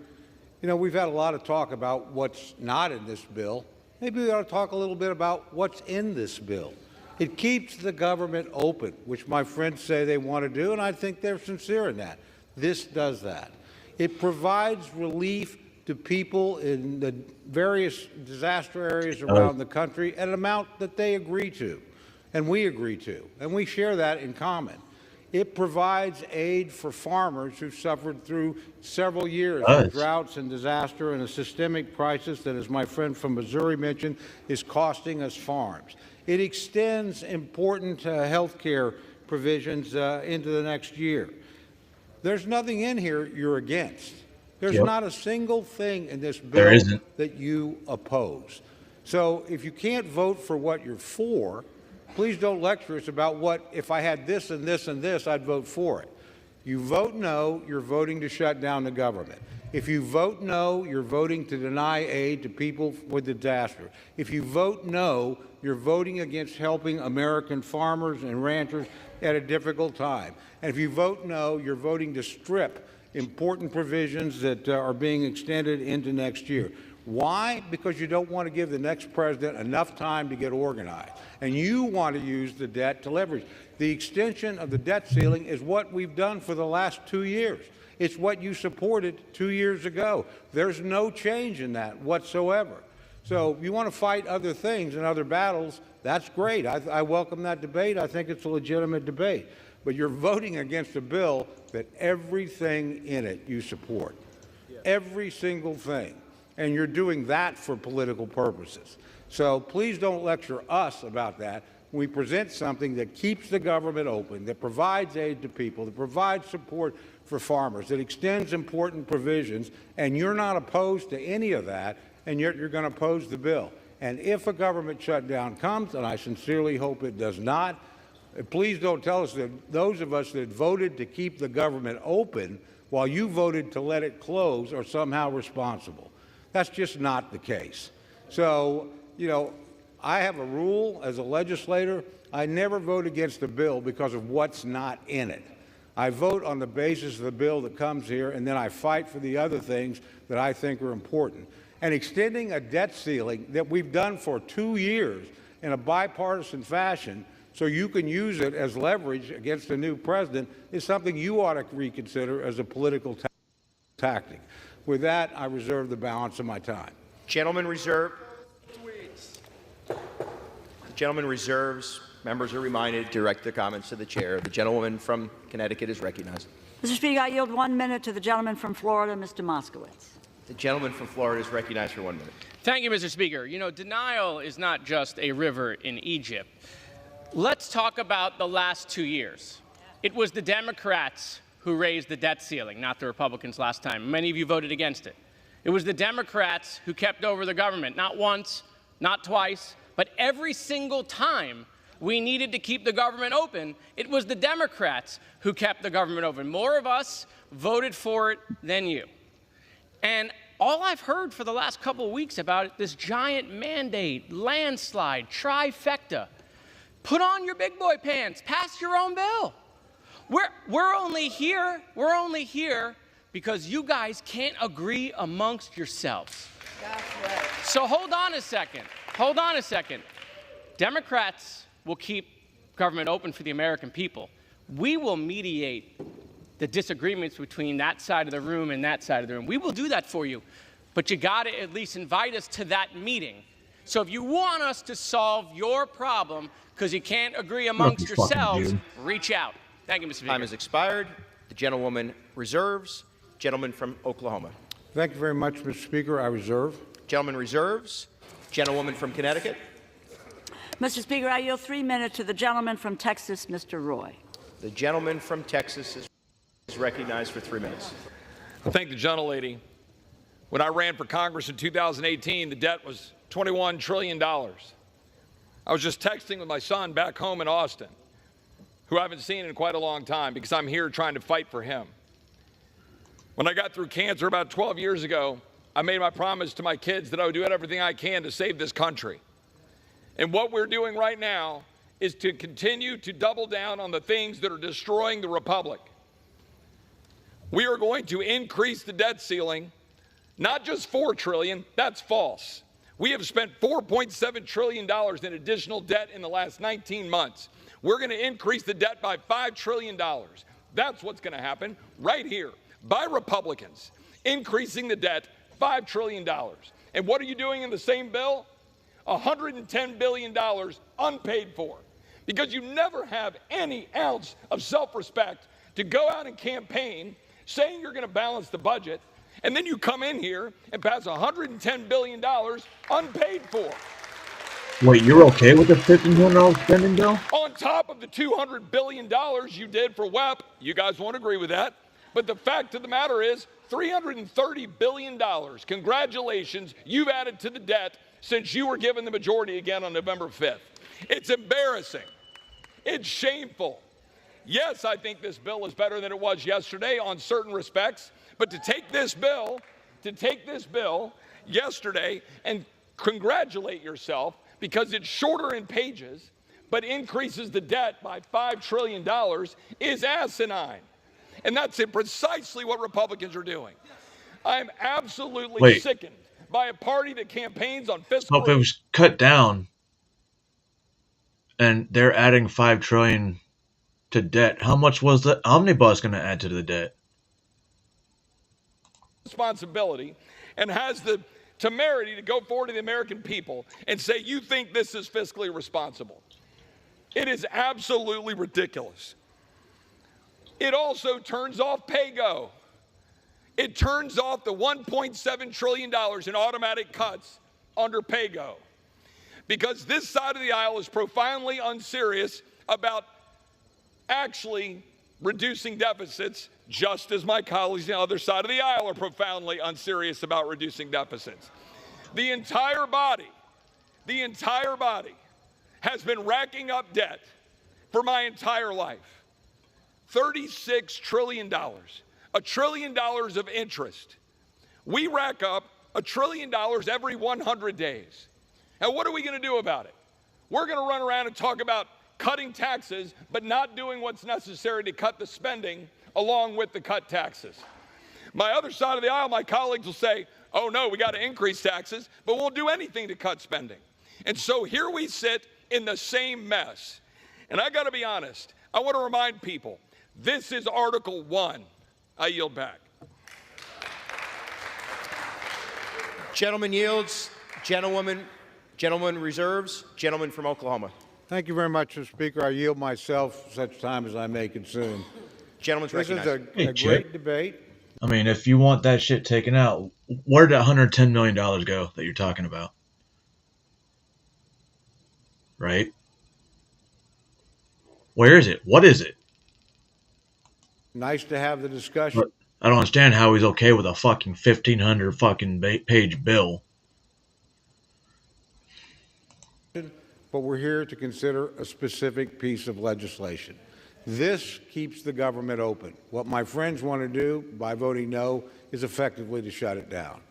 You know, we've had a lot of talk about what's not in this bill. Maybe we ought to talk a little bit about what's in this bill. It keeps the government open, which my friends say they want to do, and I think they're sincere in that. This does that. It provides relief to people in the various disaster areas around the country at an amount that they agree to, and we agree to, and we share that in common. It provides aid for farmers who suffered through several years of droughts and disaster and a systemic crisis that, as my friend from Missouri mentioned, is costing us farms. It extends important health care provisions into the next year. There's nothing in here you're against. There's not a single thing in this bill that you oppose. So if you can't vote for what you're for, please don't lecture us about what, if I had this and this and this, I'd vote for it. You vote no, you're voting to shut down the government. If you vote no, you're voting to deny aid to people with disaster. If you vote no, you're voting against helping American farmers and ranchers at a difficult time. And if you vote no, you're voting to strip important provisions that are being extended into next year. Why? Because you don't want to give the next president enough time to get organized. And you want to use the debt to leverage. The extension of the debt ceiling is what we've done for the last 2 years. It's what you supported 2 years ago. There's no change in that whatsoever. So if you want to fight other things and other battles, that's great. I welcome that debate. I think it's a legitimate debate. But you're voting against a bill that everything in it you support. Every single thing. And you're doing that for political purposes. So please don't lecture us about that. We present something that keeps the government open, that provides aid to people, that provides support for farmers, that extends important provisions, and you're not opposed to any of that, and yet you're going to oppose the bill. And if a government shutdown comes, and I sincerely hope it does not, please don't tell us that those of us that voted to keep the government open while you voted to let it close are somehow responsible. That's just not the case. So, you know, I have a rule as a legislator. I never vote against a bill because of what's not in it. I vote on the basis of the bill that comes here, and then I fight for the other things that I think are important. And extending a debt ceiling that we've done for 2 years in a bipartisan fashion so you can use it as leverage against a new president is something you ought to reconsider as a political tactic. With that, I reserve the balance of my time. Gentleman reserved. Gentleman reserves. Members are reminded to direct their comments to the chair. The gentlewoman from Connecticut is recognized. Mr. Speaker, I yield 1 minute to the gentleman from Florida, Mr. Moskowitz. The gentleman from Florida is recognized for 1 minute. Thank you, Mr. Speaker. You know, denial is not just a river in Egypt. Let's talk about the last 2 years. It was the Democrats who raised the debt ceiling, not the Republicans last time. Many of you voted against it. It was the Democrats who kept over the government, not once, not twice, but every single time we needed to keep the government open, it was the Democrats who kept the government open. More of us voted for it than you. And all I've heard for the last couple of weeks about it, this giant mandate, landslide, trifecta. Put on your big boy pants, pass your own bill. We're only here because you guys can't agree amongst yourselves. That's right. So hold on a second. Democrats will keep government open for the American people. We will mediate the disagreements between that side of the room and that side of the room. We will do that for you, but you got to at least invite us to that meeting. So if you want us to solve your problem because you can't agree amongst yourselves, reach out. Thank you, Mr. Speaker. Time has expired. The gentlewoman reserves. Gentleman from Oklahoma. Thank you very much, Mr. Speaker. I reserve. Gentleman reserves. Gentlewoman from Connecticut. Mr. Speaker, I yield 3 minutes to the gentleman from Texas, Mr. Roy. The gentleman from Texas is recognized for 3 minutes. I thank the gentlelady. When I ran for Congress in 2018, the debt was $21 trillion. I was just texting with my son back home in Austin, who I haven't seen in quite a long time because I'm here trying to fight for him. When I got through cancer about 12 years ago, I made my promise to my kids that I would do everything I can to save this country. And what we're doing right now is to continue to double down on the things that are destroying the republic. We are going to increase the debt ceiling, not just $4 trillion, that's false. We have spent $4.7 trillion in additional debt in the last 19 months. We're going to increase the debt by $5 trillion. That's what's going to happen right here by Republicans, increasing the debt $5 trillion. And what are you doing in the same bill? $110 billion unpaid for, because you never have any ounce of self-respect to go out and campaign saying you're going to balance the budget, and then you come in here and pass $110 billion unpaid for. Wait, you're okay with the $50 million spending bill? On top of the $200 billion you did for WEP, you guys won't agree with that, but the fact of the matter is $330 billion. Congratulations, you've added to the debt since you were given the majority again on November 5th. It's embarrassing. It's shameful. Yes, I think this bill is better than it was yesterday on certain respects, but to take this bill yesterday and congratulate yourself because it's shorter in pages but increases the debt by $5 trillion is asinine. And that's precisely what Republicans are doing. I'm absolutely sickened by a party that campaigns on fiscal. Well, if it was cut down and they're adding $5 trillion to debt, how much was the omnibus going to add to the debt? Responsibility and has the temerity to go forward to the American people and say, you think this is fiscally responsible. It is absolutely ridiculous. It also turns off PAYGO. It turns off the $1.7 trillion in automatic cuts under PAYGO, because this side of the aisle is profoundly unserious about actually reducing deficits, just as my colleagues on the other side of the aisle are profoundly unserious about reducing deficits. The entire body has been racking up debt for my entire life. $36 trillion. $1 trillion of interest. We rack up $1 trillion every 100 days. Now, what are we going to do about it? We're going to run around and talk about cutting taxes, but not doing what's necessary to cut the spending along with the cut taxes. My other side of the aisle, my colleagues will say, oh no, we got to increase taxes, but won't do anything to cut spending. And so here we sit in the same mess. And I got to be honest, I want to remind people, this is Article 1. I yield back. Gentleman yields. Gentlewoman Gentleman reserves. Gentleman from Oklahoma. Thank you very much, Mr. Speaker. I yield myself such time as I may consume. Gentleman's This is recognized. a great debate. I mean, if you want that shit taken out, where did that $110 million go that you're talking about? Right? Where is it? What is it? Nice to have the discussion. I don't understand how he's okay with a fucking 1,500 fucking page bill. But we're here to consider a specific piece of legislation. This keeps the government open. What my friends want to do by voting no is effectively to shut it down.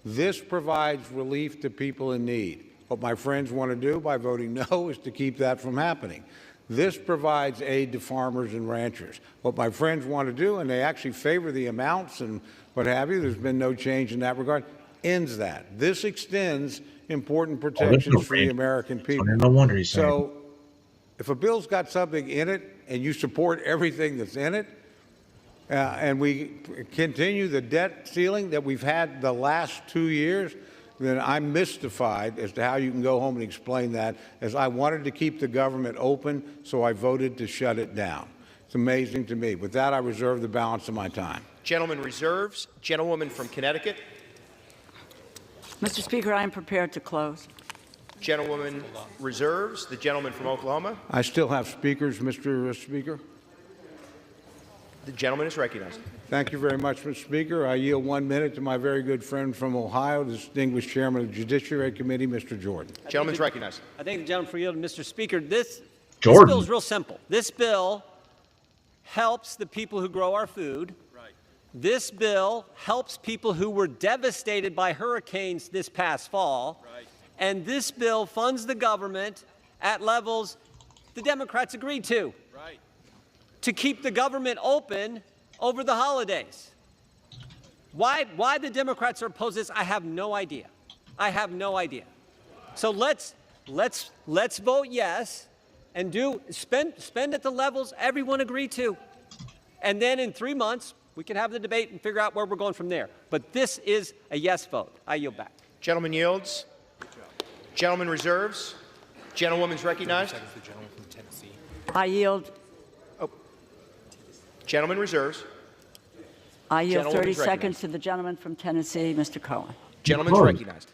This provides relief to people in need. What my friends want to do by voting no is to keep that from happening. This provides aid to farmers and ranchers. What my friends want to do, and they actually favor the amounts and what have you, there's been no change in that regard, ends that. This extends important protections for the American people. No wonder he's saying. So if a bill's got something in it and you support everything that's in it, and we continue the debt ceiling that we've had the last 2 years, then I'm mystified as to how you can go home and explain that, as I wanted to keep the government open, so I voted to shut it down. It's amazing to me. With that, I reserve the balance of my time. Gentleman reserves. Gentlewoman from Connecticut. Mr. Speaker, I am prepared to close. Gentlewoman reserves. The gentleman from Oklahoma. I still have speakers, Mr. Speaker. The gentleman is recognized. Thank you very much, Mr. Speaker. I yield 1 minute to my very good friend from Ohio, the distinguished chairman of the Judiciary Committee, Mr. Jordan. Gentleman's recognized. I thank the gentleman for yielding, Mr. Speaker. This Jordan. bill is real simple. This bill helps the people who grow our food. Right. This bill helps people who were devastated by hurricanes this past fall. Right. And this bill funds the government at levels the Democrats agreed to. Right. To keep the government open over the holidays. Why the Democrats are opposed to this, I have no idea. I have no idea. So let's vote yes and spend at the levels everyone agreed to. And then in 3 months, we can have the debate and figure out where we're going from there. But this is a yes vote. I yield back. Gentleman yields. Gentleman reserves. Gentlewoman's recognized. I yield. Gentleman reserves. I yield 30 Gentlewoman's seconds recognized. to the gentleman from Tennessee, Mr. Cohen. Gentleman's recognized.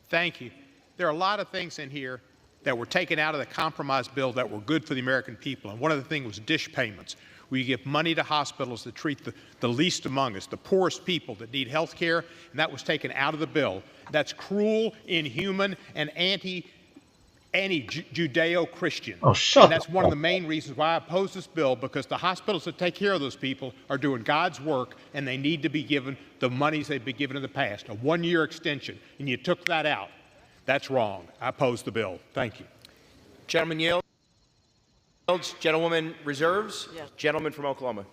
Thank you. There are a lot of things in here that were taken out of the compromise bill that were good for the American people. And one of the things was dish payments, where you give money to hospitals to treat the least among us, the poorest people that need health care, and that was taken out of the bill. That's cruel, inhuman, and anti-Judeo-Christian. Oh, shut And that's the one of fuck the main reasons why I oppose this bill, because the hospitals that take care of those people are doing God's work, and they need to be given the monies they've been given in the past, a one-year extension, and you took that out. That's wrong. I oppose the bill. Thank you. Gentleman yields. Gentlewoman reserves. Yes. Gentleman from Oklahoma.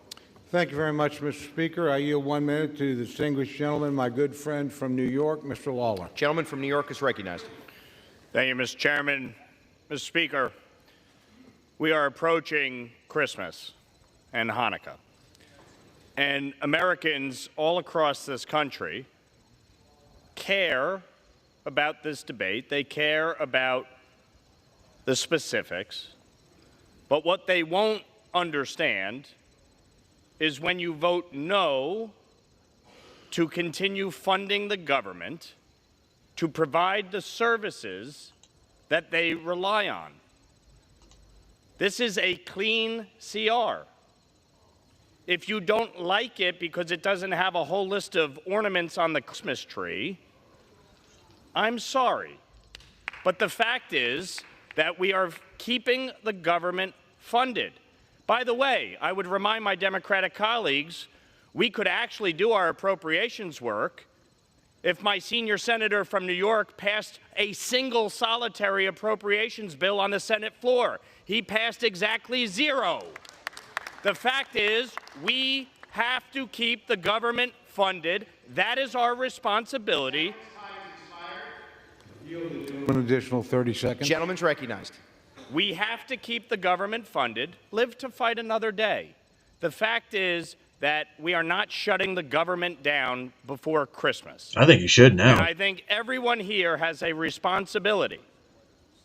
Thank you very much, Mr. Speaker. I yield 1 minute to the distinguished gentleman, my good friend from New York, Mr. Lawler. Gentleman from New York is recognized. Thank you, Mr. Chairman. Mr. Speaker, we are approaching Christmas and Hanukkah. And Americans all across this country care about this debate. They care about the specifics. But what they won't understand is when you vote no to continue funding the government to provide the services that they rely on. This is a clean CR. If you don't like it because it doesn't have a whole list of ornaments on the Christmas tree, I'm sorry. But the fact is that we are keeping the government funded. By the way, I would remind my Democratic colleagues, we could actually do our appropriations work if my senior senator from New York passed a single solitary appropriations bill on the Senate floor. He passed exactly 0. The fact is, we have to keep the government funded. That is our responsibility. An additional 30 seconds. Gentleman's recognized. We have to keep the government funded, live to fight another day. The fact is that we are not shutting the government down before Christmas. I think you should now. And I think everyone here has a responsibility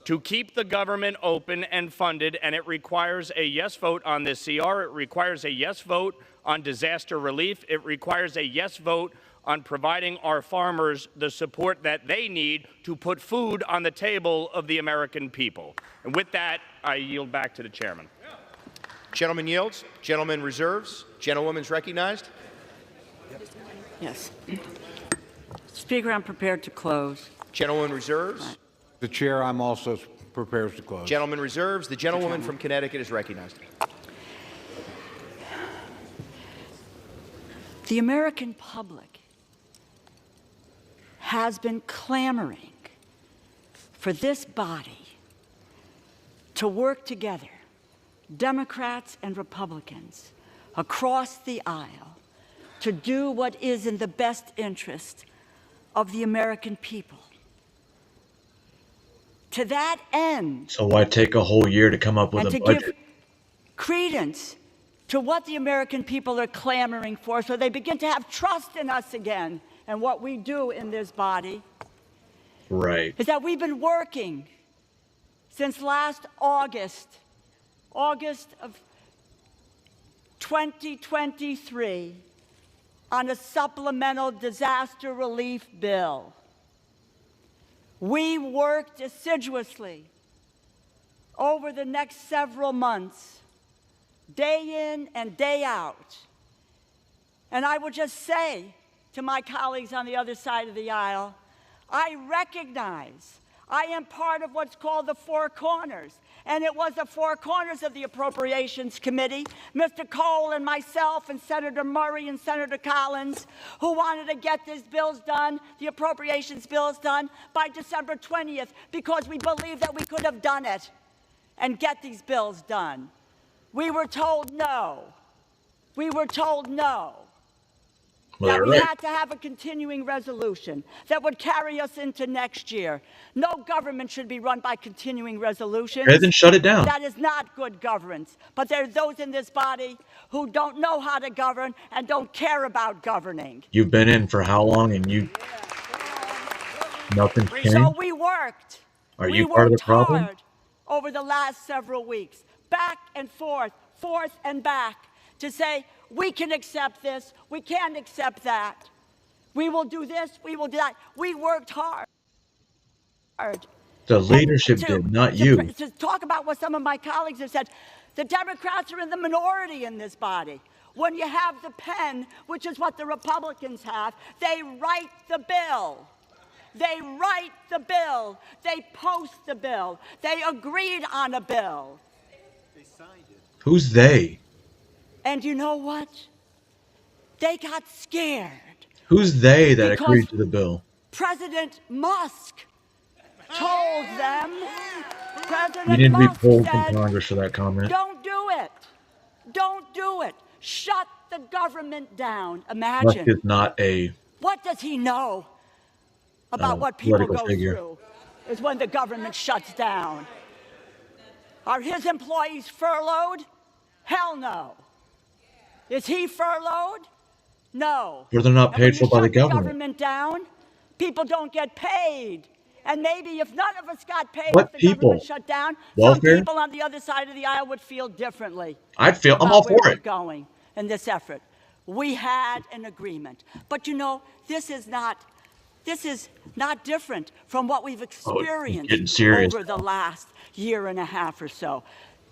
to keep the government open and funded, and it requires a yes vote on this CR. It requires a yes vote on disaster relief. It requires a yes vote on providing our farmers the support that they need to put food on the table of the American people. And with that, I yield back to the chairman. Gentleman yields. Gentleman reserves. Gentlewoman's recognized. Yes. Speaker, I'm prepared to close. Gentleman reserves. The chair, I'm also prepared to close. Gentleman reserves. The gentlewoman from Connecticut is recognized. The American public has been clamoring for this body to work together, Democrats and Republicans, across the aisle, to do what is in the best interest of the American people. To that end, So why take a whole year to come up with and a to budget? give credence to what the American people are clamoring for, so they begin to have trust in us again and what we do in this body, Right. is that we've been working since last August of 2023, on a supplemental disaster relief bill. We worked assiduously over the next several months, day in and day out. And I would just say to my colleagues on the other side of the aisle, I recognize I am part of what's called the Four Corners. And it was the Four Corners of the Appropriations Committee, Mr. Cole and myself and Senator Murray and Senator Collins, who wanted to get these bills done, the appropriations bills done, by December 20th, because we believed that we could have done it and get these bills done. We were told no. We were told no. Well, That they're we right. had to have a continuing resolution that would carry us into next year. No government should be run by continuing resolutions. Okay, then shut it down. That is not good governance. But there are those in this body who don't know how to govern and don't care about governing. You've been in for how long and nothing's changed? So we worked. Are we you part of the worked problem? hard over the last several weeks, back and forth and back, to say, we can accept this, we can't accept that. We will do this, we will do that. We worked hard. The leadership did, not you. To talk about what some of my colleagues have said, the Democrats are in the minority in this body. When you have the pen, which is what the Republicans have, they write the bill. They write the bill. They post the bill. They agreed on a bill. Who's they? And you know what? They got scared. Who's they that Because- agreed to the bill? President Musk told them, You President need to be Musk pulled from said, Congress for that comment. don't do it. Don't do it. Shut the government down. Musk Imagine. is not a What does he know about what people political go figure. through is when the government shuts down. Are his employees furloughed? Hell no. Is he furloughed? No. Or they're not And paid when for you by the shut government. down, people don't get paid. And maybe if none of us got paid, What if the people? government shut down, Welfare? some people on the other side of the aisle would feel differently. I'm about all where for we're it. going in this effort. We had an agreement. But you know, this is not different from what we've getting experienced serious over the last year and a half or so.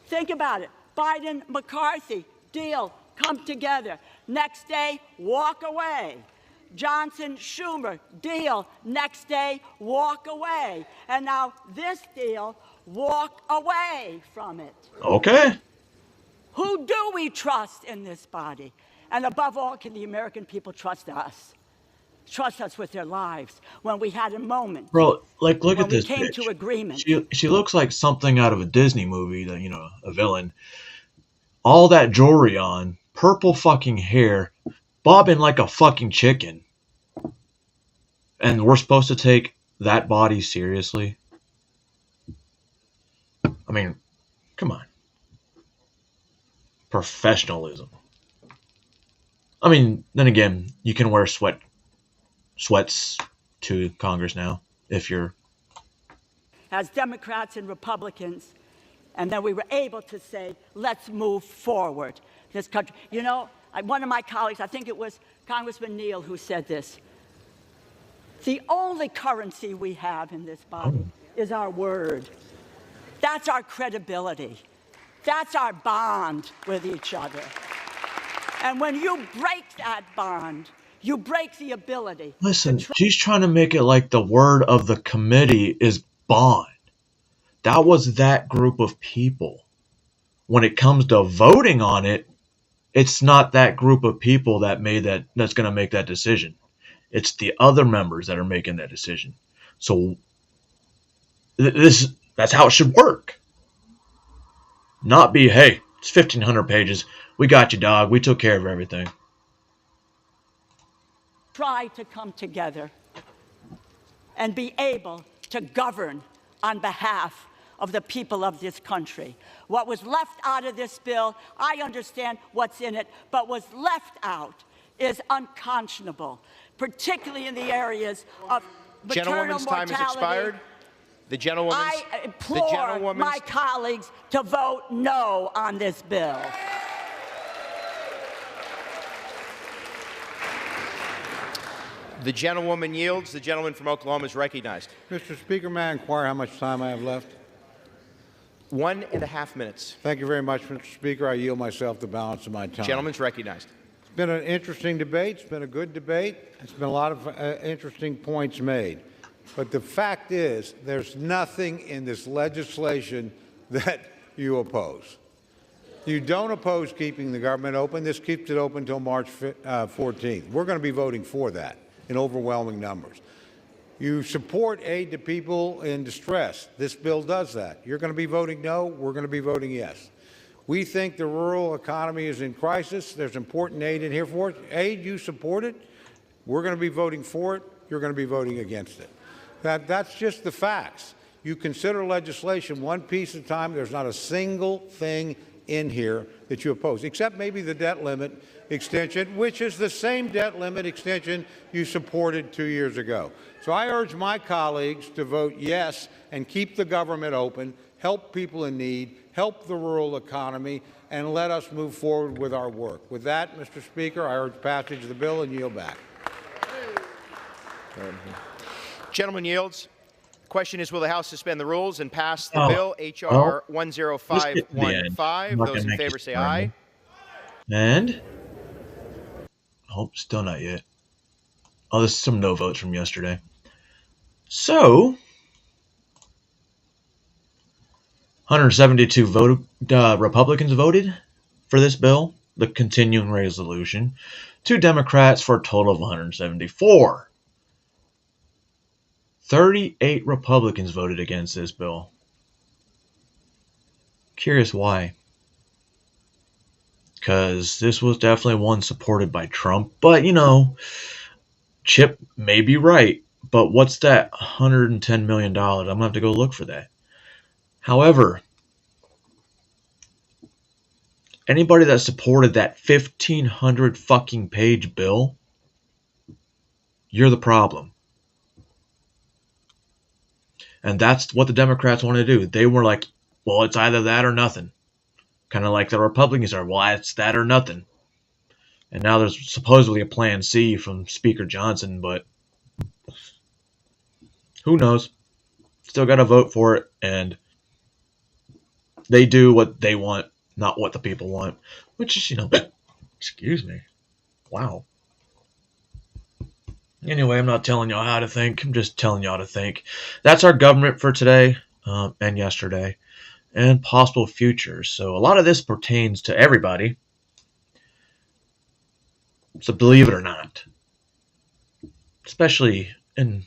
Think about it. Biden, McCarthy, deal, come together. Next day, walk away. Johnson, Schumer, deal. Next day, walk away. And now this deal, walk away from it. Okay. Who do we trust in this body? And above all, can the American people trust us? Trust us with their lives when we had a moment. Bro, like, look when at this we came bitch. to agreement. She looks like something out of a Disney movie, that, you know, a villain. All that jewelry on, purple fucking hair, bobbing like a fucking chicken. And we're supposed to take that body seriously? I mean, come on. Professionalism. I mean, then again, you can wear sweats to Congress now if you're as Democrats and Republicans, and then we were able to say, let's move forward this country. You know, one of my colleagues, I think it was Congressman Neal, who said this. The only currency we have in this body is our word. That's our credibility. That's our bond with each other. And when you break that bond, you break the ability. Listen, she's trying to make it like the word of the committee is bond. That was that group of people. When it comes to voting on it, it's not that group of people that's going to make that decision. It's the other members that are making that decision. So that's how it should work. Not be, hey, it's 1,500 pages. We got you, dog. We took care of everything. Try to come together and be able to govern on behalf of the people of this country. What was left out of this bill, I understand what's in it, but what's left out is unconscionable, particularly in the areas of maternal Gentlewoman's time mortality. has expired. The gentlewoman's, I implore my colleagues to vote no on this bill. The gentlewoman yields. The gentleman from Oklahoma is recognized. Mr. Speaker, may I inquire how much time I have left? 1.5 minutes. Thank you very much, Mr. Speaker. I yield myself the balance of my time. Gentleman's recognized. It's been an interesting debate. It's been a good debate. It's been a lot of interesting points made. But the fact is, there's nothing in this legislation that you oppose. You don't oppose keeping the government open. This keeps it open until March 14th. We're going to be voting for that in overwhelming numbers. You support aid to people in distress. This bill does that. You're going to be voting no. We're going to be voting yes. We think the rural economy is in crisis. There's important aid in here for it. Aid, you support it. We're going to be voting for it. You're going to be voting against it. That's just the facts. You consider legislation one piece at a time. There's not a single thing in here that you oppose, except maybe the debt limit extension, which is the same debt limit extension you supported 2 years ago. So I urge my colleagues to vote yes and keep the government open, help people in need, help the rural economy, and let us move forward with our work. With that, Mr. Speaker, I urge passage of the bill and yield back. Gentleman yields. The question is, will the House suspend the rules and pass the bill, H.R. 10515? Those in favor say aye. And? Oh, still not yet. Oh, there's some no votes from yesterday. So, 172 Republicans voted for this bill, the continuing resolution. 2 Democrats for a total of 174. 38 Republicans voted against this bill. Curious why. Because this was definitely one supported by Trump. But, you know, Chip may be right. But what's that $110 million? I'm going to have to go look for that. However, anybody that supported that 1,500 fucking page bill, you're the problem. And that's what the Democrats want to do. They were like, well, it's either that or nothing. Kind of like the Republicans are, well, it's that or nothing. And now there's supposedly a plan C from Speaker Johnson, but who knows? Still got to vote for it, and they do what they want, not what the people want. Which is, you know, excuse me. Wow. Anyway, I'm not telling y'all how to think. I'm just telling y'all to think. That's our government for today and yesterday and possible futures. So a lot of this pertains to everybody. So believe it or not. Especially in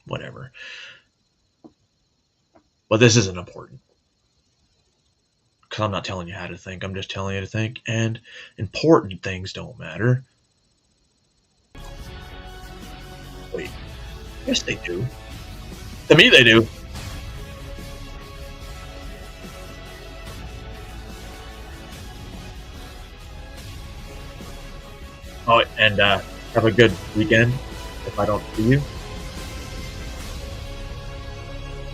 whatever. But this isn't important. Because I'm not telling you how to think. I'm just telling you to think. And important things don't matter. Wait. Yes, they do. To me, they do. Oh, and have a good weekend if I don't see you.